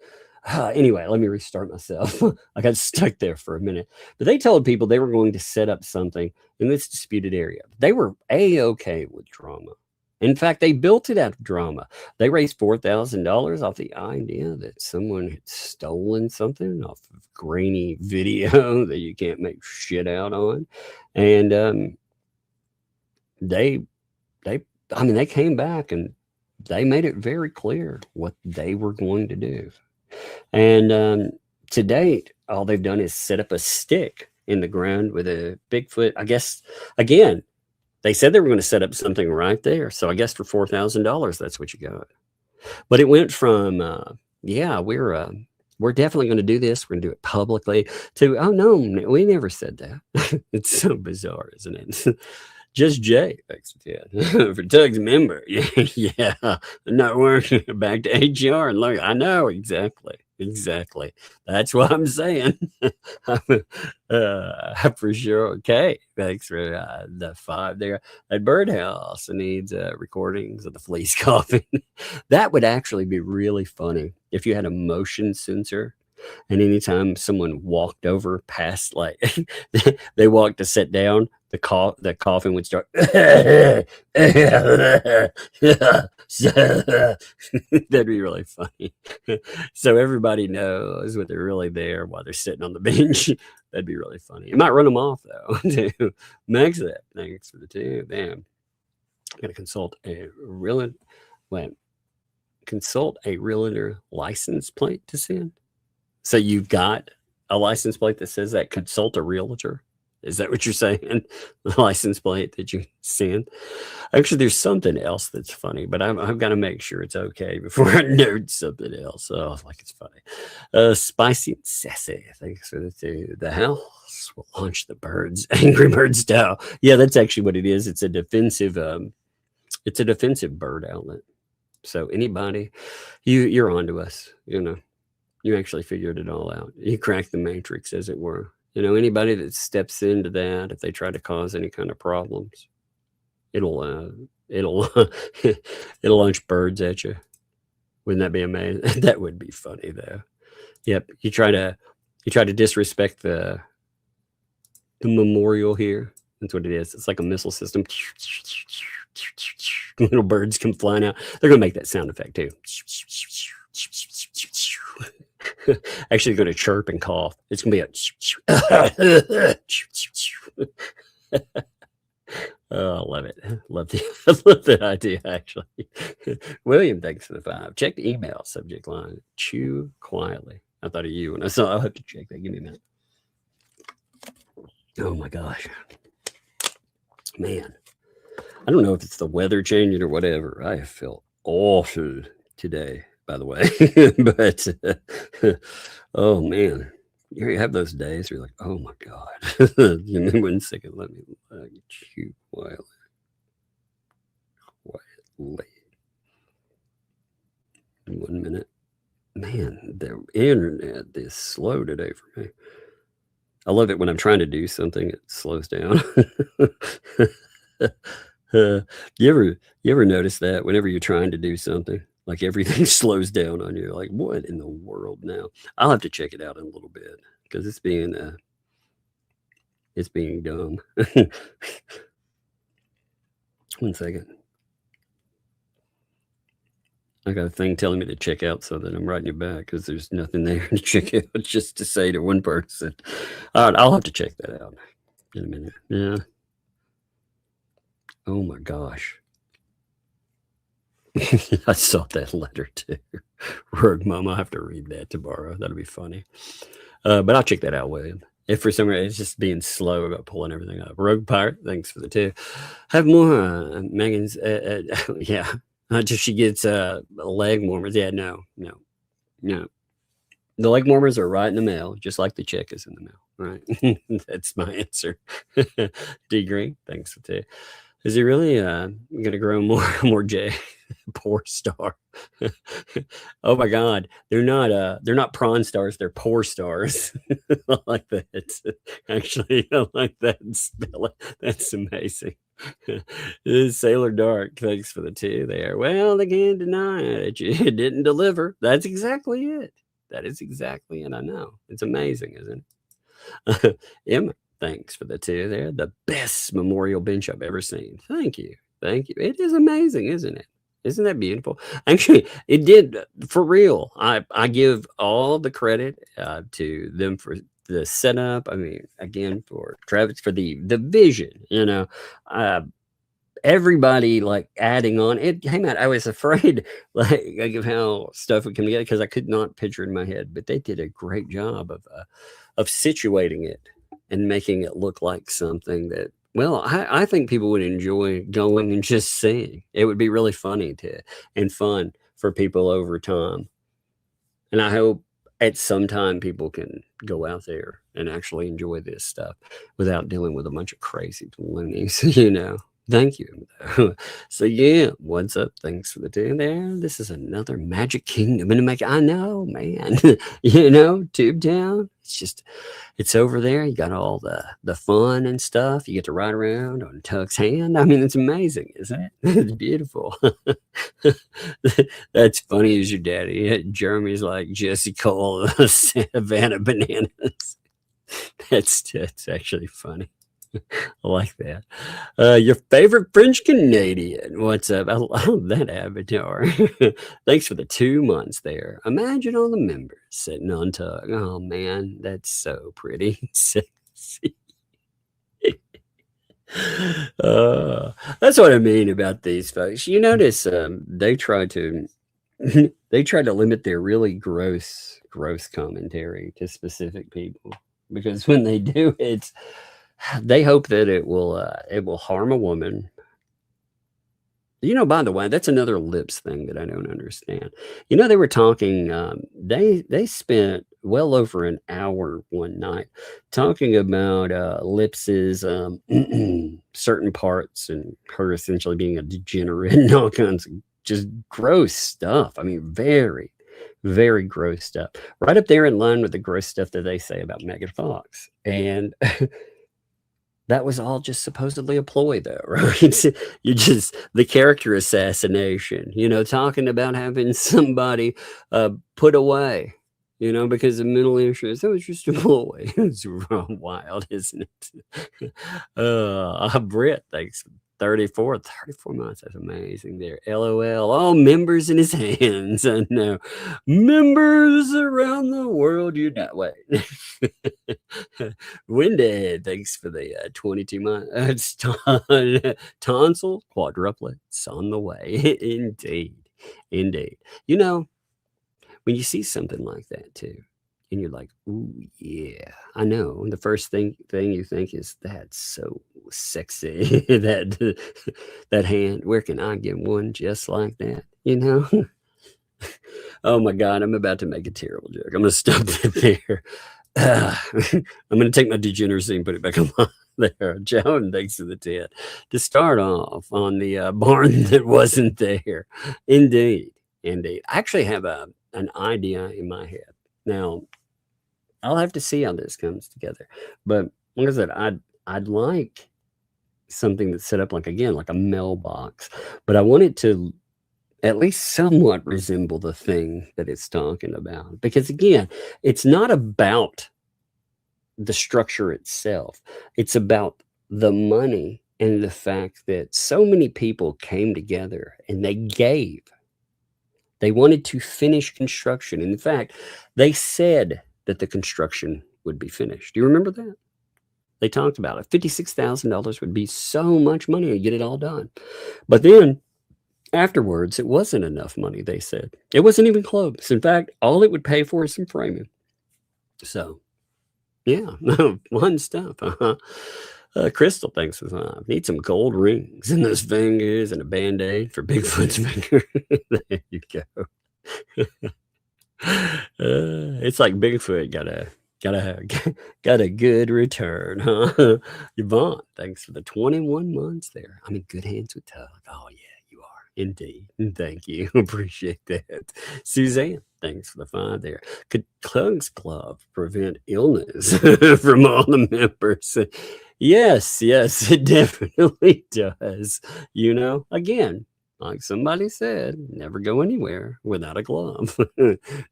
[SPEAKER 9] Anyway, let me restart myself. I got stuck there for a minute. But they told people they were going to set up something in this disputed area. They were A-okay with drama. In fact, they built it out of drama. They raised $4,000 off the idea that someone had stolen something off of grainy video that you can't make shit out on. And they came back and they made it very clear what they were going to do. And to date, all they've done is set up a stick in the ground with a Bigfoot. I guess, again, they said they were going to set up something right there. So I guess for $4,000, that's what you got. But it went from, we're definitely going to do this. We're going to do it publicly to, oh, no, we never said that. It's so bizarre, isn't it? Just Jay, thanks for Doug's member. Yeah, not working. Back to HR and look. I know exactly. That's what I'm saying. For sure. Okay, thanks for the 5 there. That birdhouse needs recordings of the fleece coffin. That would actually be really funny if you had a motion sensor. And anytime someone walked over past, like they walked to sit down, the coffin would start. That'd be really funny. So everybody knows when they're really there while they're sitting on the bench. That'd be really funny. It might run them off though. Too. Max, that thanks for the 2. Damn, I'm gonna consult a realtor. Consult a realtor license plate to send. So you've got a license plate that says that consult a realtor. Is that what you're saying? The license plate that you send? Actually, there's something else that's funny, but I've got to make sure it's okay before I note something else. Oh, like it's funny. Spicy and sassy. Thanks for the 2. The house will launch the birds. Angry Bird style. Yeah, that's actually what it is. It's a defensive. It's a defensive bird outlet. So anybody, you're onto us. You know. You actually figured it all out. You cracked the matrix, as it were. You know, anybody that steps into that, if they try to cause any kind of problems, it'll it'll launch birds at you. Wouldn't that be amazing? That would be funny though. Yep. You try to disrespect the memorial here. That's what it is. It's like a missile system. Little birds come flying out. They're gonna make that sound effect too. Actually going to chirp and cough. It's gonna be a oh, I love it. Love that idea, actually. William, thanks for the 5. Check the email subject line. Chew quietly. I thought of you when I saw. I'll have to check that. Give me a minute. Oh my gosh, man. I don't know if it's the weather changing or whatever. I feel awful today, by the way. But oh man, you have those days where you're like, oh my god. Give me 1 second. Let me chew quietly. Quietly. 1 minute. Man, the internet is slow today for me. I love it when I'm trying to do something, it slows down. You ever notice that whenever you're trying to do something, like everything slows down on you? Like, what in the world now? I'll have to check it out in a little bit because it's being dumb. 1 second. I got a thing telling me to check out, so that I'm writing you back because there's nothing there to check out, just to say to one person. All right, I'll have to check that out in a minute. Yeah. Oh my gosh. I saw that letter too. Rogue Mama, I'll have to read that tomorrow. That'll be funny. But I'll check that out, William. If for some reason it's just being slow about pulling everything up. Rogue Pirate, thanks for the 2. Have more Megan's. Yeah. Until she gets leg warmers. Yeah, no. The leg warmers are right in the mail, just like the check is in the mail, right? That's my answer. D Green, thanks for the 2. Is he really gonna grow more J? Poor star. Oh my god, they're not prawn stars, they're poor stars. I like that. Actually, I like that spell. That's amazing. Sailor Dark, thanks for the 2 there. Well, they can't deny it. You didn't deliver. That's exactly it. That is exactly it. I know. It's amazing, isn't it? Emma, thanks for the 2 there. The best memorial bench I've ever seen. Thank you. Thank you. It is amazing, isn't it? Isn't that beautiful? Actually, it did, for real. I give all the credit to them for the setup. I mean, again, for Travis, for the vision, everybody like adding on it. Hey man, I was afraid like of how stuff would come together because I could not picture it in my head, but they did a great job of situating it and making it look like something that, well, I think people would enjoy going and just seeing. It would be really funny and fun for people over time. And I hope at some time people can go out there and actually enjoy this stuff without dealing with a bunch of crazy loonies, Thank you. So yeah, what's up? Thanks for the 2 there. This is another Magic Kingdom in the I know, man. Tube Town. It's over there. You got all the fun and stuff. You get to ride around on Tug's hand. I mean, it's amazing, isn't it? It's beautiful. That's funny as your daddy. Jeremy's like Jesse Cole, Savannah Bananas. That's actually funny. I like that. Your favorite French Canadian. What's up? I love that avatar. Thanks for the 2 months there. Imagine all the members sitting on Tug. Oh man, that's so pretty. Sexy. That's what I mean about these folks. You notice they try to limit their really gross commentary to specific people, because when they do it, they hope that it will harm a woman. By the way, that's another lips thing that I don't understand. They were talking, they spent well over an hour one night talking about Lips's certain parts and her essentially being a degenerate and all kinds of just gross stuff. I mean, very, very gross stuff. Right up there in line with the gross stuff that they say about Megan Fox. And That was all just supposedly a ploy, though, right? You just the character assassination, talking about having somebody put away, because of mental issues. That was just a ploy. It's wild, isn't it? Britt, thanks. 34 months. That's amazing there. LOL. Oh, members in his hands. I know. Members around the world. Wait. Windhead, thanks for the 22 months. Tonsil quadruplets on the way. Indeed. When you see something like that too, and you're like, ooh, yeah, I know. And the first thing you think is, that's so sexy. that hand, where can I get one just like that? Oh my God, I'm about to make a terrible joke. I'm going to stop that there. I'm going to take my degeneracy and put it back on there. Joan, thanks for the 10. To start off on the barn that wasn't there. Indeed. I actually have an idea in my head. Now, I'll have to see how this comes together. But like I said, I'd like something that's set up like a mailbox. But I want it to at least somewhat resemble the thing that it's talking about. Because again, it's not about the structure itself. It's about the money and the fact that so many people came together and they gave. They wanted to finish construction. In fact, they said that the construction would be finished. Do you remember that? They talked about it. $56,000 would be so much money to get it all done. But then afterwards, it wasn't enough money, they said. It wasn't even close. In fact, all it would pay for is some framing. So, yeah, fun stuff. Crystal, thanks for that. Need some gold rings in those fingers and a Band-Aid for Bigfoot's finger. There you go. It's like Bigfoot got a good return, huh? Yvonne, thanks for the 21 months there. I'm in good hands with Tug. Oh yeah, you are indeed. Thank you. Appreciate that. Suzanne, thanks for the 5 there. Could Tug's glove prevent illness from all the members? Yes, it definitely does. Again, like somebody said, never go anywhere without a glove.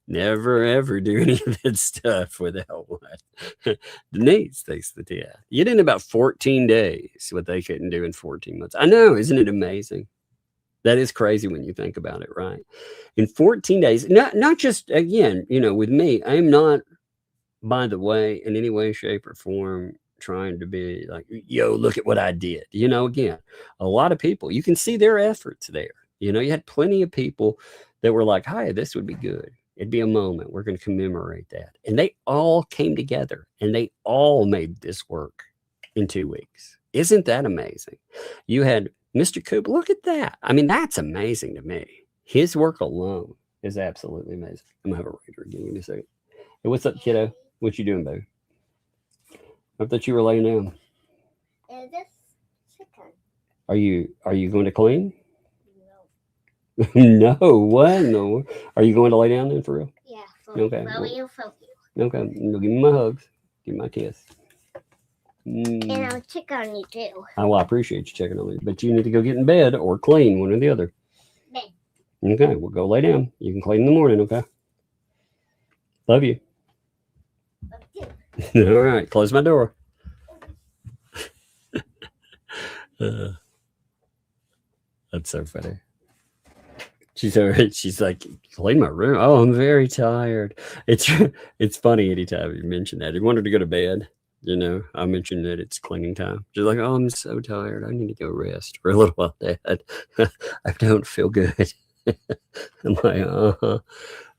[SPEAKER 9] Never, ever do any of that stuff without one. Denise, thanks for the 10. You did in about 14 days what they couldn't do in 14 months. I know, isn't it amazing? That is crazy when you think about it, right? In 14 days, not just, again, with me, I'm not, by the way, in any way, shape, or form, trying to be like, yo, look at what I did. Again, a lot of people, you can see their efforts there. You had plenty of people that were like, hi, this would be good. It'd be a moment. We're going to commemorate that. And they all came together and they all made this work in 2 weeks. Isn't that amazing? You had Mr. Coop. Look at that. I mean, that's amazing to me. His work alone is absolutely amazing. I'm going to have a reader again. Give me a second. Hey, what's up, kiddo? What you doing, baby? I thought you were laying down.
[SPEAKER 12] Is this chicken?
[SPEAKER 9] Are you going to clean? No. No, what? No. Are you going to lay down then for real?
[SPEAKER 12] Yeah.
[SPEAKER 9] Okay.
[SPEAKER 12] You.
[SPEAKER 9] Okay. No, give me my hugs. Give me my kiss.
[SPEAKER 12] And I'll check on you too.
[SPEAKER 9] Well, I appreciate you checking on me, but you need to go get in bed or clean, one or the other.
[SPEAKER 12] Bed.
[SPEAKER 9] Okay, we'll go lay down. You can clean in the morning, okay? Love you. All right, close my door. That's so funny. She's like, clean my room. Oh, I'm very tired. It's funny anytime you mention that. You wanted to go to bed, I mentioned that it's cleaning time. She's like, oh, I'm so tired. I need to go rest for a little while, Dad. I don't feel good. I'm like,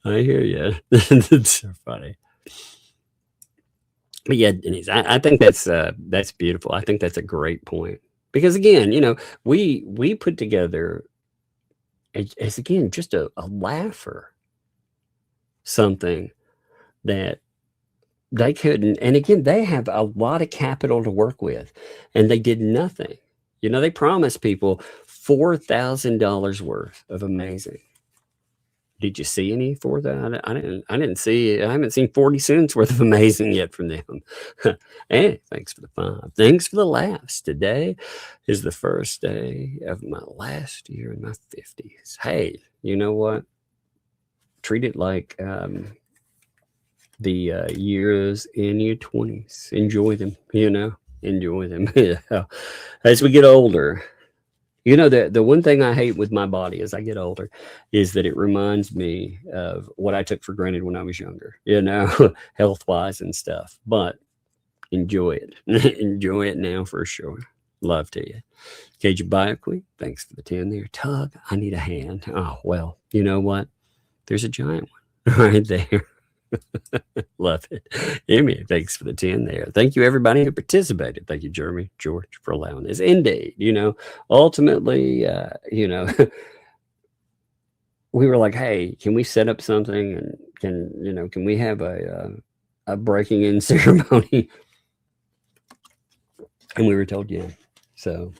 [SPEAKER 9] I hear you. It's so funny. But yeah, Denise, I think that's beautiful. I think that's a great point. Because again, we put together as again just a laugher, something that they couldn't. And again, they have a lot of capital to work with, and they did nothing. They promised people $4,000 worth of amazing. Did you see any for that? I didn't see. I haven't seen 40 cents worth of amazing yet from them. Hey, thanks for the 5. Thanks for the laughs. Today is the first day of my last year in my 50s. Hey, you know what? Treat it like the years in your 20s. Enjoy them, enjoy them. Yeah. As we get older, the one thing I hate with my body as I get older is that it reminds me of what I took for granted when I was younger, health-wise and stuff. But enjoy it. Enjoy it now for sure. Love to you. ThATuMBRELLAgUY, thanks for the 10 there. Tug, I need a hand. Oh, well, you know what? There's a giant one right there. Love it. Emmy, thanks for the 10 there. Thank you, everybody who participated. Thank you, Jeremy, George, for allowing this. Indeed, ultimately, we were like, hey, can we set up something and can we have a breaking in ceremony? And we were told, yeah. So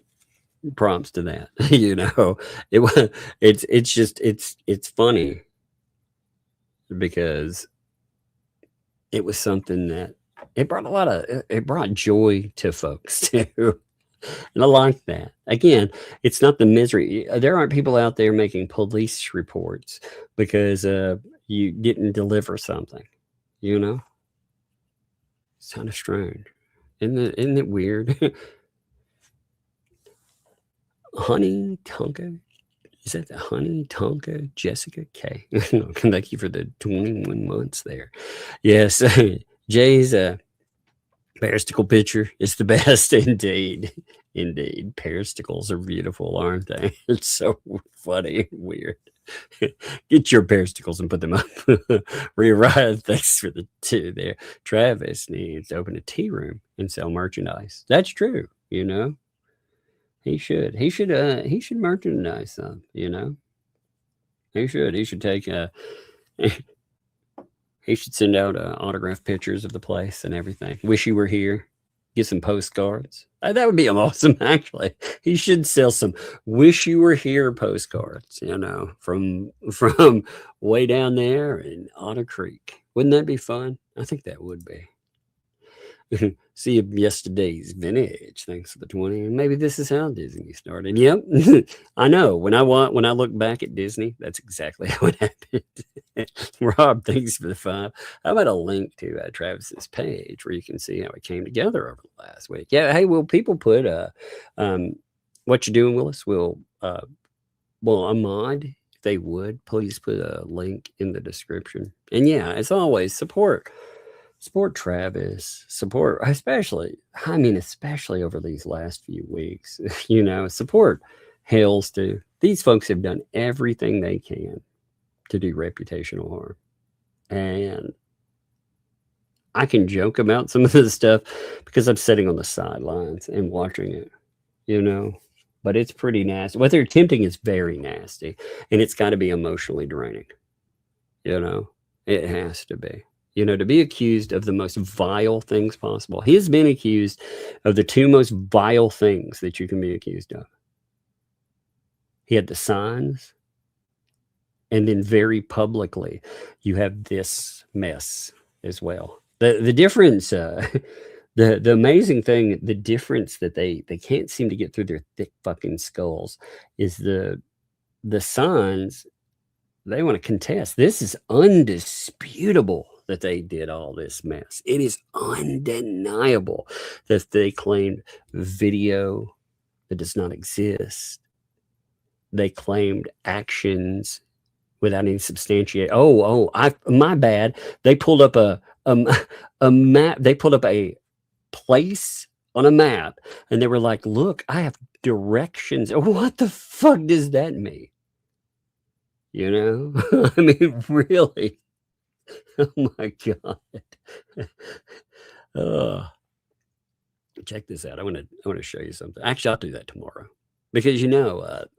[SPEAKER 9] prompts to that. It's funny because it was something that it brought joy to folks too. And I like that. Again, it's not the misery. There aren't people out there making police reports because you didn't deliver something, It's kind of strange. Isn't it weird? Honey Tonka. Is that the Honey Tonka Jessica K? Thank you for the 21 months there. Yes, Jay's peristicle picture is the best indeed. Indeed. Peristicles are beautiful, aren't they? It's so funny and weird. Get your peristicles and put them up. Rewrite. Thanks for the 2 there. Travis needs to open a tea room and sell merchandise. That's true, He should merchandise some, He should take he should send out autographed pictures of the place and everything. Wish you were here. Get some postcards. That would be awesome, actually. He should sell some wish you were here postcards, from way down there in Otter Creek. Wouldn't that be fun? I think that would be. See you yesterday's vintage. Thanks for the 20. And maybe this is how Disney started. Yep. I know. When I look back at Disney, that's exactly how it happened. Rob, thanks for the 5. How about a link to Travis's page where you can see how it came together over the last week? Yeah. Hey, will people put what you doing, Willis? Will a mod, if they would, please put a link in the description. And yeah, as always, support Travis, especially over these last few weeks, support Hales too. These folks have done everything they can to do reputational harm. And I can joke about some of this stuff because I'm sitting on the sidelines and watching it, but it's pretty nasty. What they're attempting is very nasty, and it's got to be emotionally draining. It has to be. To be accused of the most vile things possible. He has been accused of the 2 most vile things that you can be accused of. He had the signs, and then very publicly, you have this mess as well. The difference, the amazing thing, the difference that they can't seem to get through their thick fucking skulls is the signs. They want to contest. This is undisputable that they did all this mess. It is undeniable that they claimed video that does not exist. They claimed actions without any substantiation. My bad. They pulled up a map. They pulled up a place on a map, and they were like, "Look, I have directions." What the fuck does that mean? I mean, really. Oh my God. Check this out. I want to show you something. Actually, I'll do that tomorrow because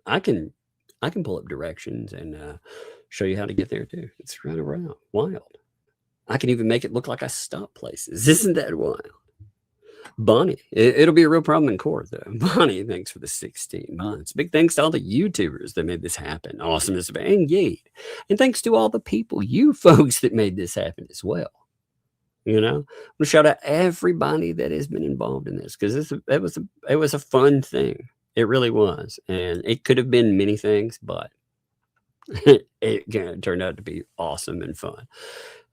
[SPEAKER 9] I can pull up directions and show you how to get there too. It's right around wild. I can even make it look like I stop places. Isn't that wild? Bonnie, it'll be a real problem in court, though. Bonnie, thanks for the 16 months. Big thanks to all the YouTubers that made this happen. Awesomeness of Engage. And thanks to all the people, you folks, that made this happen as well. You know, I'm gonna shout out everybody that has been involved in this, because it was a fun thing. It really was. And it could have been many things, but it turned out to be awesome and fun.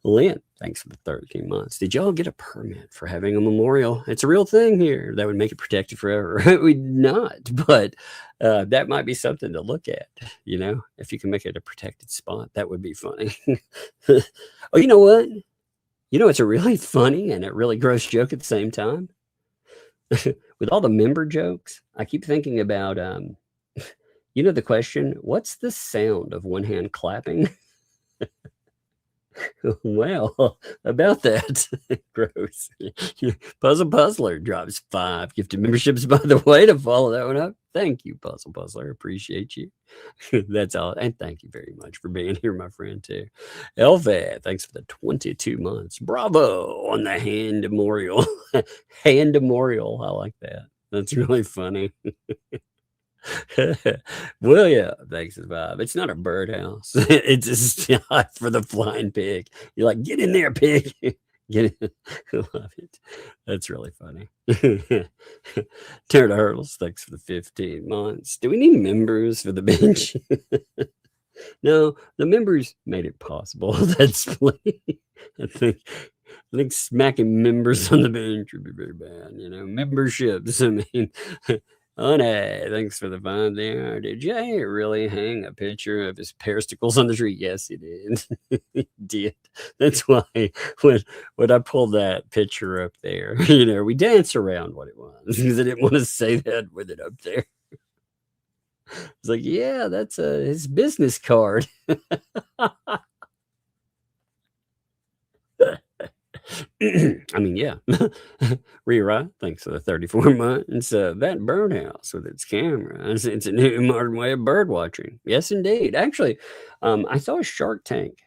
[SPEAKER 9] Lynn, thanks for the 13 months. Did y'all get a permit for having a memorial? It's a real thing here. That would make it protected forever. We'd not, but that might be something to look at. You know, if you can make it a protected spot, that would be funny. Oh, you know what? You know, it's a really funny and a really gross joke at the same time. With all the member jokes, I keep thinking about, you know, the question, what's the sound of one hand clapping? Well, about that, gross. Puzzle Puzzler drops 5 gifted memberships, by the way, to follow that one up. Thank you, Puzzle Puzzler. Appreciate you. That's all. And thank you very much for being here, my friend, too. Elfad, thanks for the 22 months. Bravo on the hand memorial. Hand memorial. I like that. That's really funny. William, thanks for the vibe. It's not a birdhouse. It's a spot for the flying pig. You're like, get in there, pig. Get in. Love it. That's really funny. Turn to Hurdles, thanks for the 15 months. Do we need members for the bench? No, the members made it possible. That's I think smacking members on the bench would be very bad. You know, memberships. I mean, Honey, thanks for the fun there. Did Jay really hang a picture of his peristicles on the tree? Yes, he did. He did. That's why when I pulled that picture up there, you know, we danced around what it was because I didn't want to say that with it up there. It's like, yeah, that's his business card. I mean, yeah. Rewrite, thanks for the 34 months. That birdhouse with its camera, it's a new modern way of bird watching. Yes, indeed. Actually, I saw a Shark Tank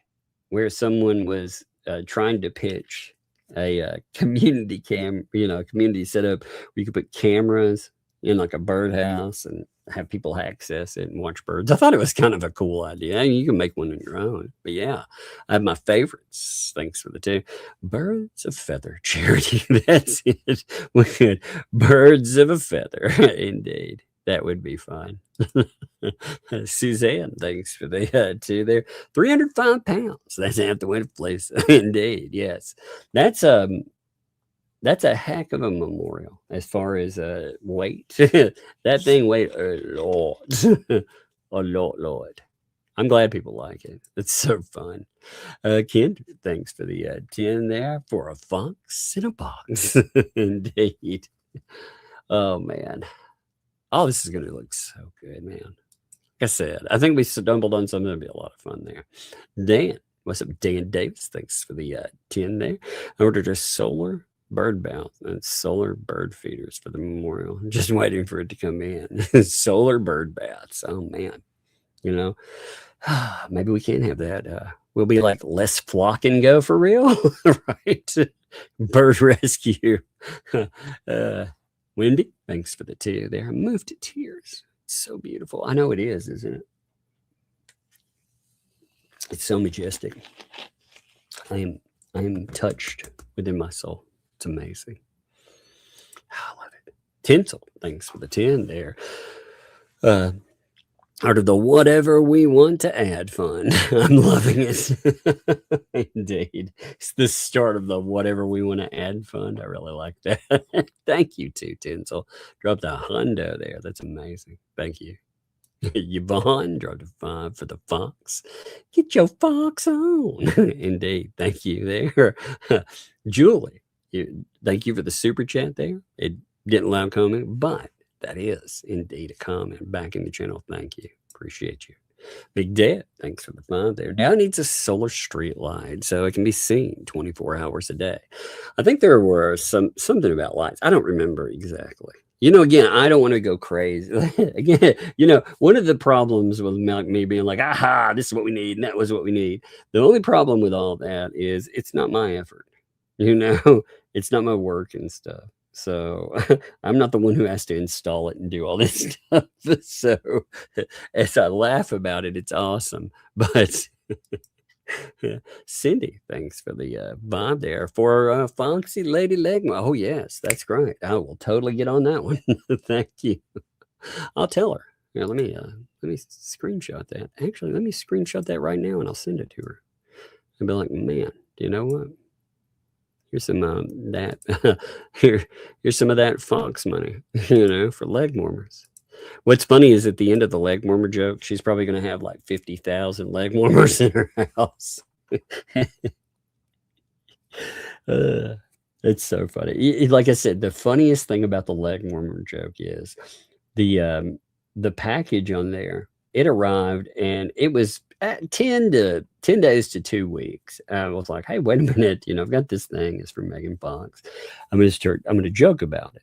[SPEAKER 9] where someone was trying to pitch a community community setup where you could put cameras in like a birdhouse and have people access it and watch birds. I thought it was kind of a cool idea. I mean, you can make one on your own. But yeah, I have my favorites. Thanks for the 2. Birds of Feather charity. That's it. We could Birds of a Feather. Indeed. That would be fun. Suzanne, thanks for the 2 there. 305 pounds. That's half the weight of place. Indeed. Yes. That's a heck of a memorial as far as weight. That thing weighed a lot. A lot, Lord. I'm glad people like it. It's so fun. Kendra, thanks for the 10 there for a fox in a box. Indeed. Oh, man. Oh, this is going to look so good, man. Like I said, I think we stumbled on something that'll be a lot of fun there. Dan, what's up, Dan Davis? Thanks for the 10 there. I ordered a solar bird bath and solar bird feeders for the memorial. I'm just waiting for it to come in. Solar bird baths. Oh man, you know, maybe we can have that. We'll be like less flock and go for real, right? Bird rescue. Wendy, thanks for the 2 there. Moved to tears. It's so beautiful. I know it is, isn't it? It's so majestic. I am touched within my soul. It's amazing. I love it. Tinsel, thanks for the 10 there. Out of the whatever we want to add fun. I'm loving it. Indeed. It's the start of the whatever we want to add fun. I really like that. Thank you too, Tinsel. Dropped a hundo there. That's amazing. Thank you. Yvonne dropped a 5 for the fox. Get your fox on. Indeed. Thank you there. Julie. Thank you for the super chat there. It didn't allow a comment, but that is indeed a comment back in the channel. Thank you. Appreciate you. Big Dad, thanks for the 5 there. Now it needs a solar street light so it can be seen 24 hours a day. I think there were something about lights. I don't remember exactly. You know, again, I don't want to go crazy. Again, you know, one of the problems with me being like, aha, this is what we need, and that was what we need. The only problem with all that is it's not my effort. You know, it's not my work and stuff. So I'm not the one who has to install it and do all this stuff. So as I laugh about it, it's awesome. But Cindy, thanks for the vibe there for Foxy Lady Legma. Oh, yes, that's great. I will totally get on that one. Thank you. I'll tell her. Yeah, let me screenshot that. Actually, let me screenshot that right now and I'll send it to her. I'll be like, man, do you know what? Here's some here's some of that Fox money, for leg warmers. What's funny is at the end of the leg warmer joke, she's probably going to have like 50,000 leg warmers in her house. It's so funny. Like I said, the funniest thing about the leg warmer joke is the package on there. It arrived and it was at 10 days to 2 weeks. I was like, hey, wait a minute. I've got this thing. It's from Megan Fox. I'm going to joke about it.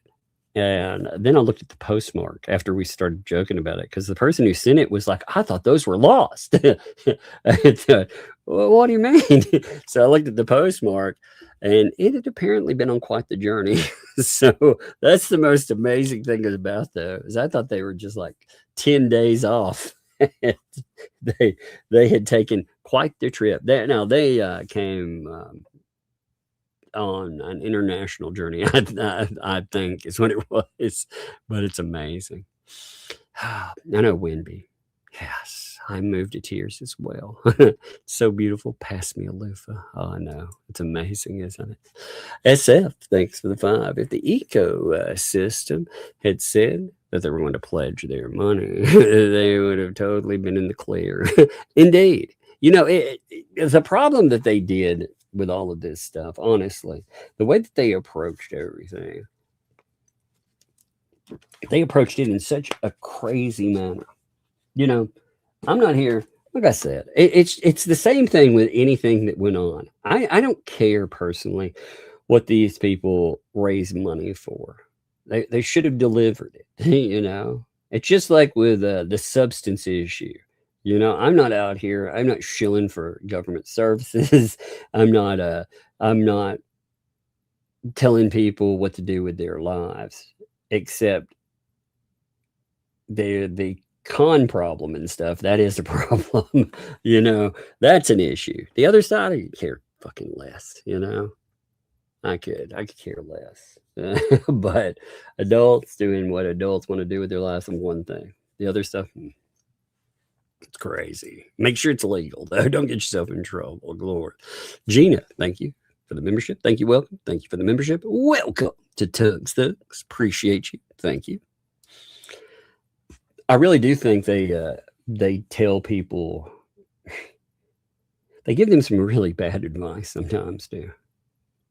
[SPEAKER 9] And then I looked at the postmark after we started joking about it, because the person who sent it was like, I thought those were lost. I thought, well, what do you mean? So I looked at the postmark and it had apparently been on quite the journey. So that's the most amazing thing about those. I thought they were just like 10 days off. They had taken quite the trip. They came on an international journey, I think is what it was, but it's amazing. I know Winby. Yes, I moved to tears as well. So beautiful. Pass me a loofah. Oh, I know. It's amazing, isn't it? SF, thanks for the 5. If the ecosystem had said that they were going to pledge their money, they would have totally been in the clear. Indeed. It's a problem that they did with all of this stuff, honestly. The way that they approached everything, they approached it in such a crazy manner. I'm not here. Like I said, it's the same thing with anything that went on. I don't care personally what these people raise money for. They should have delivered it. It's just like with the substance issue. I'm not out here. I'm not shilling for government services. I'm not telling people what to do with their lives, except the con problem and stuff. That is a problem. That's an issue. The other side, I could care fucking less. I could care less. But adults doing what adults want to do with their lives is one thing. The other stuff, it's crazy. Make sure it's legal, though. Don't get yourself in trouble. Glory. Gina, thank you for the membership. Thank you. Welcome. Thank you for the membership. Welcome to Tugs Thugs. Appreciate you. Thank you. I really do think they tell people, they give them some really bad advice sometimes, too.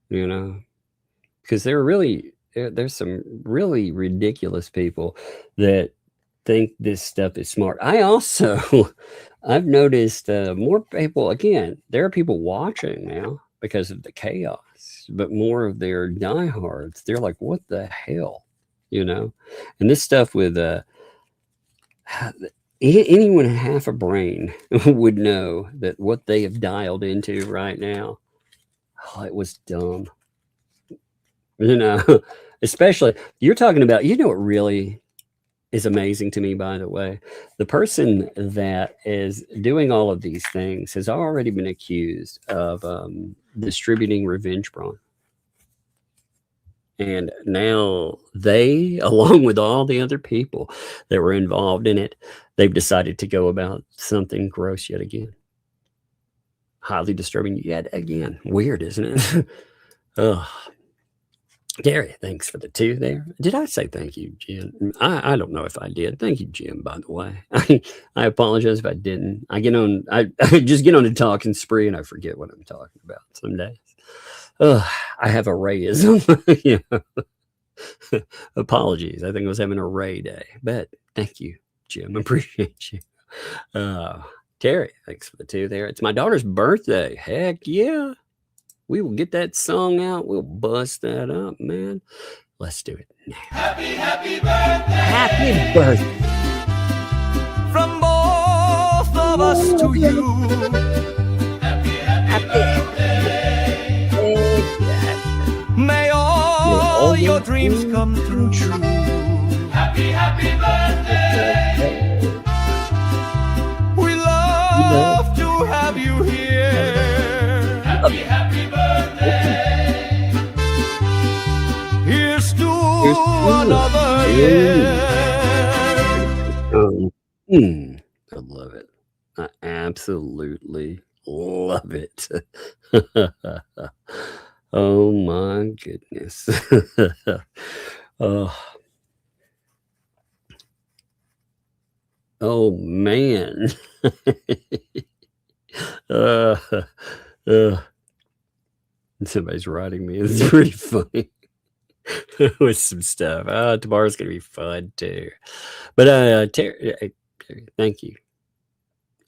[SPEAKER 9] Because there's some really ridiculous people that think this stuff is smart. I've noticed more people, again, there are people watching now because of the chaos, but more of their diehards, they're like, what the hell? And this stuff with anyone with half a brain would know that what they have dialed into right now, it was dumb. Especially you're talking about, what really is amazing to me, by the way, the person that is doing all of these things has already been accused of distributing revenge porn. And now they, along with all the other people that were involved in it, they've decided to go about something gross yet again. Highly disturbing yet again. Weird, isn't it? Ugh. Gary, thanks for the 2 there. Did I say thank you, Jim? I don't know if I did. Thank you, Jim, by the way. I apologize if I didn't. I just get on a talking spree and I forget what I'm talking about some days. I have a rayism. Apologies. I think I was having a Ray day. But thank you, Jim. Appreciate you. Terry, thanks for the 2 there. It's my daughter's birthday. Heck yeah. We will get that song out. We'll bust that up, man. Let's do it now.
[SPEAKER 8] Happy birthday.
[SPEAKER 9] Happy birthday.
[SPEAKER 8] From both of us to you. Happy birthday. May all your dreams dreams come true. Happy, happy birthday. We love to have you here. Happy, happy birthday. Here's to another year.
[SPEAKER 9] I love it. I absolutely love it. Oh my goodness. Oh man. Somebody's writing me. It's pretty funny with some stuff. Tomorrow's gonna be fun too. But Terry, thank you.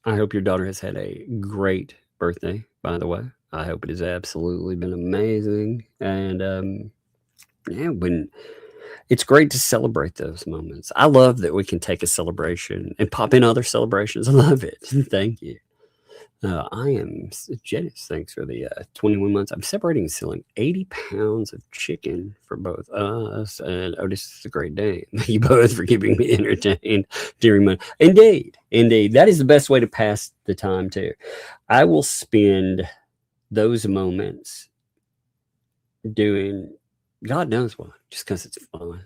[SPEAKER 9] I hope your daughter has had a great birthday, by the way. I hope it has absolutely been amazing. And yeah, when it's great to celebrate those moments. I love that we can take a celebration and pop in other celebrations. I love it. Thank you. I am Janice. Thanks for the 21 months. I'm separating and selling 80 pounds of chicken for both us and Otis. It's a great day. Thank you both for keeping me entertained during my. Indeed. That is the best way to pass the time too. I will spend those moments doing God knows what, just because it's fun,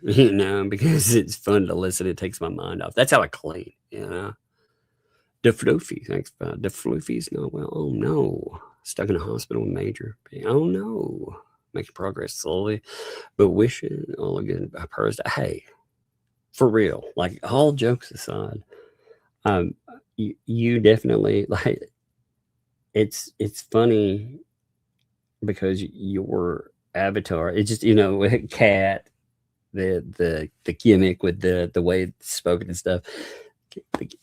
[SPEAKER 9] because it's fun to listen. It takes my mind off. That's how I clean, The floofy, thanks. The floofy's not well. Oh no, stuck in a hospital with major pain. Oh no, making progress slowly, but wishing all a good person. Hey, for real, like all jokes aside, you definitely like. It's funny because your avatar, it's just cat, the gimmick with the way it's spoken and stuff.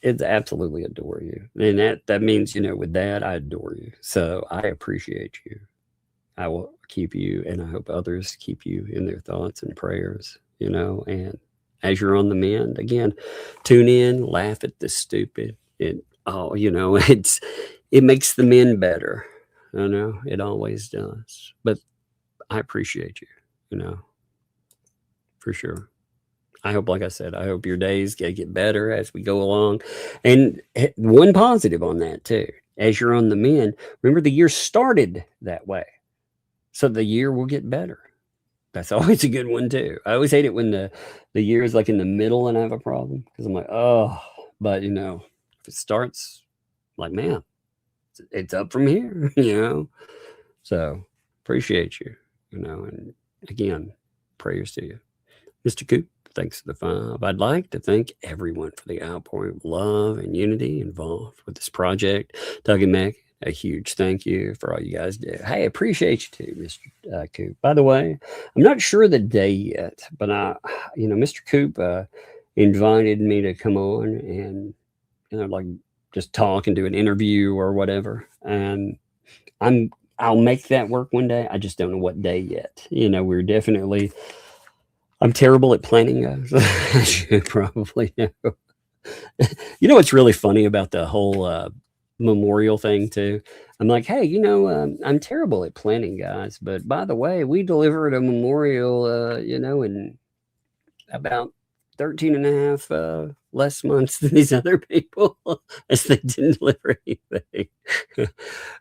[SPEAKER 9] It's absolutely adore you, and that means with that I adore you. So I appreciate you. I will keep you, and I hope others keep you in their thoughts and prayers. And as you're on the mend again, tune in, laugh at the stupid. It makes the men better. It always does. But I appreciate you. For sure. I hope, like I said, I hope your days get better as we go along. And one positive on that too, as you're on the mend, remember the year started that way. So the year will get better. That's always a good one too. I always hate it when the year is like in the middle and I have a problem because I'm like, oh, but if it starts like, man, it's up from here, So appreciate you, and again, prayers to you. Mr. Coop, thanks for the 5. I'd like to thank everyone for the outpouring of love and unity involved with this project. Doug and Meg, a huge thank you for all you guys do. Hey, I appreciate you too, Mr. Coop. By the way, I'm not sure the day yet, but Mr. Coop invited me to come on and like just talk and do an interview or whatever. And I'll make that work one day. I just don't know what day yet. We're definitely. I'm terrible at planning, guys. I should probably know. What's really funny about the whole memorial thing too? I'm like, hey, I'm terrible at planning, guys. But by the way, we delivered a memorial, in about 13 and a half less months than these other people as they didn't deliver anything.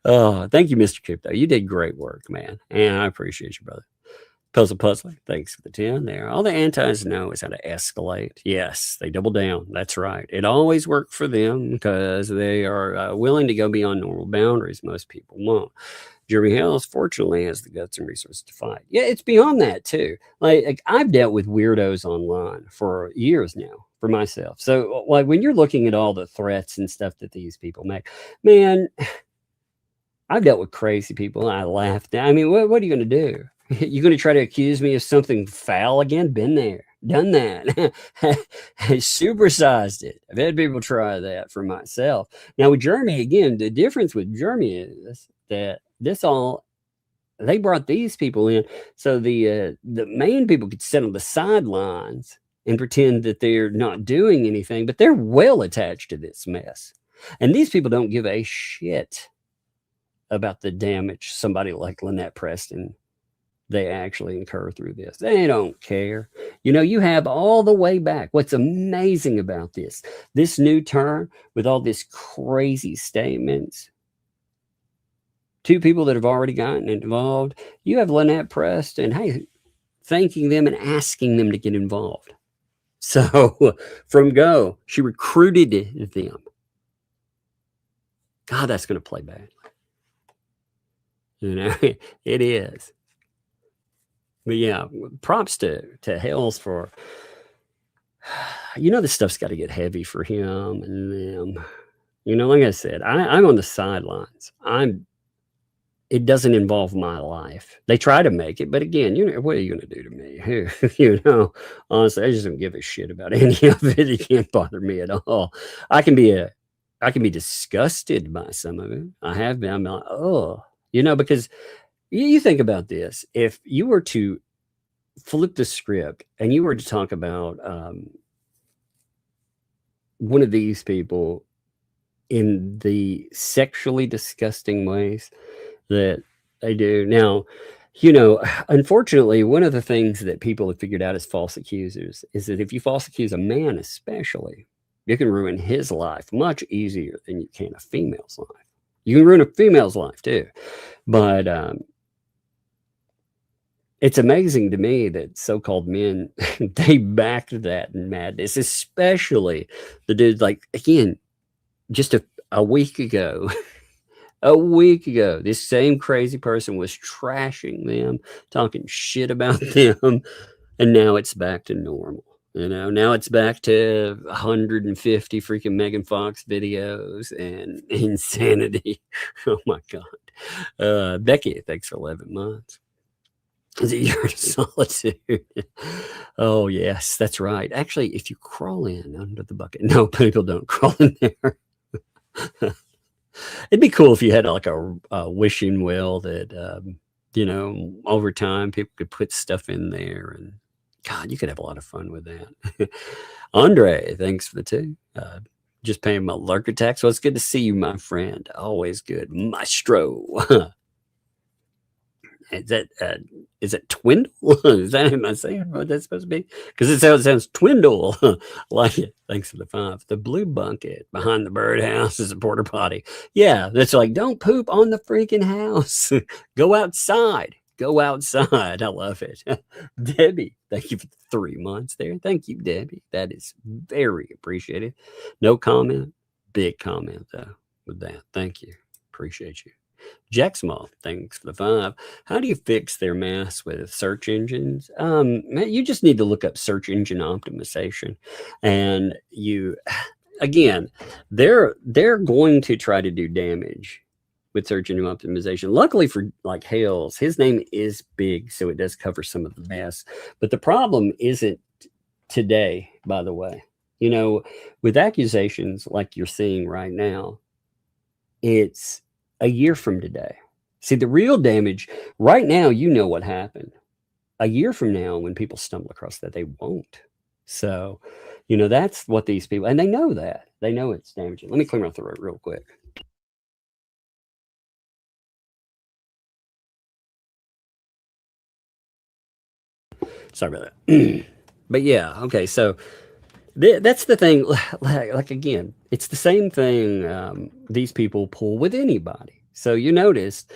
[SPEAKER 9] Oh, thank you, Mr. Coop, though. You did great work, man. And I appreciate you, brother. Puzzler, thanks for the 10 there. All the antis know is how to escalate. Yes, they double down. That's right. It always worked for them because they are willing to go beyond normal boundaries. Most people won't. Jeremy Hale, fortunately, has the guts and resources to fight. Yeah, it's beyond that, too. Like I've dealt with weirdos online for years now for myself. So, like, when you're looking at all the threats and stuff that these people make, man, I've dealt with crazy people. I laughed. I mean, what are you going to do? You're going to try to accuse me of something foul again? Been there, done that. Supersized it. I've had people try that for myself. Now with Jeremy, again, the difference with Jeremy is that they brought these people in so the main people could sit on the sidelines and pretend that they're not doing anything, but they're well attached to this mess. And these people don't give a shit about the damage somebody like Lynette Preston they actually incur through this. They don't care. You know, you have all the way back. What's amazing about this new term with all these crazy statements, two people that have already gotten involved, you have Lynette Preston, hey, thanking them and asking them to get involved. So from go, she recruited them. God, that's going to play bad. You know, it is. But yeah, props to Hales for, you know, this stuff's got to get heavy for him and them. You know, like I said, I'm on the sidelines. It doesn't involve my life. They try to make it, but again, you know, what are you going to do to me? You know, honestly, I just don't give a shit about any of it. It can't bother me at all. I can be disgusted by some of it. I have been. I'm like, oh, you know, because you think about this. If you were to flip the script and you were to talk about one of these people in the sexually disgusting ways that they do. Now, you know, unfortunately, one of the things that people have figured out as false accusers is that if you false accuse a man especially, you can ruin his life much easier than you can a female's life. You can ruin a female's life too. But it's amazing to me that so-called men, they backed that madness, especially the dudes like, again, just a week ago, this same crazy person was trashing them, talking shit about them, and now it's back to normal. You know, now it's back to 150 freaking Megan Fox videos and insanity. Oh my God. Becky, thanks for 11 months. Is it your solitude? Oh, yes, that's right. Actually, if you crawl in under the bucket, no, people don't crawl in there. It'd be cool if you had like a wishing well that, you know, over time people could put stuff in there, and God, you could have a lot of fun with that. Andre, thanks for the 2. Just paying my lurker tax. Well, it's good to see you, my friend. Always good. Maestro. Is it Twindle? Is that, am I saying what that's supposed to be? Because it sounds Twindle. Like it. Thanks for the 5. The blue bucket behind the birdhouse is a porta potty. Yeah, that's like, don't poop on the freaking house. Go outside. Go outside. I love it. Debbie, thank you for 3 months there. Thank you, Debbie. That is very appreciated. No comment. Big comment, though, with that. Thank you. Appreciate you. Jack Small, thanks for the 5. How do you fix their mess with search engines? Man, you just need to look up search engine optimization. And again, they're going to try to do damage with search engine optimization. Luckily for like Hales, his name is big, so it does cover some of the mess. But the problem isn't today, by the way. You know, with accusations like you're seeing right now, it's a year from today. See, the real damage right now, you know what happened. A year from now, when people stumble across that, they won't. So, you know, that's what these people, and they know that. They know it's damaging. Let me clear my throat real quick. Sorry about that. But yeah, okay, so that's the thing. Like again, it's the same thing these people pull with anybody. So you notice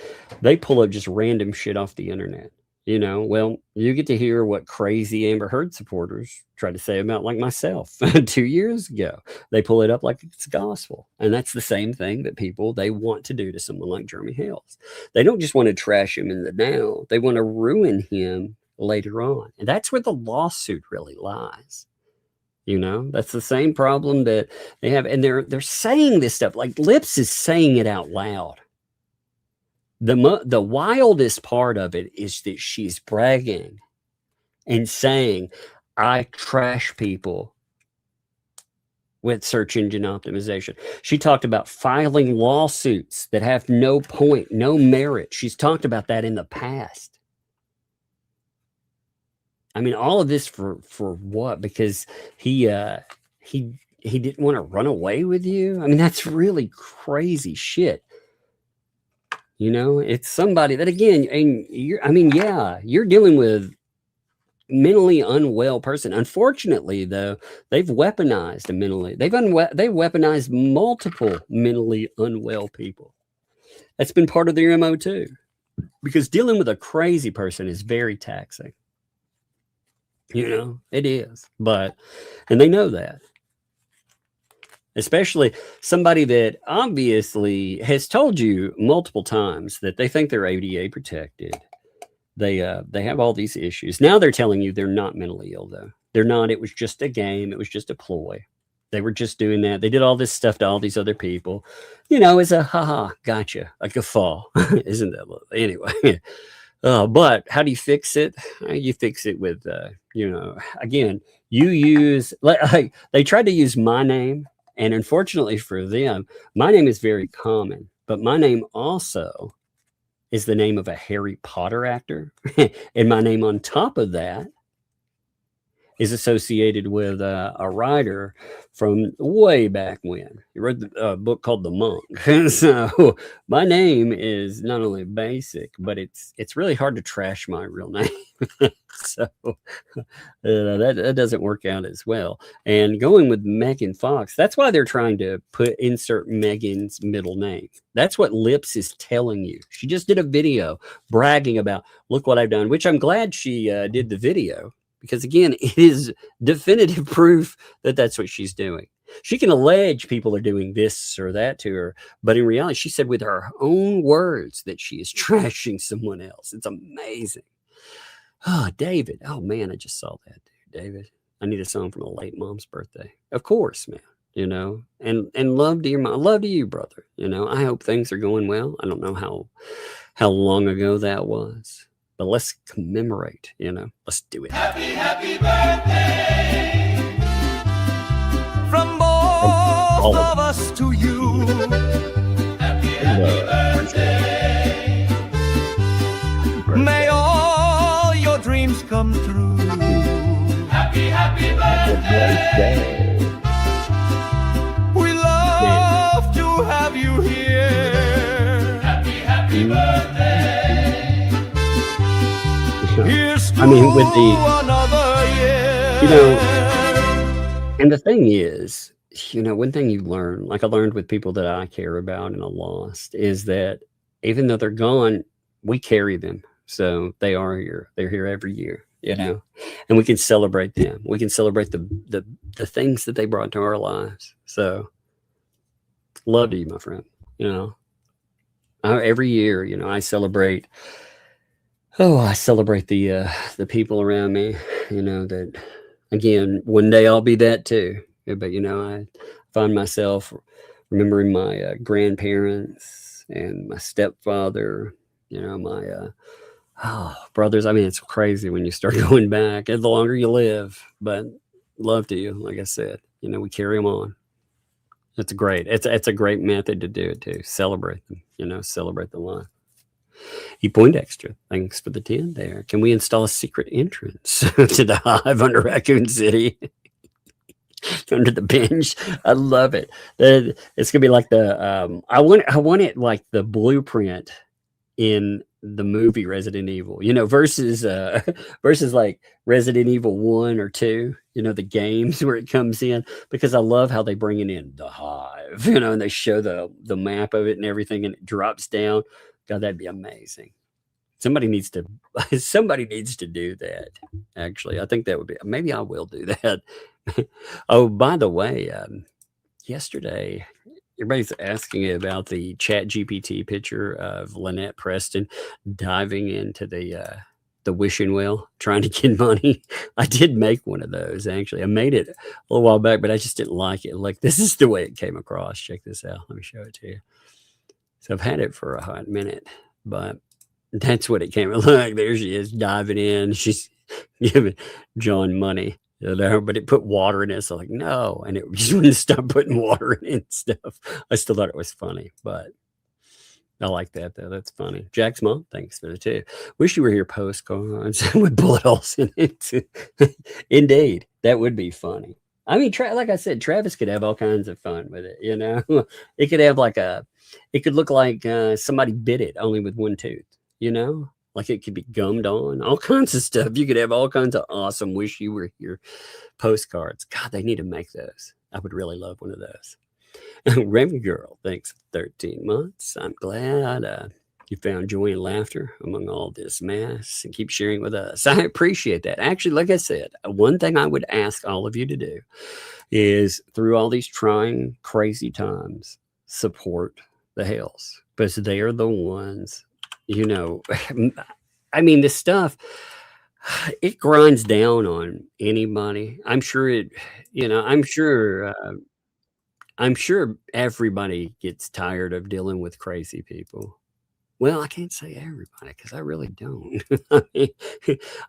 [SPEAKER 9] they pull up just random shit off the internet. You know, well, you get to hear what crazy Amber Heard supporters try to say about like myself 2 years ago. They pull it up like it's gospel. And that's the same thing that they want to do to someone like Jeremy Hales. They don't just want to trash him in the now. They want to ruin him later on. And that's where the lawsuit really lies. You know, that's the same problem that they have. And they're saying this stuff like Lips is saying it out loud. The wildest part of it is that she's bragging and saying, I trash people with search engine optimization. She talked about filing lawsuits that have no point, no merit. She's talked about that in the past. I mean, all of this for what? Because he didn't want to run away with you. I mean, that's really crazy shit. You know, it's somebody that, again, and you're dealing with mentally unwell person. Unfortunately, though, they've weaponized they've weaponized multiple mentally unwell people. That's been part of their MO too, because dealing with a crazy person is very taxing. You know, it is, and they know that. Especially somebody that obviously has told you multiple times that they think they're ADA protected. They have all these issues. Now they're telling you they're not mentally ill, though. They're not. It was just a game. It was just a ploy. They were just doing that. They did all this stuff to all these other people. You know, it's a haha, gotcha, a guffaw. Isn't that lovely? Anyway, but how do you fix it? You fix it with, again, you use, like they tried to use my name. And unfortunately for them, my name is very common, but my name also is the name of a Harry Potter actor. And my name on top of that is associated with a writer from way back when. He wrote a book called The Monk. So my name is not only basic, but it's really hard to trash my real name. So that doesn't work out as well. And going with Megan Fox, that's why they're trying to insert Megan's middle name. That's what Lips is telling you. She just did a video bragging about, look what I've done, which I'm glad she did the video. Because again, it is definitive proof that that's what she's doing. She can allege people are doing this or that to her, but in reality, she said with her own words that she is trashing someone else. It's amazing. Oh, David. Oh man, I just saw that, dude. David. I need a song from a late mom's birthday. Of course, man. You know, and love to your mom, love to you, brother. You know, I hope things are going well. I don't know how long ago that was. But let's commemorate, you know. Let's do it.
[SPEAKER 8] Happy birthday from both of us to you. Happy birthday. May all your dreams come true. Happy birthday. We love to have you here. Happy birthday.
[SPEAKER 9] I mean, with the, you know, and the thing is, you know, one thing you learn, like I learned with people that I care about and I lost, is that even though they're gone, we carry them. So they are here. They're here every year, you know, and we can celebrate them. We can celebrate the things that they brought to our lives. So love to you, my friend. You know, every year, you know, I celebrate the people around me, you know, that again, one day I'll be that too. But, you know, I find myself remembering my grandparents and my stepfather, you know, my brothers. I mean, it's crazy when you start going back and the longer you live, but love to you. Like I said, you know, we carry them on. It's great. It's a great method to do it too. Celebrate them, you know, celebrate the life. Poindexter, thanks for the 10 there. Can we install a secret entrance to the hive under Raccoon City? Under the bench? I love it. It's gonna be like the I want it like the blueprint in the movie Resident Evil, you know, versus like Resident Evil 1 or 2, you know, the games where it comes in, because I love how they bring it in the hive, you know, and they show the map of it and everything, and it drops down. God, that'd be amazing. Somebody needs to do that. Actually, I think that would be, maybe I will do that. Oh, by the way, yesterday, everybody's asking about the ChatGPT picture of Lynette Preston diving into the wishing well, trying to get money. I did make one of those, actually. I made it a little while back, but I just didn't like it. Like, this is the way it came across. Check this out. Let me show it to you. So I've had it for a hot minute, but that's what it came. Look, there she is diving in. She's giving John money, you know, but it put water in it. So like, no. And it just wouldn't stop putting water in it and stuff. I still thought it was funny, but I like that though. That's funny. Jack's mom, thanks for the too. Wish you were here postcards with bullet holes in it. Indeed. That would be funny. I mean, like I said, Travis could have all kinds of fun with it. It could have it could look like somebody bit it only with one tooth. Like it could be gummed on, all kinds of stuff. You could have all kinds of awesome "Wish You Were Here" postcards. God, they need to make those. I would really love one of those. Remy Girl, thanks for 13 months. I'm glad you found joy and laughter among all this mess and keep sharing with us. I appreciate that. Actually, like I said, one thing I would ask all of you to do is through all these trying, crazy times, support the Hales, because they are the ones, I mean, this stuff, it grinds down on anybody. I'm sure I'm sure everybody gets tired of dealing with crazy people. Well, I can't say everybody because I really don't.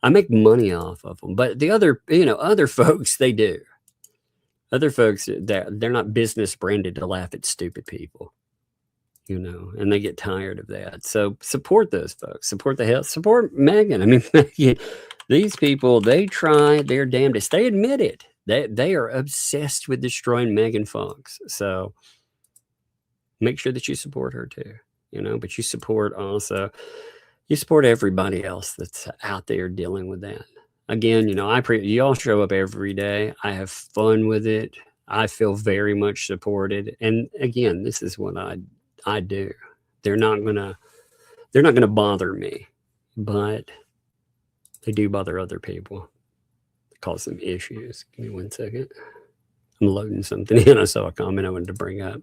[SPEAKER 9] I make money off of them, but the other folks, they do. Other folks, they're not business branded to laugh at stupid people, and they get tired of that. So support those folks. Support the Hale. Support Megan. I mean, these people, they try their damnedest. They admit it. They are obsessed with destroying Megan Fox. So make sure that you support her too, but you support everybody else that's out there dealing with that. Again, you all show up every day. I have fun with it. I feel very much supported. And again, this is what I do. They're not gonna bother me, but they do bother other people. Cause them issues. Give me 1 second. I'm loading something in. I saw a comment I wanted to bring up.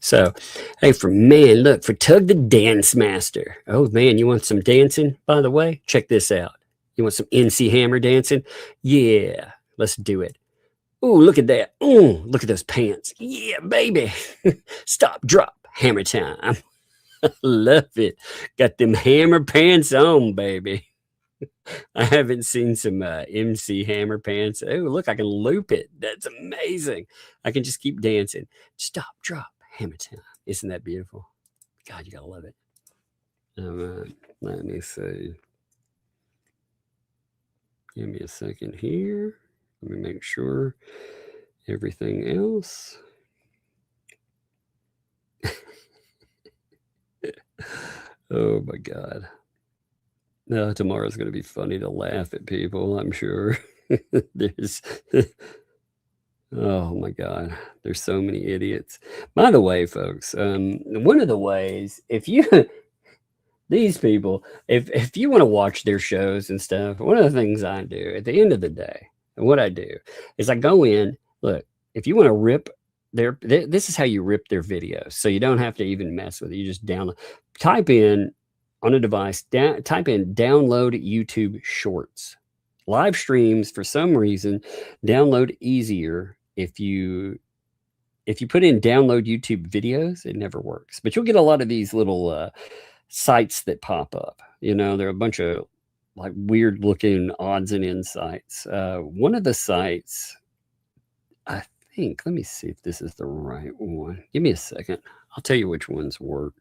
[SPEAKER 9] So, hey, for Tug the Dance Master. Oh man, you want some dancing? By the way, check this out. You want some NC Hammer dancing? Yeah, let's do it. Ooh, look at that. Ooh, look at those pants. Yeah, baby. Stop, drop, hammer time. Love it. Got them hammer pants on, baby. I haven't seen some MC Hammer pants. Oh, look, I can loop it. That's amazing. I can just keep dancing. Stop, drop, hammer time. Isn't that beautiful? God, you gotta love it. Let me see. Give me a second here. Let me make sure everything else. Oh my God. No, tomorrow's going to be funny to laugh at people, I'm sure. Oh my God, there's so many idiots. By the way, folks, one of the ways, these people, if you want to watch their shows and stuff, one of the things I do at the end of the day, what I do is I go in, look, if you want to rip this is how you rip their videos. So you don't have to even mess with it. You just type in on a device, type in download YouTube Shorts. Live streams, for some reason, download easier. If you put in download YouTube videos, it never works. But you'll get a lot of these little sites that pop up. They're a bunch of like weird looking odds and ends sites. One of the sites, I think, let me see if this is the right one. Give me a second. I'll tell you which ones work.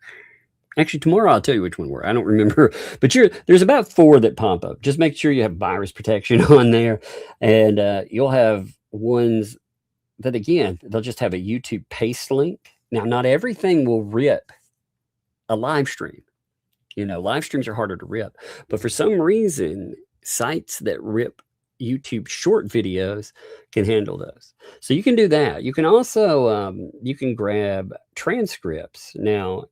[SPEAKER 9] Actually, tomorrow I'll tell you which one were. I don't remember, but there's about 4 that pop up. Just make sure you have virus protection on there, and you'll have ones that, again, they'll just have a YouTube paste link. Now, not everything will rip a live stream. Live streams are harder to rip, but for some reason, sites that rip YouTube short videos can handle those. So you can do that. You can also you can grab transcripts. Now,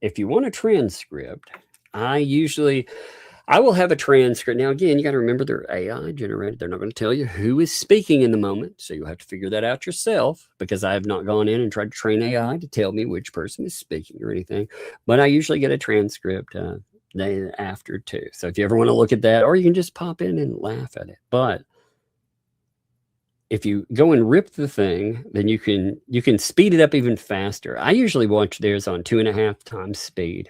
[SPEAKER 9] if you want a transcript, I will have a transcript. Now, again, you got to remember they're AI generated. They're not going to tell you who is speaking in the moment. So you'll have to figure that out yourself, because I have not gone in and tried to train AI to tell me which person is speaking or anything. But I usually get a transcript day after too. So if you ever want to look at that, or you can just pop in and laugh at it. But if you go and rip the thing, then you can speed it up even faster. I usually watch theirs on 2.5 times speed,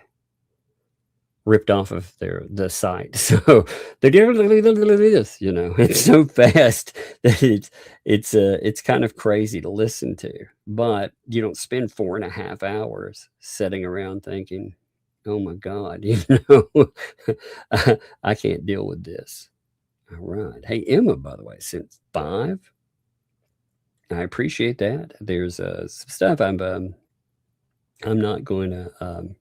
[SPEAKER 9] ripped off of the site. So they're doing this, it's so fast that it's kind of crazy to listen to. But you don't spend 4.5 hours sitting around thinking, oh my God, I can't deal with this. All right. Hey, Emma, by the way, since 5. I appreciate that. There's some stuff I'm not going to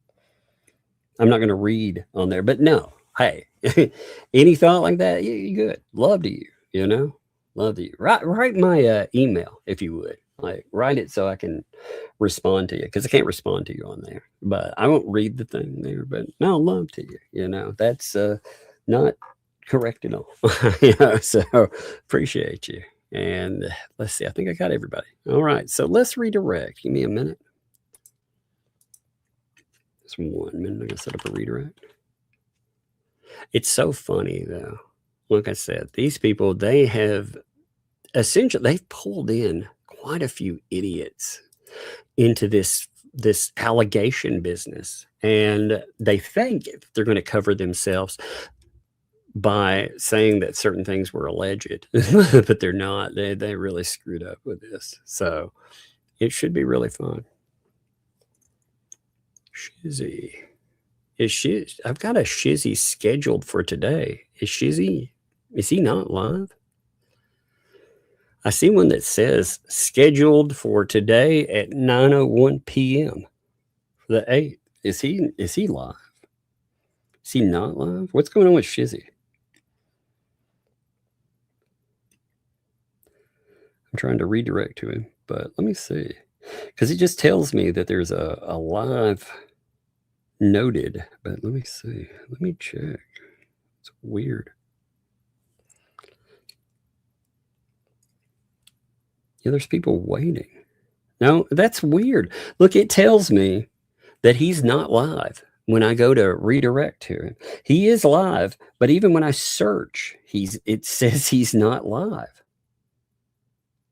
[SPEAKER 9] read on there, but no, hey, any thought like that, you good. Love to you, you know, love to you. Write my email if you would, like write it so I can respond to you, because I can't respond to you on there, but I won't read the thing there. But no, love to you, you know, that's not correct at all. You know, so appreciate you. And let's see, I think I got everybody. All right, so let's redirect. Give me a minute. Just 1 minute. I'm gonna set up a redirect. It's so funny though. Like I said, these people, they have essentially, they've pulled in quite a few idiots into this allegation business, and they think they're going to cover themselves by saying that certain things were alleged, but they're not. They really screwed up with this. So it should be really fun. Shizzy. I've got a Shizzy scheduled for today. Is he not live? I see one that says scheduled for today at 9:01 p.m. for the 8th. Is he live? Is he not live? What's going on with Shizzy? I'm trying to redirect to him, but let me see. Because it just tells me that there's a live noted, but let me see. Let me check. It's weird. Yeah, there's people waiting. No, that's weird. Look, it tells me that he's not live when I go to redirect to him. He is live, but even when I search, it says he's not live.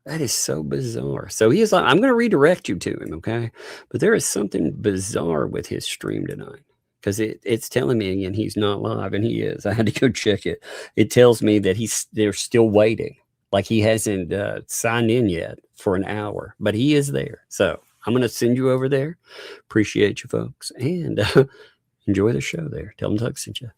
[SPEAKER 9] That is so bizarre. So he is like, I'm going to redirect you to him, okay? But there is something bizarre with his stream tonight, because it's telling me again he's not live, and he is. I had to go check it. It tells me that they're still waiting, like he hasn't signed in yet for an hour, but he is there. So I'm going to send you over there. Appreciate you folks, and enjoy the show there. Tell them Tuck sent you.